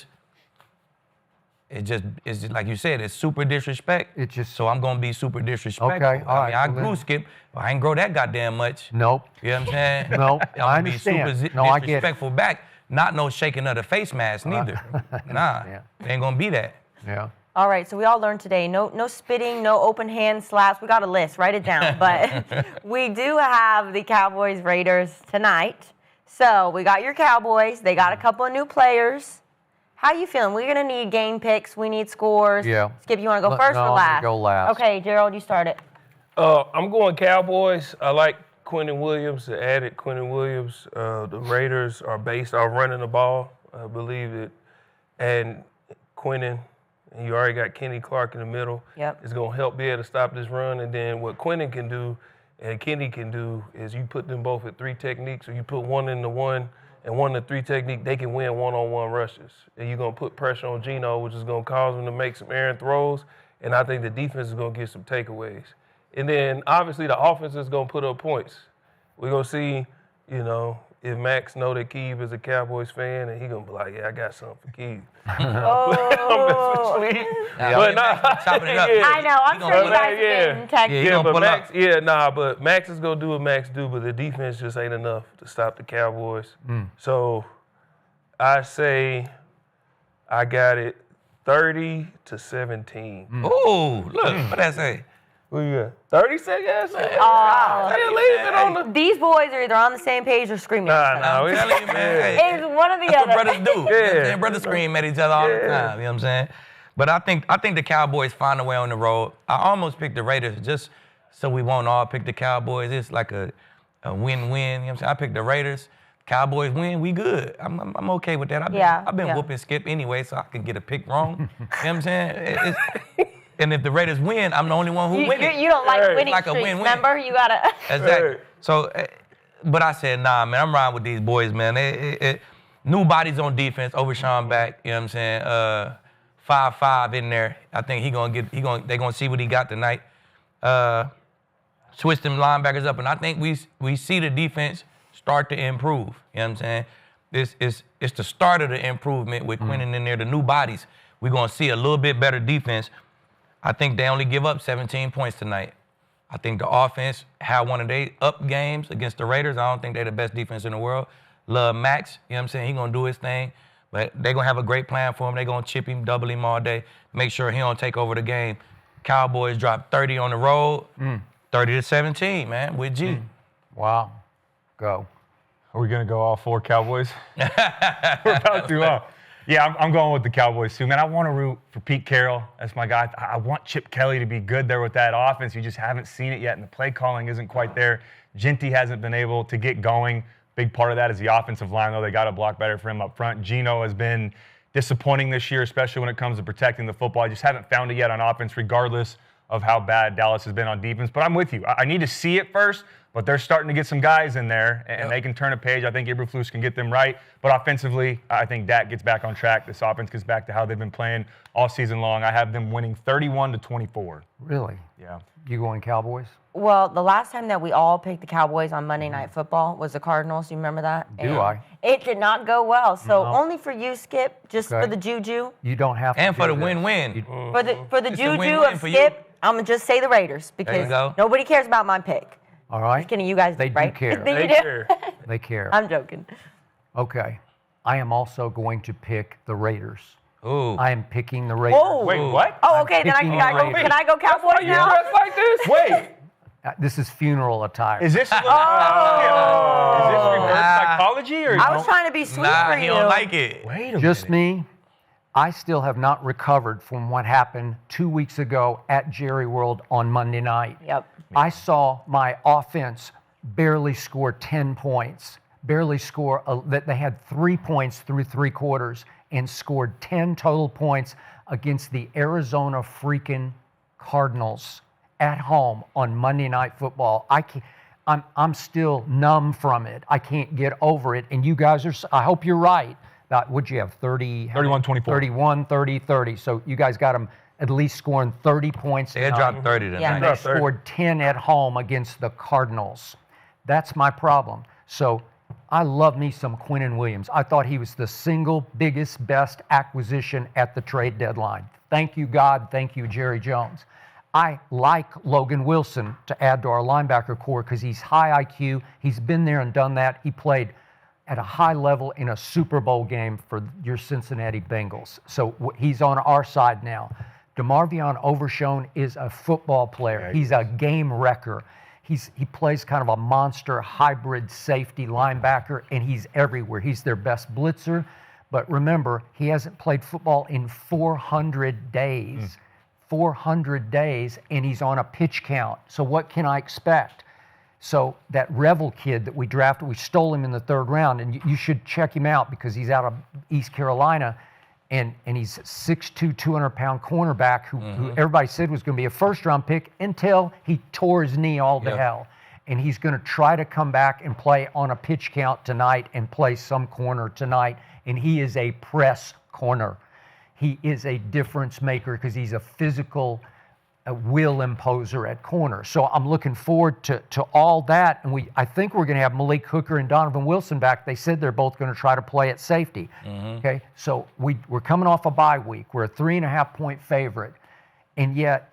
It's just like you said, it's super disrespect. So I'm gonna be super disrespectful. Okay, all right. I grew, Skip, but I ain't grow that goddamn much. Nope. You know what I'm saying? Nope. I I'm gonna be understand. super No, I get it. disrespectful back. Not no shaking of the face mask neither. Nah, ain't gonna be that. Yeah. All right, so we all learned today, no spitting, no open hand slaps. We got a list, write it down. But we do have the Cowboys Raiders tonight. So we got your Cowboys. They got a couple of new players. How you feeling? We're going to need game picks. We need scores. Yeah. Skip, you want to go first or No, last? I'm gonna go last. Okay, Gerald, you start it. I'm going Cowboys. I like Quentin Williams, the added Quentin Williams. The Raiders are based on running the ball. I believe it. And Quentin, and you already got Kenny Clark in the middle. Yep. It's going to help be able to stop this run. And then what Quentin can do and Kenny can do is you put them both at 3 techniques, or you put one in the 1 and 1 in the 3 technique, they can win one-on-one rushes. And you're going to put pressure on Geno, which is going to cause him to make some errant throws. And I think the defense is going to get some takeaways. And then, obviously, the offense is going to put up points. We're going to see, if Max know that Aqib is a Cowboys fan, and he going to be like, yeah, I got something for Aqib. Oh. But chopping it up. I know. I'm sure you guys have been texting. But Max is going to do what Max do, but the defense just ain't enough to stop the Cowboys. So I say I got it 30-17. Ooh, look, what that say? What you got? 30 seconds? Leave it on the... These boys are either on the same page or screaming. Nah, I'm telling you, man. It's one or the That's other. what brothers do. You know what I'm saying? Brothers scream at each other all the time. You know what I'm saying? But I think the Cowboys find a way on the road. I almost picked the Raiders just so we won't all pick the Cowboys. It's like a win-win. You know what I'm saying? I picked the Raiders. Cowboys win, we good. I'm okay with that. I've been whooping Skip anyway, so I can get a pick wrong. You know what I'm saying? And if the Raiders win, I'm the only one who wins. You don't like winning like streaks, a win-win. remember? You got to... Exactly. So, but I said, nah, man, I'm riding with these boys, man. New bodies on defense, Overshawn back, you know what I'm saying? 5-5 in there. I think they're gonna see what he got tonight. Switch them linebackers up, and I think we see the defense start to improve. You know what I'm saying? It's the start of the improvement with Quentin in there, the new bodies. We're gonna see a little bit better defense. I think they only give up 17 points tonight. I think the offense had one of their up games against the Raiders. I don't think they're the best defense in the world. Love Max, you know what I'm saying? He's going to do his thing. But they're going to have a great plan for him. They're going to chip him, double him all day, make sure he don't take over the game. Cowboys drop 30 on the road, 30-17, man, with G. Wow. Go. Are we going to go all 4 Cowboys? We're about to. Yeah, I'm going with the Cowboys too, man. I want to root for Pete Carroll. That's my guy. I want Chip Kelly to be good there with that offense. You just haven't seen it yet, and the play calling isn't quite there. Genty hasn't been able to get going. Big part of that is the offensive line, though. They got to block better for him up front. Geno has been disappointing this year, especially when it comes to protecting the football. I just haven't found it yet on offense, regardless of how bad Dallas has been on defense. But I'm with you. I need to see it first, but they're starting to get some guys in there, and they can turn a page. I think Eberflus can get them right. But offensively, I think Dak gets back on track. This offense gets back to how they've been playing all season long. I have them winning 31-24. Really? Yeah. You going Cowboys? Well, the last time that we all picked the Cowboys on Monday Night Football was the Cardinals. You remember that? Do I? It did not go well. So only for you, Skip, just for the juju. You don't have to. And for the do this. win-win. For the It's a juju win-win of for you. Skip, I'm going to just say the Raiders There because you go. nobody cares about my pick. All right. Just kidding, you guys They do right? care. You They do? care. They care. I'm joking. Okay. I am also going to pick the Raiders. Ooh. I am picking the Raiders. Whoa. Wait, what? Oh, I'm okay, then picking the Raiders. can I go Cowboys now? Dress like this? Wait. This is funeral attire. Is this reverse psychology? Or I was trying to be sweet Nah, for he you. don't like it. Wait a Just minute. me. I still have not recovered from what happened 2 weeks ago at Jerry World on Monday night. Yep. I saw my offense barely score 10 points, barely score, that they had 3 points through 3 quarters, and scored 10 total points against the Arizona freaking Cardinals at home on Monday Night Football. I'm still numb from it. I can't get over it. And you guys are, I hope you're right. What'd you have, 31-24. 31, 30, 30. So you guys got them at least scoring 30 points. They had dropped 30 tonight. Yeah. And they scored 10 at home against the Cardinals. That's my problem. So I love me some Quinnen Williams. I thought he was the single biggest, best acquisition at the trade deadline. Thank you, God. Thank you, Jerry Jones. I like Logan Wilson to add to our linebacker core because he's high IQ. He's been there and done that. He played at a high level in a Super Bowl game for your Cincinnati Bengals. So he's on our side now. DeMarvion Overshown is a football player. He's a game wrecker. He plays kind of a monster hybrid safety linebacker, and he's everywhere. He's their best blitzer. But remember, he hasn't played football in 400 days. 400 days, and he's on a pitch count. So what can I expect? So that Revel kid that we drafted, we stole him in the 3rd round, and you should check him out because he's out of East Carolina, and he's 6'2", 200-pound cornerback who everybody said was going to be a first-round pick until he tore his knee all to hell. And he's going to try to come back and play on a pitch count tonight and play some corner tonight, and he is a press corner. He is a difference maker because he's a physical will imposer at corner. So I'm looking forward to all that. And I think we're going to have Malik Hooker and Donovan Wilson back. They said they're both going to try to play at safety. Okay, so we're coming off a bye week. We're a 3.5-point favorite. And yet,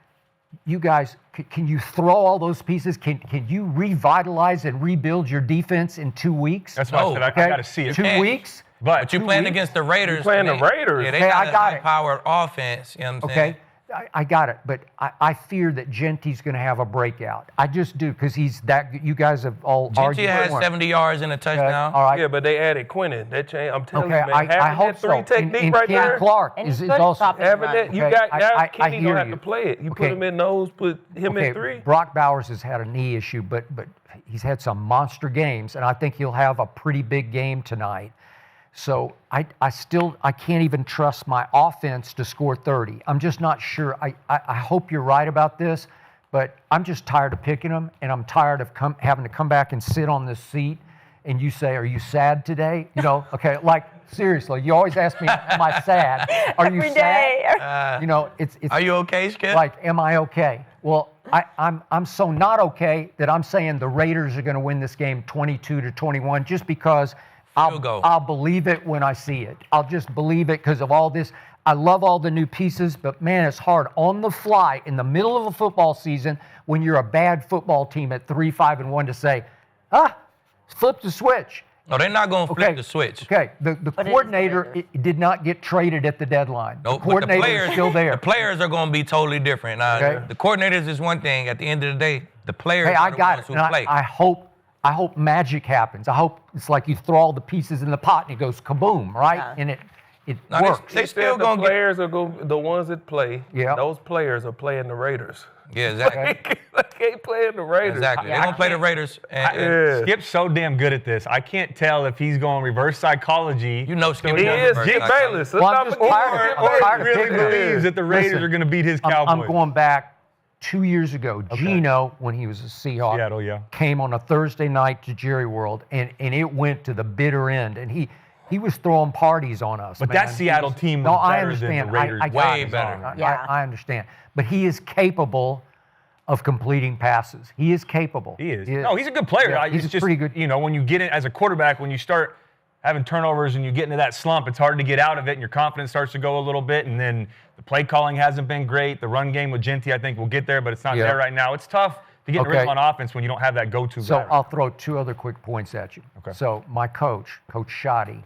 you guys, can you throw all those pieces? Can you revitalize and rebuild your defense in 2 weeks? That's why I said I got to see it. 2 weeks? But you're playing against the Raiders. You're playing the Raiders. Yeah, they Okay, got I got a it. high-powered offense. You know what I'm saying? Okay, I got it. But I fear that Genty's going to have a breakout. I just do because he's that good. You guys have all argued. Genty has for him. 70 yards and a touchdown. All right. Yeah, but they added Quinnen. That changed. I'm telling Okay, you, man. I hope that so. 3 technique and right Ken there. Clark And is he could also stop his Having run. that, you Okay, got now I Kenny hear don't have you. to play it. You Okay. put him in nose, put him in 3. Brock Bowers has had a knee issue, but he's had some monster games, and I think he'll have a pretty big game tonight. So I can't even trust my offense to score 30. I'm just not sure. I hope you're right about this, but I'm just tired of picking them, and I'm tired of having to come back and sit on this seat, and you say, "Are you sad today?" You know, okay, like seriously, you always ask me, "Am I sad?" Are you Every sad? day. You know, it's. Are you okay, Skip? Like, am I okay? Well, I'm so not okay that I'm saying the Raiders are going to win this game 22-21 just because I'll believe it when I see it. I'll just believe it because of all this. I love all the new pieces, but man, it's hard on the fly in the middle of a football season when you're a bad football team at 3-5-1 to say, flip the switch. No, they're not going to flip the switch. Okay, the coordinator did not get traded at the deadline. Nope, the coordinator is still there. The players are going to be totally different. Now, Okay. the coordinators is one thing. At the end of the day, the players Hey, are I the got ones it. who And play. I hope magic happens. I hope it's like you throw all the pieces in the pot and it goes kaboom, right? Yeah. And it No, works. They still the going to get. players are the ones that play. Yeah. Those players are playing the Raiders. Yeah, exactly. They ain't playing the Raiders. Exactly. They're going to play the Raiders. And, Yeah. Skip's so damn good at this. I can't tell if he's going reverse psychology. you know Skip He does is reverse Skip psychology. Bayless. Well, I'm Let's just not tired. forget I'm Skip tired Bayless. of really picking it. believes that the Raiders Listen, are going to beat his Cowboys. I'm going back 2 years ago. Gino, when he was a Seahawk, Seattle, yeah. came on a Thursday night to Jerry World, and it went to the bitter end. And he was throwing parties on us. But man. that Seattle team was no, I better than understand. the Raiders. I got Way it. better. Yeah. I understand. But he is capable of completing passes. He is capable. He is. No, he's a good player. Yeah, It's he's just, pretty good. you know, when you get in as a quarterback, when you start having turnovers and you get into that slump, it's hard to get out of it, and your confidence starts to go a little bit. And then the play calling hasn't been great. The run game with Genty, I think, will get there, but it's not there right now. It's tough to get a rhythm on offense when you don't have that go-to So guy. I'll throw 2 other quick points at you. Okay. So my coach, Coach Shoddy,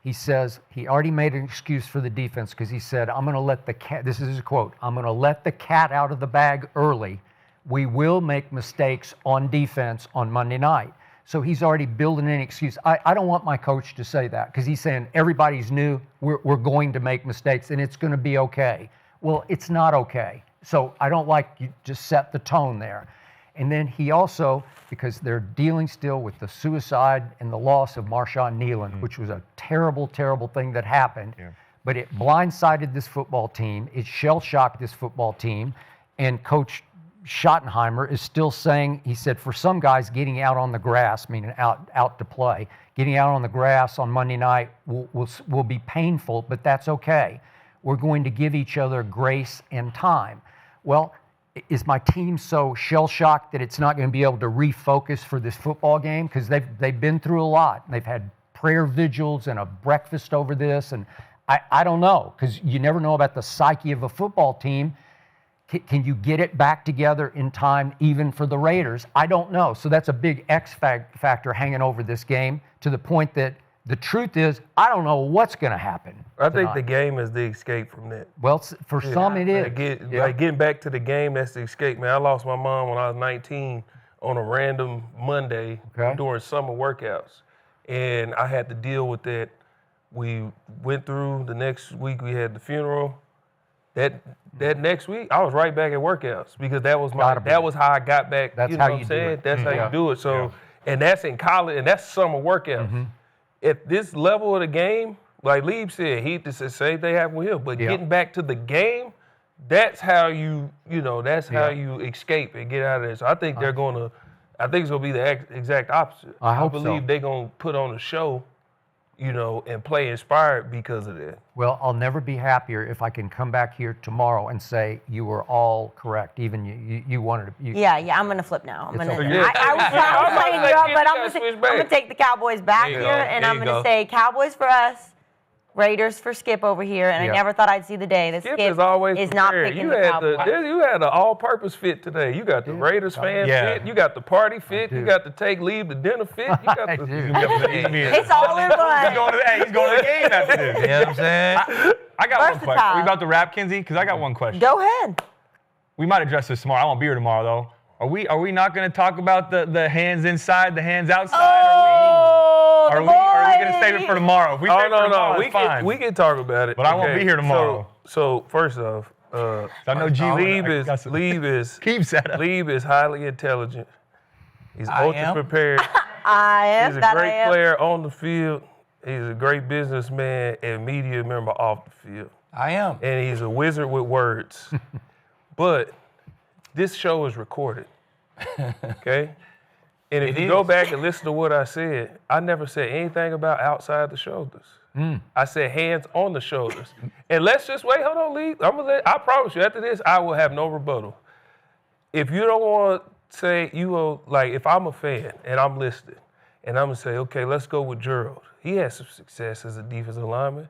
he says he already made an excuse for the defense because he said, I'm going to let the cat, this is his quote, I'm going to let the cat out of the bag early. We will make mistakes on defense on Monday night. So he's already building an excuse. I don't want my coach to say that because he's saying everybody's new, we're going to make mistakes and it's going to be okay. Well, it's not okay. So I don't like you to set the tone there. And then he also, because they're dealing still with the suicide and the loss of Marshawn Nealon, which was a terrible, terrible thing that happened. Yeah. but it blindsided this football team. It shell-shocked this football team. And Coach Schottenheimer is still saying, he said, for some guys, getting out on the grass, meaning out to play, getting out on the grass on Monday night will be painful, but that's okay. We're going to give each other grace and time. Well, is my team so shell-shocked that it's not going to be able to refocus for this football game? Because they've been through a lot. They've had prayer vigils and a breakfast over this, and I don't know, because you never know about the psyche of a football team. Can you get it back together in time even for the Raiders? I don't know. So that's a big X factor hanging over this game, to the point that the truth is, I don't know what's going to happen. I think the game is the escape from that. Well, for some it is. Like getting back to the game, that's the escape, man. I lost my mom when I was 19 on a random Monday during summer workouts. And I had to deal with that. We went through the next week, we had the funeral. That next week, I was right back at workouts, because that was how I got back. That's you know how what you I'm saying? do it. That's how you do it. So, and that's in college, and that's summer workouts. At this level of the game, like Lieb said, he just said same thing happened with him. But getting back to the game, that's how you escape and get out of there. So I think it's gonna be the exact opposite. I believe they're gonna put on a show, and play inspired because of that. Well, I'll never be happier if I can come back here tomorrow and say you were all correct. Even you wanted to. Yeah, I'm gonna flip now. I was playing you okay. up, but I'm gonna take the Cowboys back here, and I'm gonna say Cowboys for us, Raiders for Skip over here, and I never thought I'd see the day that Skip is always not prepared. picking the Cowboys. You had an all-purpose fit today. You got the Raiders fan fit. You got the party fit. You got the leave the dinner fit. You got It's all in one. He's going to the game after this. You know what I'm saying? I got one question. Are we about to wrap, Kinsey? Because I got one question. Go ahead. We might address this tomorrow. I won't be here tomorrow, though. Are we not going to talk about the hands inside, the hands outside? Are we going to save it for tomorrow? If we save it for tomorrow, it's fine. We can talk about it. But I won't be here tomorrow. So first off, I know Lieb is highly intelligent. He's ultra prepared. I am. He's a great player on the field. He's a great businessman and media member off the field. I am. And he's a wizard with words. But this show is recorded. Okay? And if you go back and listen to what I said, I never said anything about outside the shoulders. I said hands on the shoulders. And let's just wait. Hold on, Lee. I promise you, after this, I will have no rebuttal. If you don't want to say, if I'm a fan and I'm listening, and I'm going to say, okay, let's go with Gerald. He had some success as a defensive lineman.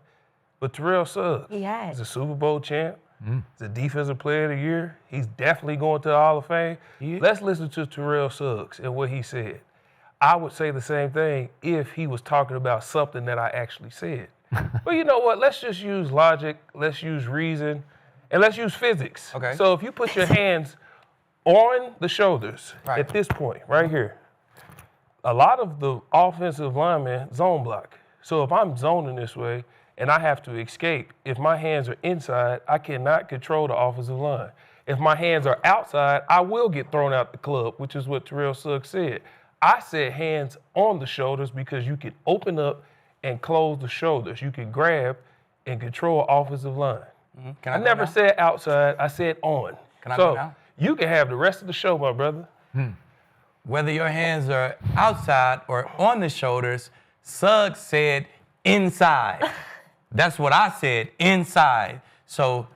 But Terrell Suggs, he's a Super Bowl champ. He's a defensive player of the year. He's definitely going to the Hall of Fame. Let's listen to Terrell Suggs and what he said. I would say the same thing if he was talking about something that I actually said. But you know what? Let's just use logic. Let's use reason. And let's use physics. Okay. So if you put your hands on the shoulders at this point, right here, a lot of the offensive linemen zone block. So if I'm zoning this way, and I have to escape, if my hands are inside, I cannot control the offensive line. If my hands are outside, I will get thrown out the club, which is what Terrell Suggs said. I said hands on the shoulders because you can open up and close the shoulders. You can grab and control offensive line. I never said outside, I said on. Can I go now? You can have the rest of the show, my brother. Whether your hands are outside or on the shoulders, Suggs said inside. That's what I said, inside. So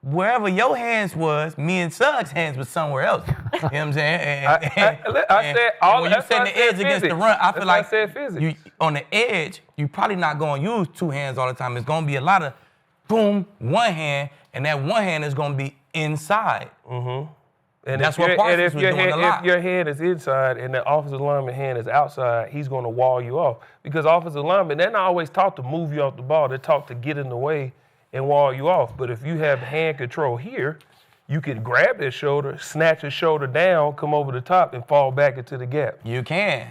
wherever your hands was, me and Suggs' hands was somewhere else. You know what I'm saying? When you set the edge against the run, I feel like I said physics. On the edge, you probably not going to use two hands all the time. It's going to be a lot of boom, one hand, and that one hand is going to be inside. And that's what Parsons was doing a lot. If your hand is inside and the offensive lineman hand is outside, he's going to wall you off. Because offensive linemen, they're not always taught to move you off the ball. They're taught to get in the way and wall you off. But if you have hand control here, you can grab their shoulder, snatch his shoulder down, come over the top, and fall back into the gap. You can.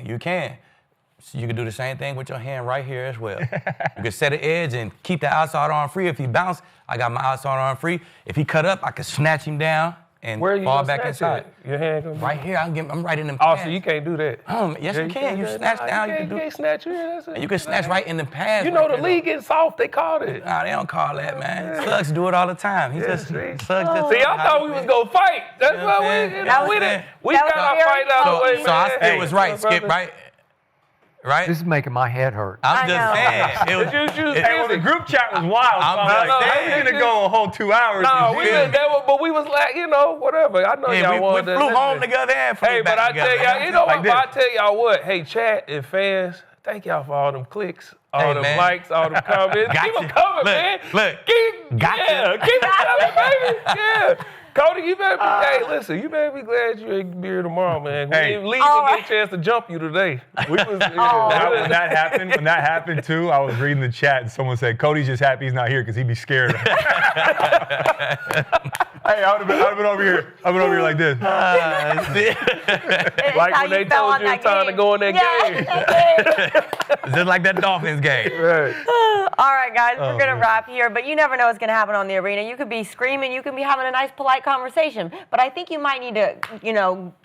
So you can do the same thing with your hand right here as well. You can set an edge and keep the outside arm free. If he bounce, I got my outside arm free. If he cut up, I can snatch him down and Where you fall gonna back snatch inside. it? Your hand gonna be Right here, I'm right in the Oh, pads. so you can't do that. Yes, Yeah, you can. You do that. snatch Nah, down. You can't snatch here. That's it. You can snatch right in the pads. You know right the there, league getting soft. They called it. Nah, they don't call that, man. Suggs do it all the time. He just Suggs just. See, I thought we was gonna fight. That's why we got our fight out the way, So I man. still was right, Skip. Right. Right? This is making my head hurt. I'm just saying. It was, Hey, well, the group chat was wild. So I'm like, saying. we're gonna go a whole 2 hours. No, but we was like, whatever. I know y'all we wanted flew home together and flew Hey, but back I tell together. y'all, you know what? Like this. I tell y'all what. Hey, chat and fans, thank y'all for all them clicks, all them man. likes, all them comments. Gotcha. Keep them coming, Look, man. look. Yeah, keep it coming, baby. Yeah. Cody, you better be, hey, listen, you better be glad you ain't be here tomorrow, man. Hey. We didn't leave and get a chance to jump you today. We was, When that happened too, I was reading the chat and someone said, Cody's just happy he's not here because he'd be scared. Hey, I would have been over here. I've been over here like this. like when they told you it's time to go in that game. Just like that Dolphins game. Right. All right, guys, we're going to wrap here, but you never know what's going to happen on the arena. You could be screaming, you could be having a nice, polite conversation, but I think you might need to,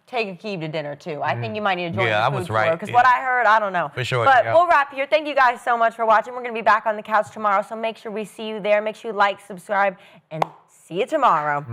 take Aqib to dinner, too. I think you might need to join Yeah, I the was food right, Because yeah. what I heard, I don't know. For sure, But yeah. we'll wrap here. Thank you guys so much for watching. We're going to be back on the couch tomorrow, so make sure we see you there. Make sure you like, subscribe, and see you tomorrow.